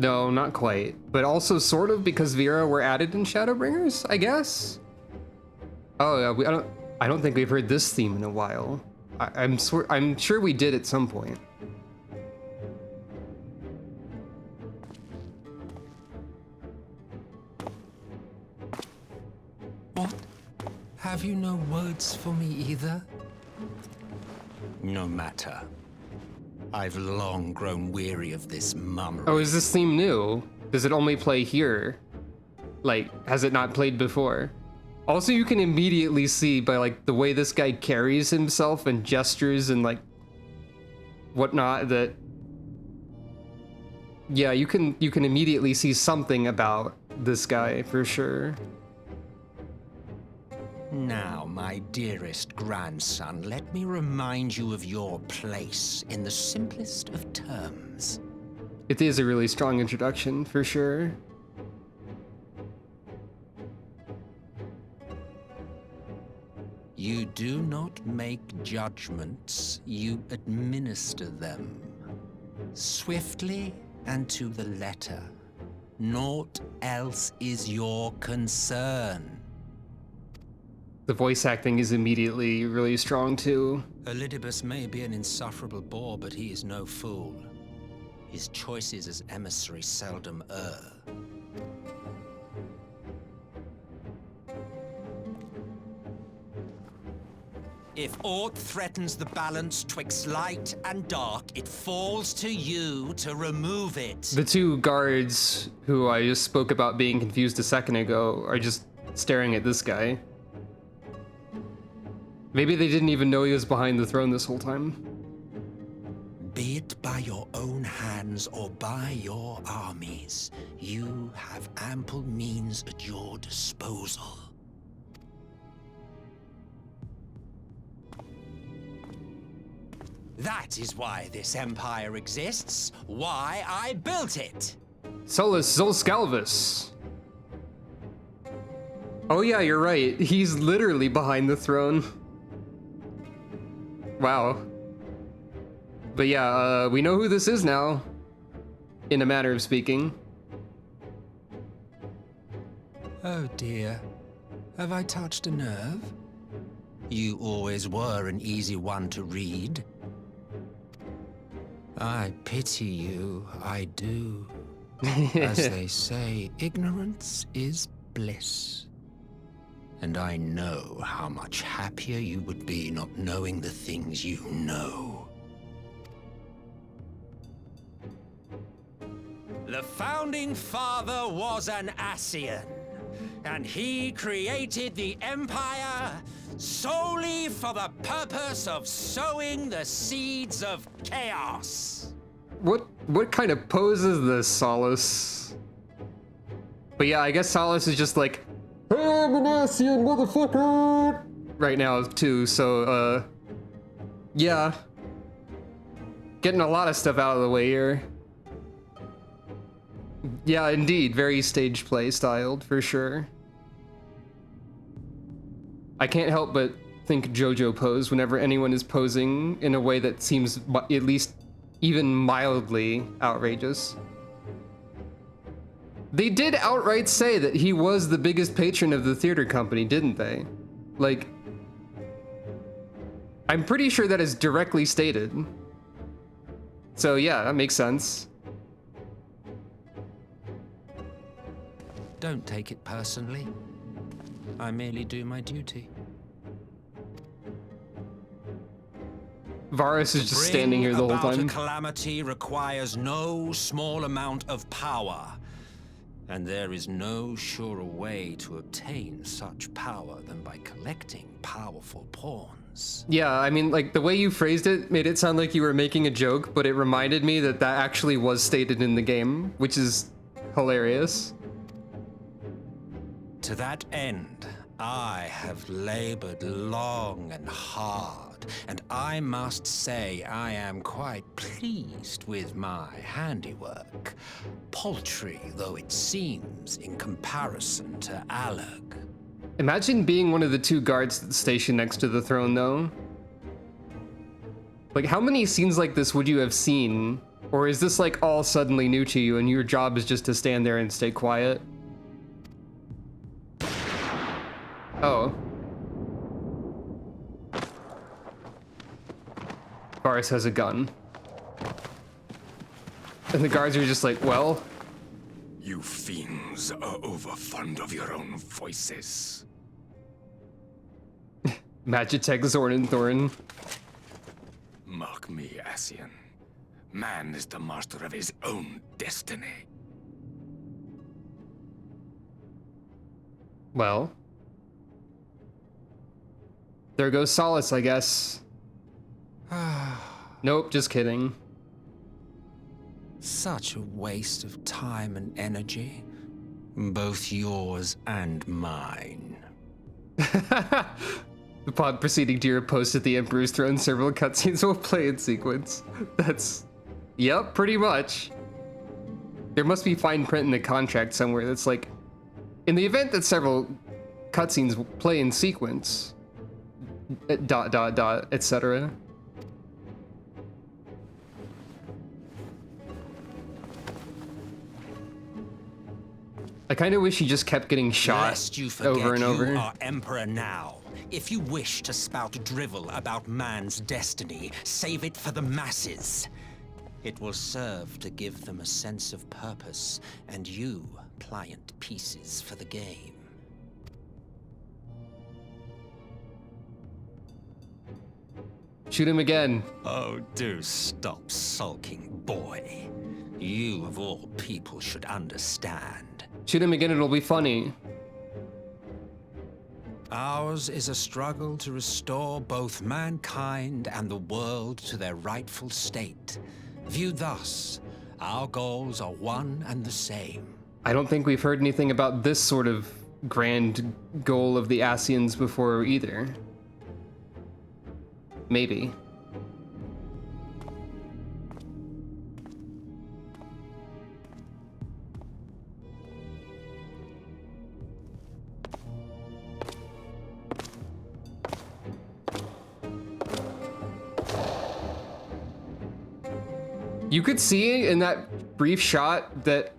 Speaker 1: No, not quite. But also sort of, because Vera were added in Shadowbringers, I guess? Oh, yeah, I don't think we've heard this theme in a while. I'm sure we did at some point.
Speaker 11: What? Have you no words for me either?
Speaker 18: No matter. I've long grown weary of this mummery.
Speaker 1: Oh, is this theme new? Does it only play here? Like, has it not played before? Also, you can immediately see by, like, the way this guy carries himself and gestures and, like, whatnot that... Yeah, you can immediately see something about this guy, for sure.
Speaker 18: Now, my dearest grandson, let me remind you of your place in the simplest of terms.
Speaker 1: It is a really strong introduction, for sure.
Speaker 18: You do not make judgments, you administer them. Swiftly and to the letter. Naught else is your concern.
Speaker 1: The voice acting is immediately really strong too.
Speaker 18: Elidibus may be an insufferable bore, but he is no fool. His choices as emissary seldom err. If aught threatens the balance twixt light and dark, it falls to you to remove it.
Speaker 1: The two guards who I just spoke about being confused a second ago are just staring at this guy. Maybe they didn't even know he was behind the throne this whole time.
Speaker 18: Be it by your own hands or by your armies, you have ample means at your disposal. That is why this empire exists, why I built it.
Speaker 1: Solus Zolscalvus. Oh yeah, you're right. He's literally behind the throne. Wow. But yeah, we know who this is now, in a manner of speaking.
Speaker 18: Oh dear. Have I touched a nerve? You always were an easy one to read. I pity you, I do. As they say, ignorance is bliss. And I know how much happier you would be not knowing the things you know. The founding father was an Ascian, and he created the Empire solely for the purpose of sowing the seeds of chaos.
Speaker 1: What kind of pose is this, Solus? But yeah, I guess Solus is just like, hey, I'm an Ascian, motherfucker! Right now, too, so, yeah. Getting a lot of stuff out of the way here. Yeah, indeed, very stage play styled, for sure. I can't help but think JoJo pose whenever anyone is posing in a way that seems at least even mildly outrageous. They did outright say that he was the biggest patron of the theater company, didn't they? Like, I'm pretty sure that is directly stated. So yeah, that makes sense.
Speaker 18: Don't take it personally. I merely do my duty.
Speaker 1: Varus is just standing here the whole time.
Speaker 18: A calamity requires no small amount of power, and there is no surer way to obtain such power than by collecting powerful pawns.
Speaker 1: Yeah, I mean, like, the way you phrased it made it sound like you were making a joke, but it reminded me that that actually was stated in the game, which is hilarious.
Speaker 18: To that end, I have labored long and hard, and I must say I am quite pleased with my handiwork, paltry though it seems in comparison to Alec.
Speaker 1: Imagine being one of the two guards that's stationed next to the throne, though. Like, how many scenes like this would you have seen? Or is this, like, all suddenly new to you and your job is just to stand there and stay quiet? Oh. Varus has a gun. And the guards are just like, well...
Speaker 12: You fiends are overfond of your own voices.
Speaker 1: Magitech Zornenthorn.
Speaker 12: Mark me, Ascian. Man is the master of his own destiny.
Speaker 1: Well... there goes Solus, I guess. Nope, just kidding.
Speaker 18: Such a waste of time and energy. Both yours and mine.
Speaker 1: The pod proceeding to your post at the Emperor's throne, several cutscenes will play in sequence. That's... yep, pretty much. There must be fine print in the contract somewhere that's like, in the event that several cutscenes play in sequence, ... etc. I kind of wish he just kept getting shot
Speaker 18: Lest you forget
Speaker 1: over and over.
Speaker 18: You are Emperor now. If you wish to spout drivel about man's destiny, save it for the masses. It will serve to give them a sense of purpose, and you pliant pieces for the game.
Speaker 1: Shoot him again.
Speaker 18: Oh, do stop sulking, boy. You, of all people, should understand.
Speaker 1: Shoot him again, it'll be funny.
Speaker 18: Ours is a struggle to restore both mankind and the world to their rightful state. Viewed thus, our goals are one and the same.
Speaker 1: I don't think we've heard anything about this sort of grand goal of the Ascians before either. Maybe. You could see in that brief shot that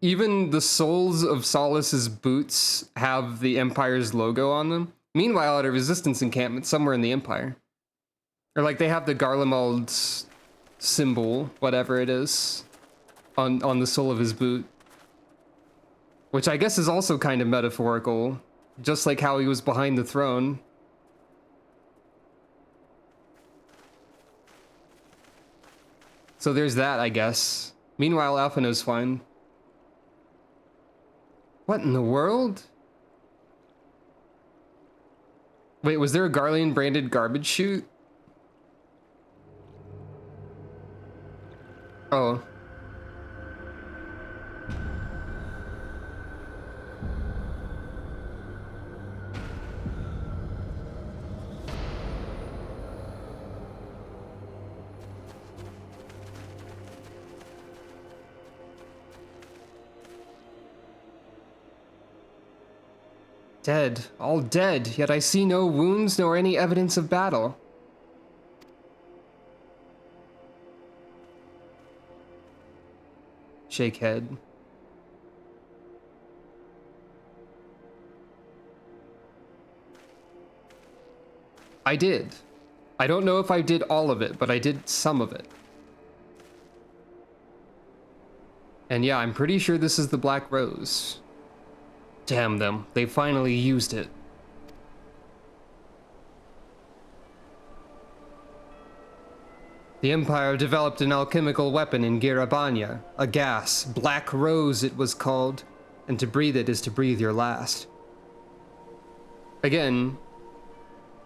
Speaker 1: even the soles of Solus's boots have the Empire's logo on them. Meanwhile, at a resistance encampment somewhere in the Empire. Or like they have the Garlemald symbol, whatever it is, on the sole of his boot. Which I guess is also kind of metaphorical, just like how he was behind the throne. So there's that, I guess. Meanwhile, Alphinaud's fine. What in the world? Wait, was there a Garlean branded garbage chute? Oh. Dead, all dead, yet I see no wounds nor any evidence of battle. Shake head. I did. I don't know if I did all of it, but I did some of it. And yeah, I'm pretty sure this is the Black Rose. Damn them, they finally used it. The Empire developed an alchemical weapon in Girabanya, a gas, Black Rose it was called, and to breathe it is to breathe your last. Again,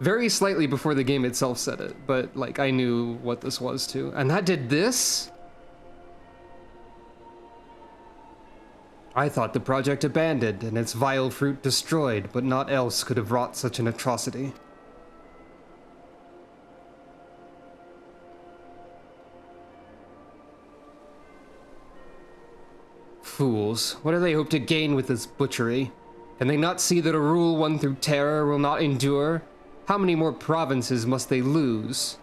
Speaker 1: very slightly before the game itself said it, but like I knew what this was too. And that did this? I thought the project abandoned and its vile fruit destroyed, but naught else could have wrought such an atrocity. Fools, what do they hope to gain with this butchery? Can they not see that a rule won through terror will not endure? How many more provinces must they lose?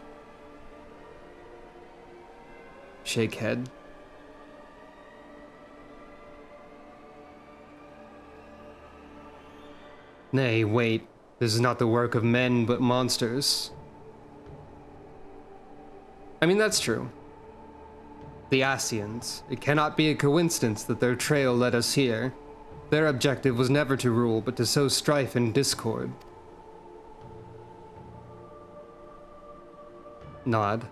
Speaker 1: Shake head. Nay, wait. This is not the work of men, but monsters. I mean, that's true. The Ascians. It cannot be a coincidence that their trail led us here. Their objective was never to rule, but to sow strife and discord. Nod.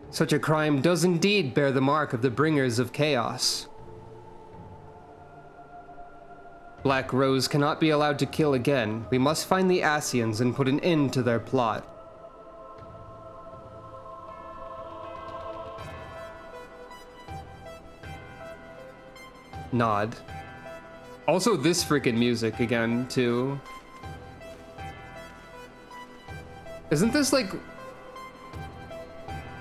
Speaker 1: Such a crime does indeed bear the mark of the bringers of chaos. Black Rose cannot be allowed to kill again. We must find the Ascians and put an end to their plot. Nod. Also this freaking music again, too. Isn't this like...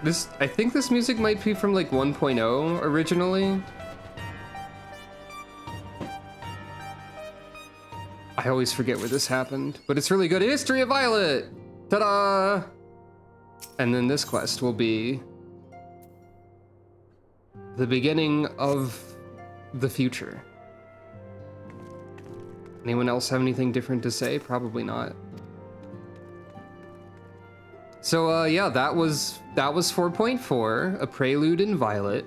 Speaker 1: this... I think this music might be from like 1.0 originally. I always forget where this happened, but it's really good. History of Violet! Ta-da! And then this quest will be the beginning of the future. Anyone else have anything different to say? Probably not. So yeah, that was 4.4, a Prelude in Violet.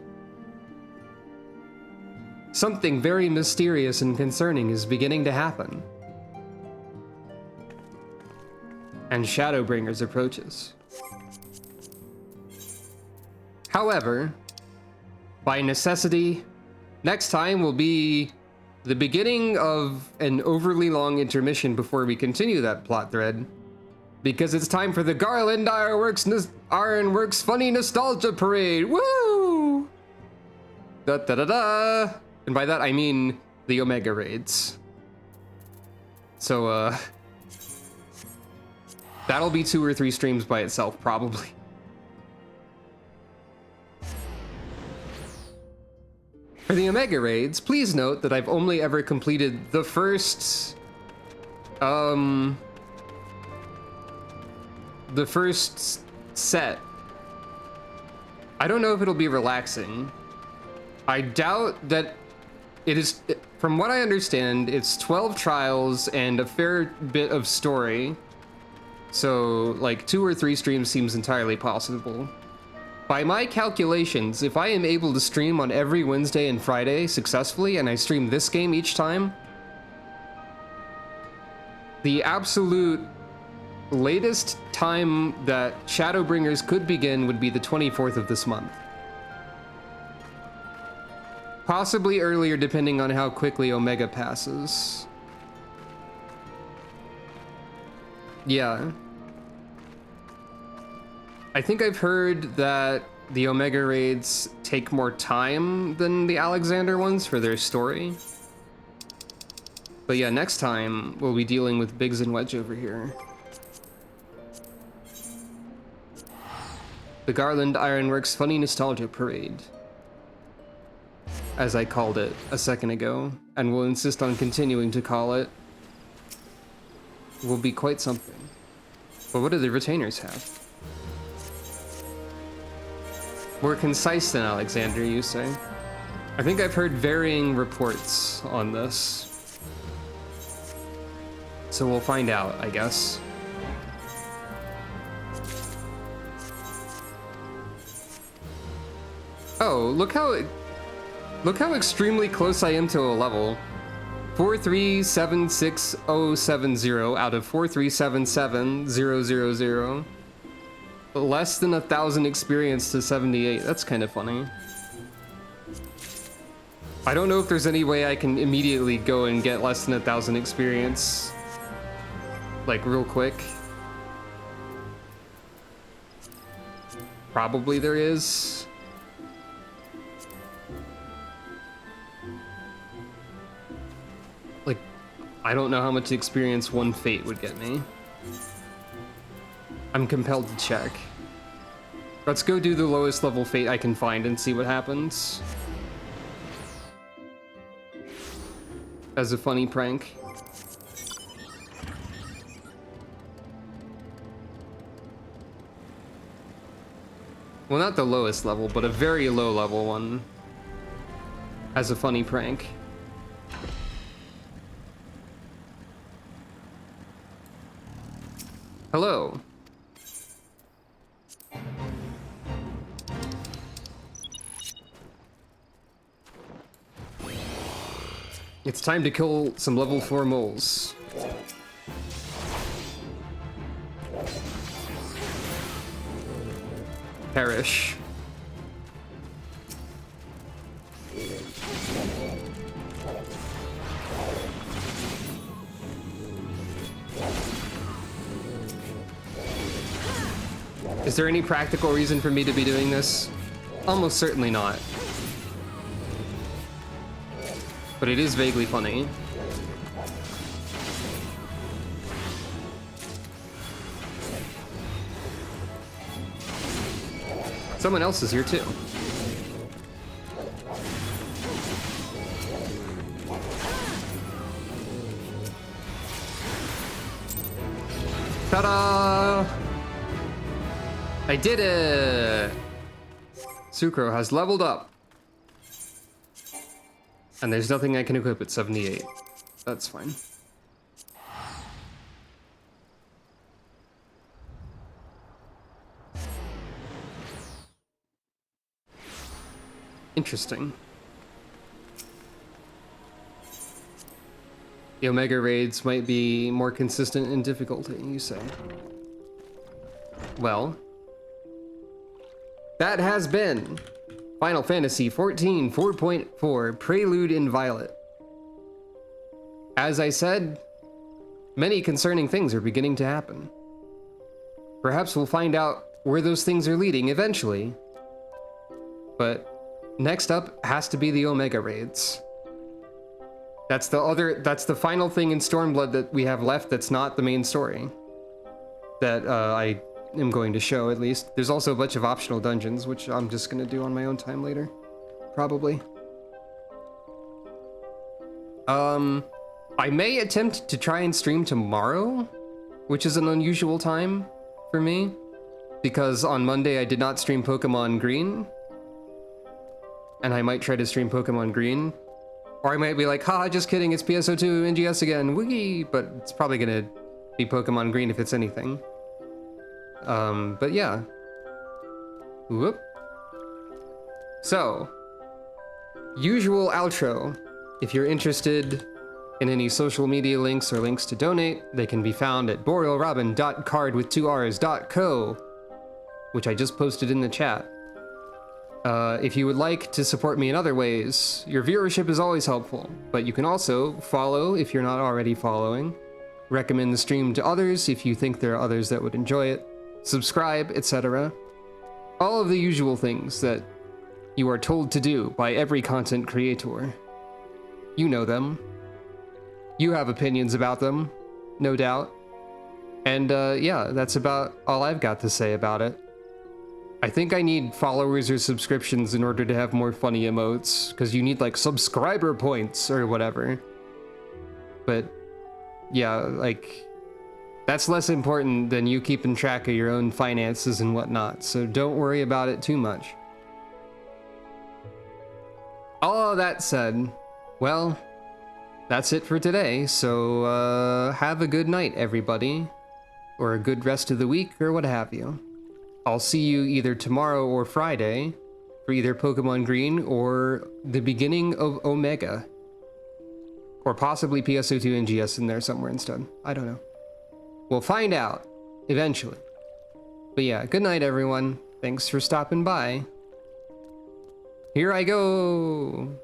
Speaker 1: Something very mysterious and concerning is beginning to happen. And Shadowbringers approaches. However, by necessity, next time will be the beginning of an overly long intermission before we continue that plot thread, because it's time for the Garland Ironworks Funny Nostalgia Parade. Woo! Da da da da! And by that I mean the Omega raids. So that'll be 2 or 3 streams by itself, probably. For the Omega raids, please note that I've only ever completed the first set. I don't know if it'll be relaxing. I doubt that it is. From what I understand, it's 12 trials and a fair bit of story. So like 2 or 3 streams seems entirely possible. By my calculations, if I am able to stream on every Wednesday and Friday successfully, and I stream this game each time, the absolute latest time that Shadowbringers could begin would be the 24th of this month. Possibly earlier, depending on how quickly Omega passes. Yeah. I think I've heard that the Omega raids take more time than the Alexander ones for their story. But yeah, next time we'll be dealing with Biggs and Wedge over here. The Garland Ironworks Funny Nostalgia Parade, as I called it a second ago, and will insist on continuing to call it, will be quite something. But what do the retainers have? More concise than Alexander, you say? I think I've heard varying reports on this. So we'll find out, I guess. Oh, look how extremely close I am to a level. 4376070 out of 4377000. Less than 1,000 experience to 78. That's kind of funny. I don't know if there's any way I can immediately go and get less than 1,000 experience, like real quick. Probably there is. Like, I don't know how much experience one fate would get me. I'm compelled to check. Let's go do the lowest level fate I can find and see what happens. As a funny prank. Well, not the lowest level, but a very low level one. As a funny prank. Hello. It's time to kill some level 4 moles. Perish. Is there any practical reason for me to be doing this? Almost certainly not. But it is vaguely funny. Someone else is here too. Ta-da! I did it! Sucro has leveled up. And there's nothing I can equip at 78. That's fine. Interesting. The Omega raids might be more consistent in difficulty, you say. Well, that has been Final Fantasy XIV 4.4 Prelude in Violet. As I said, many concerning things are beginning to happen. Perhaps we'll find out where those things are leading eventually. But next up has to be the Omega raids. That's the final thing in Stormblood that we have left that's not the main story. That I am going to show, at least. There's also a bunch of optional dungeons, which I'm just gonna do on my own time later. Probably. I may attempt to try and stream tomorrow, which is an unusual time for me, because on Monday I did not stream Pokemon Green, and I might try to stream Pokemon Green, or I might be like, haha, just kidding, it's PSO2 NGS again, woogie, but it's probably gonna be Pokemon Green if it's anything. But yeah. Whoop. So, usual outro. If you're interested in any social media links or links to donate, they can be found at borealrobin.card.co, which I just posted in the chat. If you would like to support me in other ways, your viewership is always helpful, but you can also follow if you're not already following, recommend the stream to others if you think there are others that would enjoy it, subscribe, etc. All of the usual things that you are told to do by every content creator. You know them. You have opinions about them, no doubt. And yeah, that's about all I've got to say about it. I think I need followers or subscriptions in order to have more funny emotes, because you need like subscriber points or whatever. But yeah, like, that's less important than you keeping track of your own finances and whatnot, so don't worry about it too much. All of that said, well, that's it for today, so have a good night, everybody. Or a good rest of the week, or what have you. I'll see you either tomorrow or Friday for either Pokemon Green or the beginning of Omega. Or possibly PSO2 NGS in there somewhere instead. I don't know. We'll find out, eventually. But yeah, good night, everyone. Thanks for stopping by. Here I go!